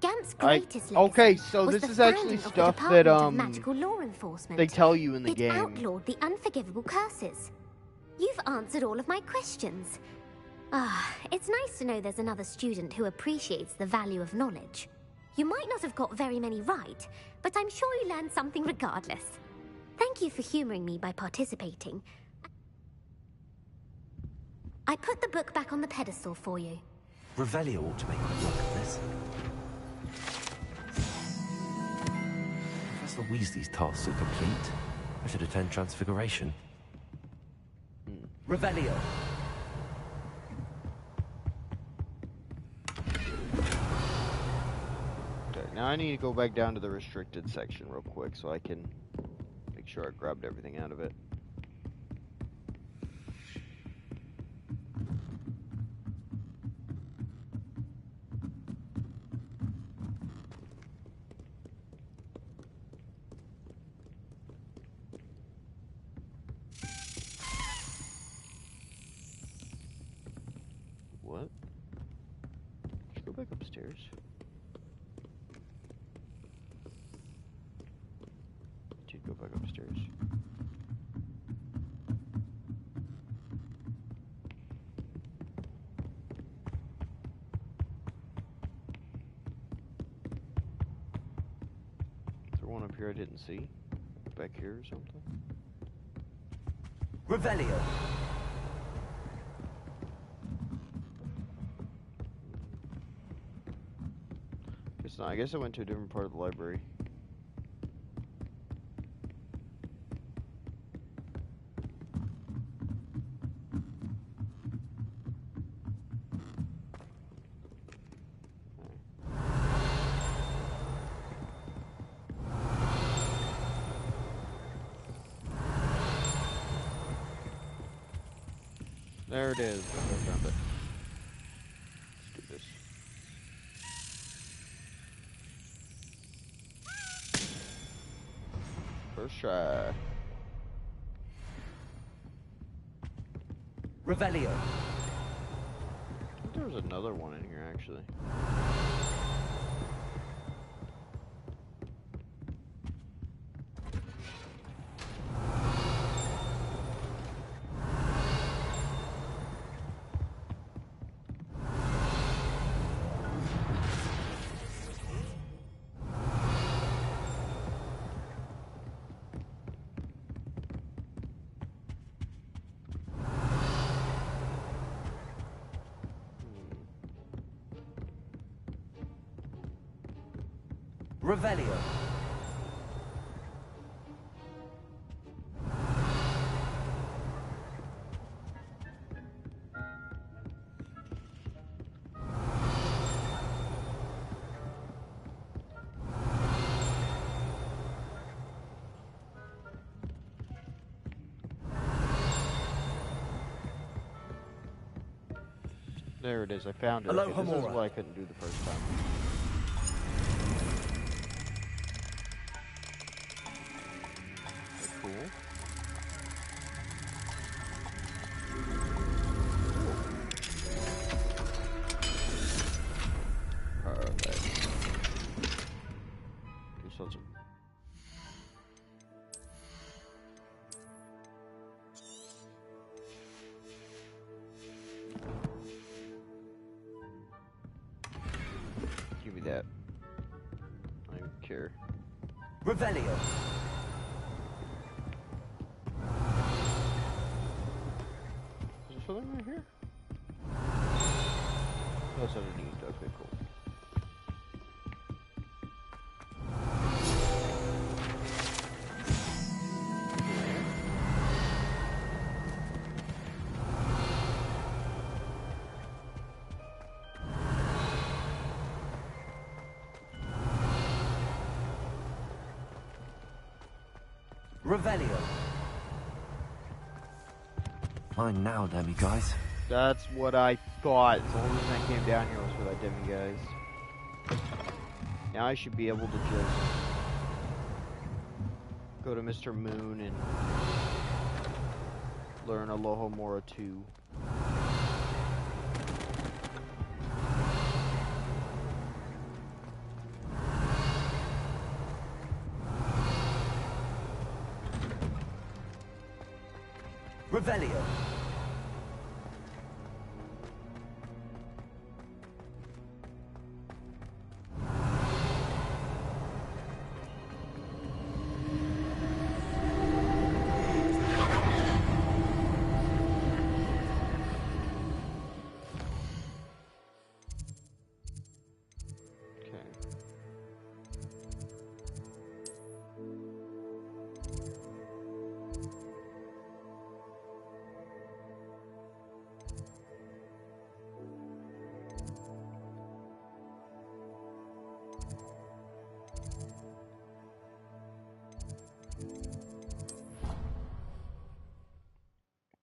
Gamp's greatest legacy okay, so was this the is actually founding of stuff the that Department of Magical Law Enforcement. they tell you in the it game. outlawed the unforgivable curses. You've answered all of my questions. It's nice to know there's another student who appreciates the value of knowledge. You might not have got very many right, but I'm sure you learned something regardless. Thank you for humoring me by participating. I put the book back on the pedestal for you. Revelio ought to make quick work of this. Professor Weasley's tasks are complete. I should attend Transfiguration. Revelio. Okay, now I need to go back down to the restricted section real quick so I can make sure I grabbed everything out of it. What? Let's go back upstairs. Did go back upstairs. Is there one up here I didn't see? Back here or something? Revelio. Guess not. I guess I went to a different part of the library. There it is. I found it. Let's do this. First try. Revelio. I think there was another one in here actually. Revelio. There it is. I found it. Hello, Okay, this is Homura. what I couldn't do the first time. Cool. Perfect. Do something. Give me that. I don't care. Revelio. Is there something right here? That's underneath. Okay, cool. Revelio. Mine now, Demi guys. That's what I thought. The only reason I came down here was for that Demi guys. Now I should be able to just go to Mr. Moon and learn Alohomora 2. Revelio.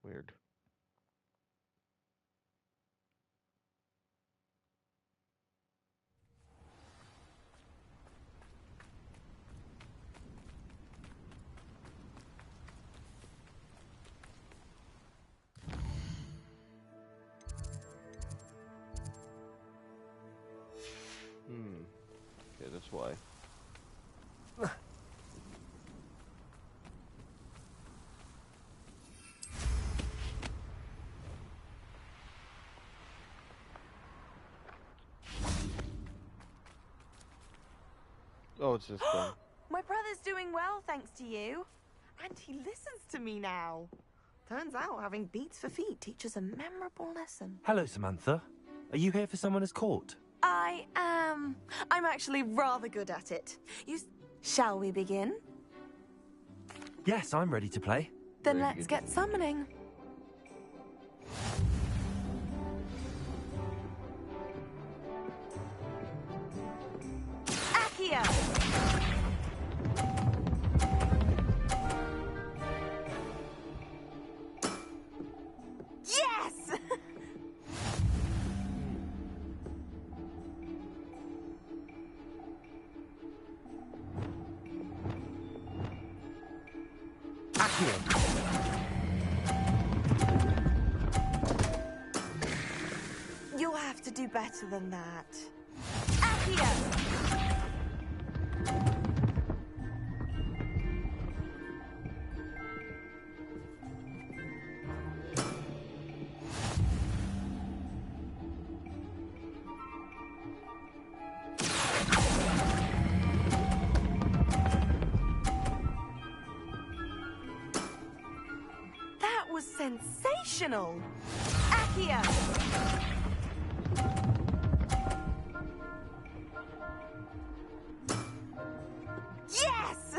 Weird. Okay, that's why. Oh, it's this thing. My brother's doing well, thanks to you. And he listens to me now. Turns out having beats for feet teaches a memorable lesson. Hello, Samantha. Are you here for someone as court? I am. I'm actually rather good at it. Shall we begin? Yes, I'm ready to play. Then let's get summoning. Accio! Yes! You'll have to do better than that. Accio! That was sensational! Accio! Yes!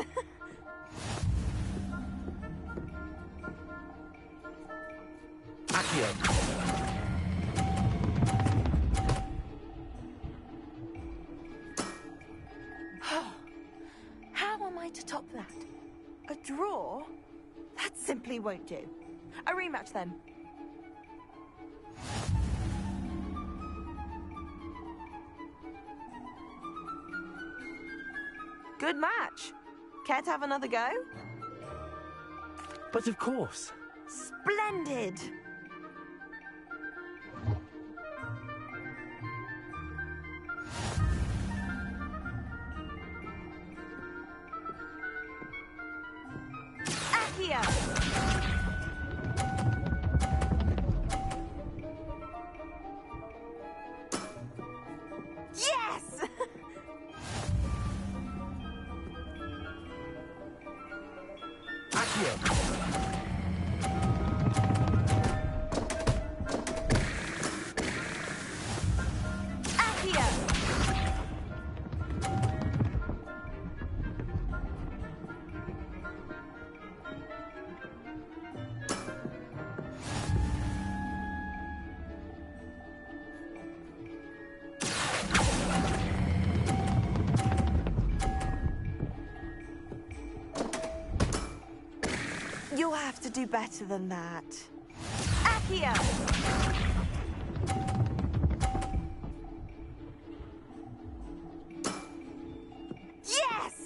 How am I to top that? A draw? That simply won't do. A rematch then. Good match. Care to have another go? But of course. Splendid! Accio! Yes! You'll have to do better than that. Accio! Yes!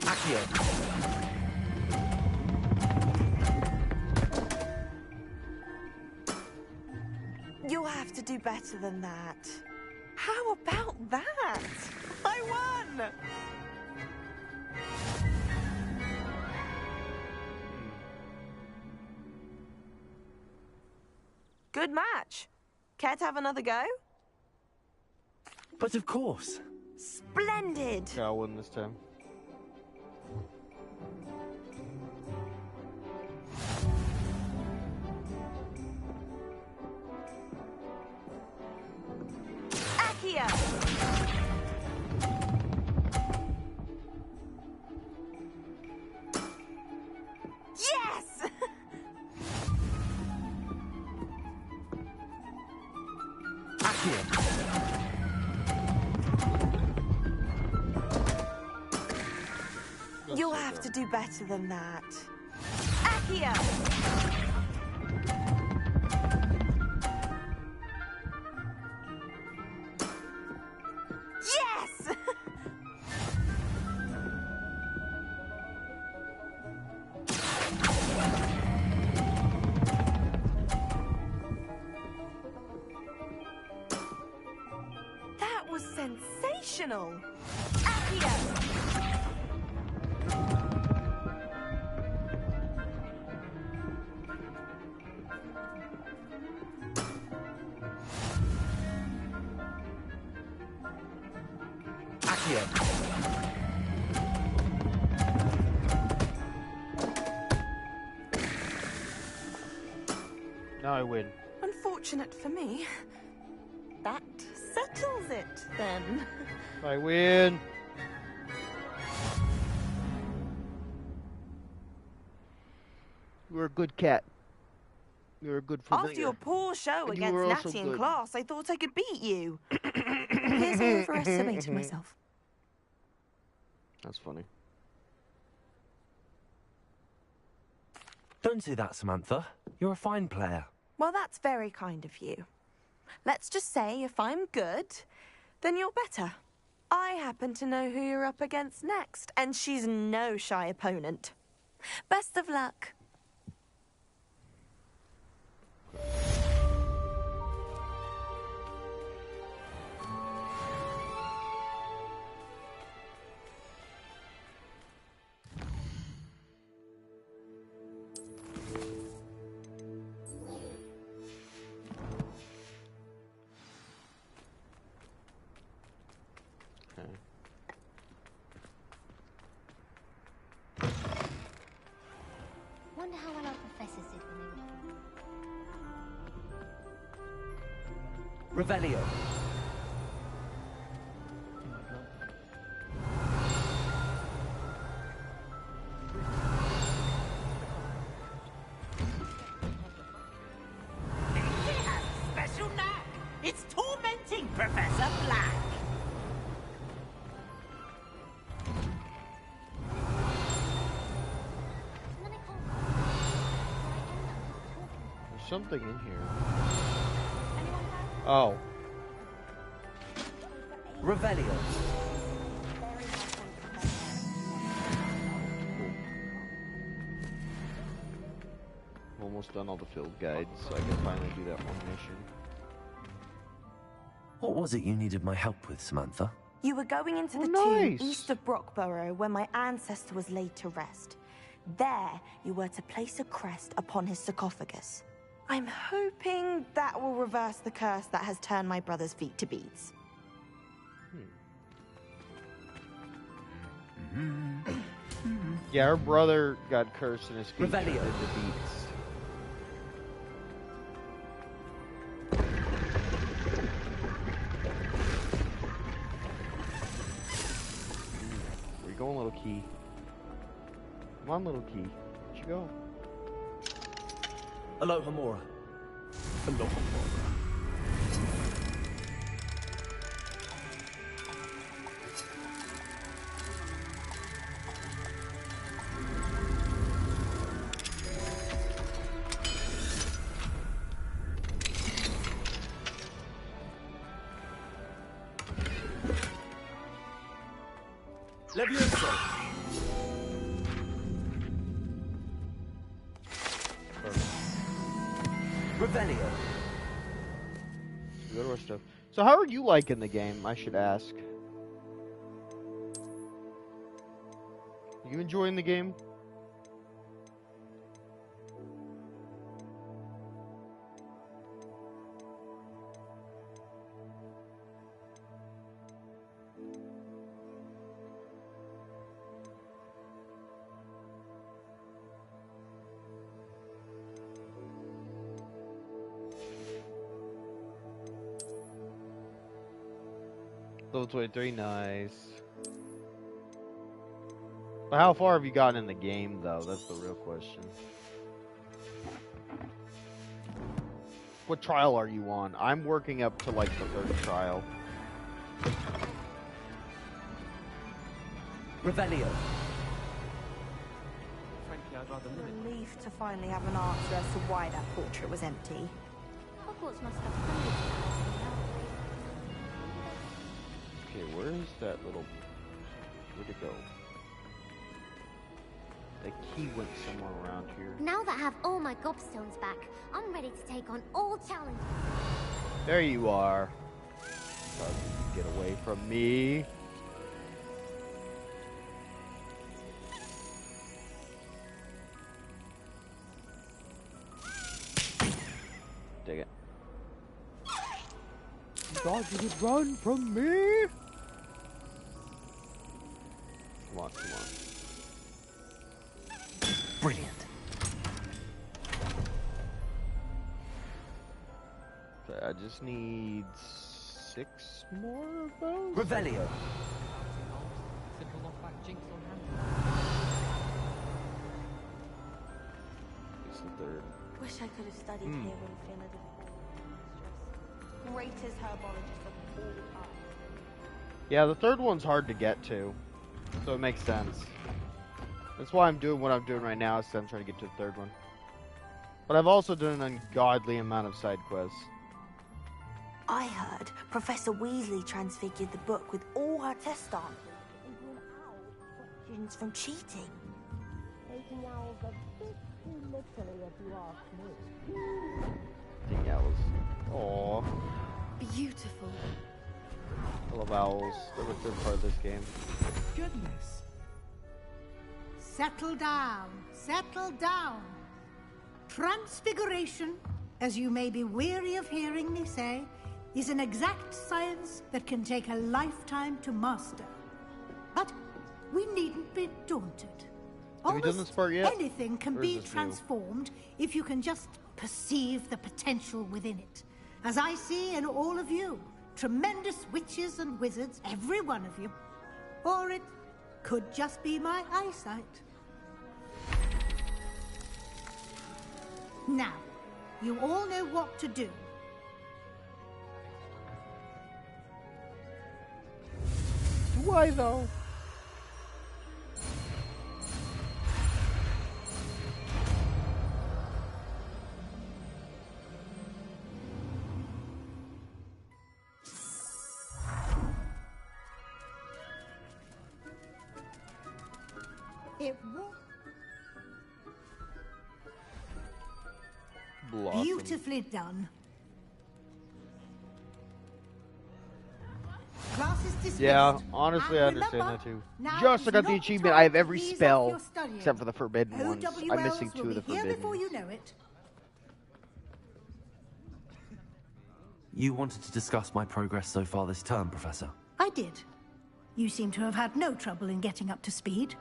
Accio. You'll have to do better than that. How about that? I won! Good match. Care to have another go? But of course. Splendid! Yeah, I'll win this time. Accio! Yes! Accio. You'll have to do better than that. Accio! Yes! That was sensational! Accio! Now I win. Unfortunate for me. That settles it, then. I win. You're a good cat. You're a good familiar. After your poor show And you against were also Natty in good. class, I thought I could beat you. Here's I overestimated myself. That's funny. Don't say that, Samantha. You're a fine player. Well, that's very kind of you. Let's just say if I'm good, then you're better. I happen to know who you're up against next, and she's no shy opponent. Best of luck. Wonder how well our professors did when they were... Revelio. He has a special knack. It's tormenting Professor Black. There's something in here. Oh. Revelio. Almost done all the field guides, so I can finally do that one mission. What was it you needed my help with, Samantha? You were going into the nice. tomb east of Brockborough where my ancestor was laid to rest. There, you were to place a crest upon his sarcophagus. I'm hoping that will reverse the curse that has turned my brother's feet to beads. Yeah, her brother got cursed and his feet turned Revelio. into beats. Where you going, little key? Come on, little key. Where'd you go? Aloha Mora. Aloha Mora. Levioso. Revelio. Go to our stuff. So how are you liking the game, I should ask? You enjoying the game? Level 23, nice. But how far have you gotten in the game, though? That's the real question. What trial are you on? I'm working up to, like, the 3rd trial. Revelio. Frankly, I'd rather limit. Relief to finally have an answer as to why that portrait was empty. Hogwarts must have hundreds of Okay, where is that little... Where'd it go? The key went somewhere around here. Now that I have all my gobstones back, I'm ready to take on all challenges. There you are. Get away from me. Dig it. God, you would run from me? Come on, come on. Brilliant. Okay, I just need 6 more of those? Revelio. It's the 3rd. Wish I could have studied here when Fiona did the greatest herbologist of all time. Yeah, the 3rd one's hard to get to, so it makes sense. That's why I'm doing what I'm doing right now, is I'm trying to get to the 3rd one. But I've also done an ungodly amount of side quests. I heard Professor Weasley transfigured the book with all her test samples into an owl to stop students from cheating. Taking owls a bit too literally, if you ask me. Dang owls. Aww. Beautiful. I love owls. They're a good part of this game. Goodness. Settle down. Settle down. Transfiguration, as you may be weary of hearing me say, is an exact science that can take a lifetime to master. But we needn't be daunted. Have you done this part yet? Anything can Or is be this new? transformed if you can just perceive the potential within it. As I see in all of you, tremendous witches and wizards, every one of you. Or it could just be my eyesight. Now, you all know what to do. Why though? It won't. Blossom. Beautifully done. Class is dismissed. Yeah, honestly, I And understand remember, that too. now Just is I got the not achievement. time I have to every ease off spell your studying. except for the forbidden ones. I'm missing 2 of the OWLs will be forbidden. here before you know it. You wanted to discuss my progress so far this term, Professor. I did. You seem to have had no trouble in getting up to speed.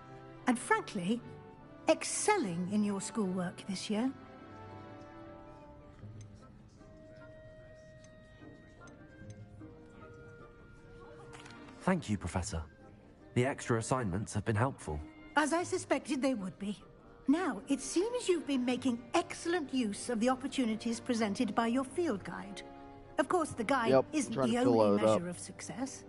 And frankly, excelling in your schoolwork this year. Thank you, Professor. The extra assignments have been helpful. As I suspected they would be. Now, it seems you've been making excellent use of the opportunities presented by your field guide. Of course, the guide isn't the only measure of success.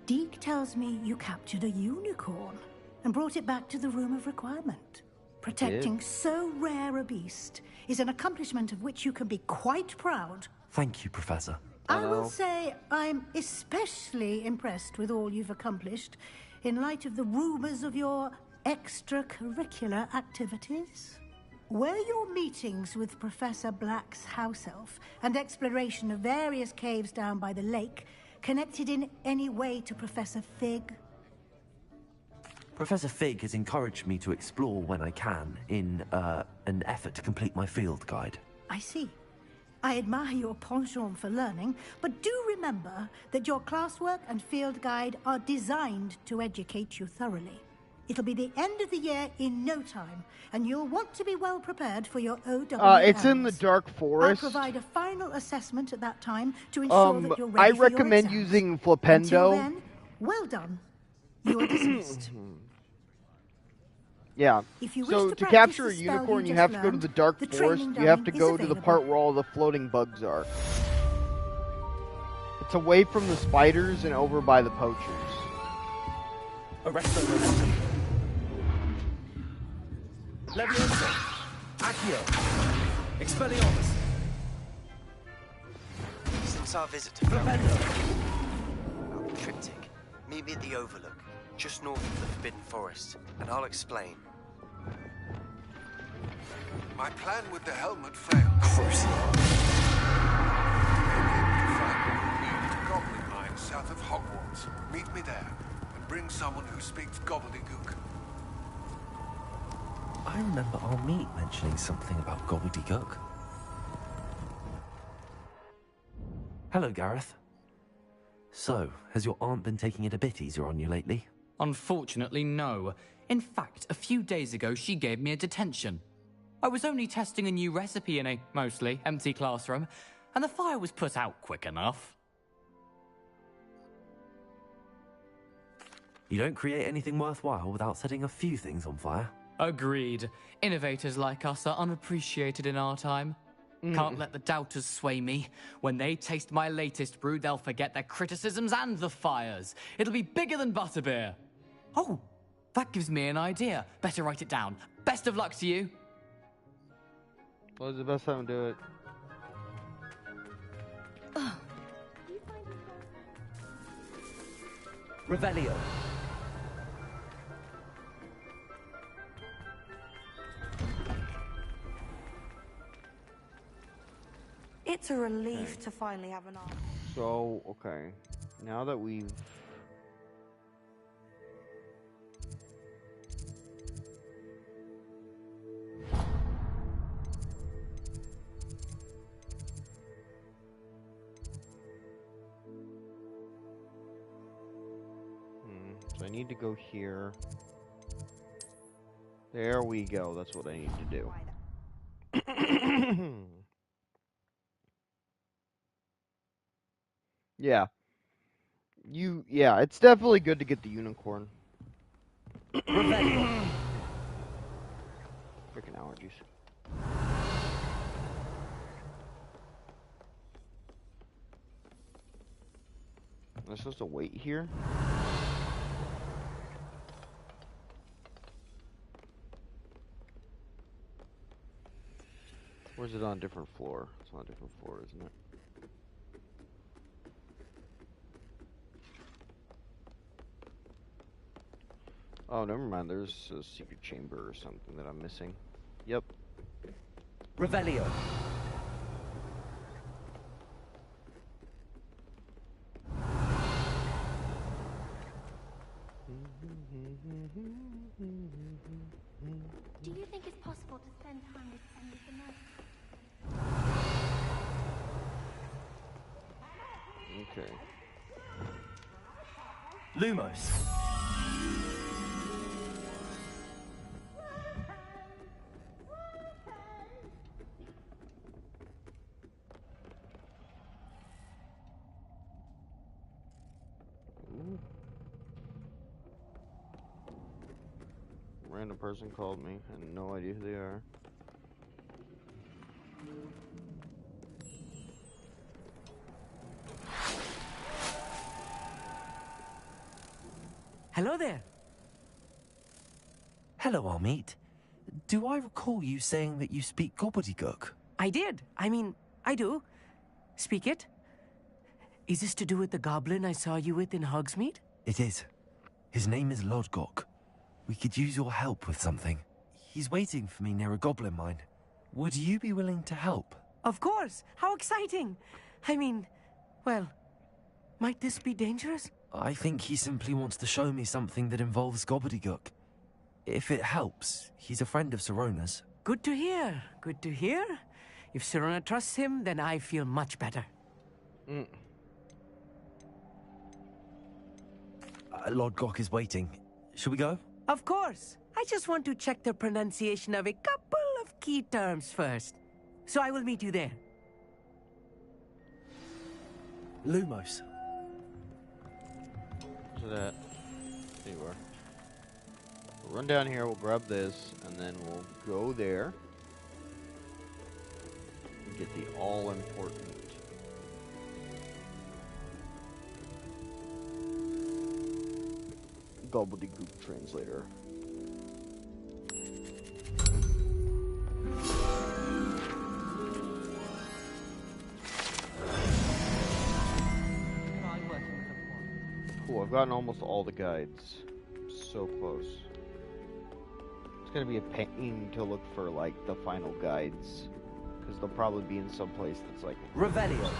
Deke tells me you captured a unicorn and brought it back to the Room of Requirement. Protecting so rare a beast is an accomplishment of which you can be quite proud. Thank you, Professor. I will say I'm especially impressed with all you've accomplished in light of the rumors of your extracurricular activities? Were your meetings with Professor Black's house elf and exploration of various caves down by the lake connected in any way to Professor Fig? Professor Fig has encouraged me to explore when I can in an effort to complete my field guide. I see. I admire your penchant for learning, but do remember that your classwork and field guide are designed to educate you thoroughly. It'll be the end of the year in no time, and you'll want to be well prepared for your OWLs. It's in the Dark Forest. I'll provide a final assessment at that time to ensure that you're ready I for your recommend exams. using Flipendo. Until then, well done. You are dismissed. Yeah. If you So wish to practice capture the a spell unicorn, you you just have to go to learned, the Dark the Forest. training You have to dummy go is to the available. part where all the floating bugs are. It's away from the spiders and over by the poachers. Arresto momentum. Leviosa. Accio. Expelliarmus. Since our visit to Triptych, meet me at the Overlook, just north of the Forbidden Forest, and I'll explain. My plan with the helmet failed. Crucial. Goblin mine south of Hogwarts. Meet me there, and bring someone who speaks gobbledygook. I remember our meet mentioning something about gobbledygook. Hello, Gareth. So, has your aunt been taking it a bit easier on you lately? Unfortunately, no. In fact, a few days ago, she gave me a detention. I was only testing a new recipe in a mostly empty classroom, and the fire was put out quick enough. You don't create anything worthwhile without setting a few things on fire. Agreed. Innovators like us are unappreciated in our time. Can't let the doubters sway me. When they taste my latest brew, they'll forget their criticisms and the fires. It'll be bigger than butterbeer. Oh, that gives me an idea. Better write it down. Best of luck to you. What was the best time to do it? Revelio. It's a relief to finally have an arm. So, okay. Now that we've... So I need to go here. There we go. That's what I need to do. Yeah. Yeah, it's definitely good to get the unicorn. Freaking allergies. Am I supposed to wait here? Or is it on a different floor? It's on a different floor, isn't it? Oh, never mind. There's a secret chamber or something that I'm missing. Yep. Revelio. Do you think it's possible to spend time with any of the nurses? Okay. Lumos. Ooh. Random person called me. I had no idea who they are. Hello there. Hello, Amit. Do I recall you saying that you speak gobbledygook? I did. I mean, I do. Speak it. Is this to do with the goblin I saw you with in Hogsmeade? It is. His name is Lodgok. We could use your help with something. He's waiting for me near a goblin mine. Would you be willing to help? Of course! How exciting! I mean, well, might this be dangerous? I think he simply wants to show me something that involves gobbledygook. If it helps, he's a friend of Sirona's. Good to hear. Good to hear. If Sirona trusts him, then I feel much better. Lodgok is waiting. Shall we go? Of course. I just want to check the pronunciation of a couple of key terms first. So I will meet you there. Lumos. So that. There you are. We'll run down here, we'll grab this, and then we'll go there. And get the all-important gobbledygook translator. Cool, I've gotten almost all the guides. So close. It's gonna be a pain to look for, like, the final guides. Because they'll probably be in some place that's, like, Revelio.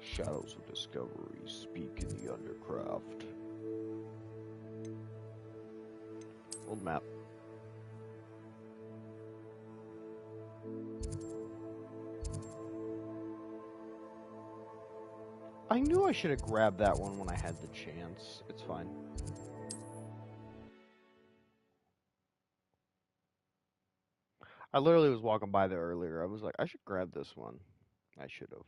Shadows of Discovery speak in the Undercraft. Old map. I knew I should have grabbed that one when I had the chance. It's fine. I literally was walking by there earlier. I was like, I should grab this one. I should have.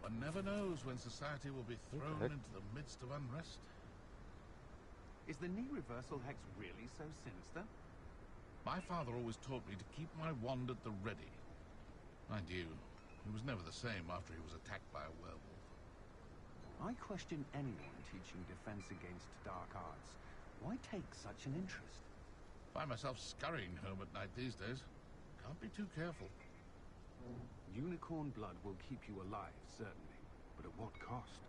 One never knows when society will be thrown into the midst of unrest. Is the knee reversal hex really so sinister? My father always taught me to keep my wand at the ready. Mind you, he was never the same after he was attacked by a werewolf. I question anyone teaching defense against dark arts. Why take such an interest? Find myself scurrying home at night these days. Can't be too careful. Unicorn blood will keep you alive, certainly. But at what cost?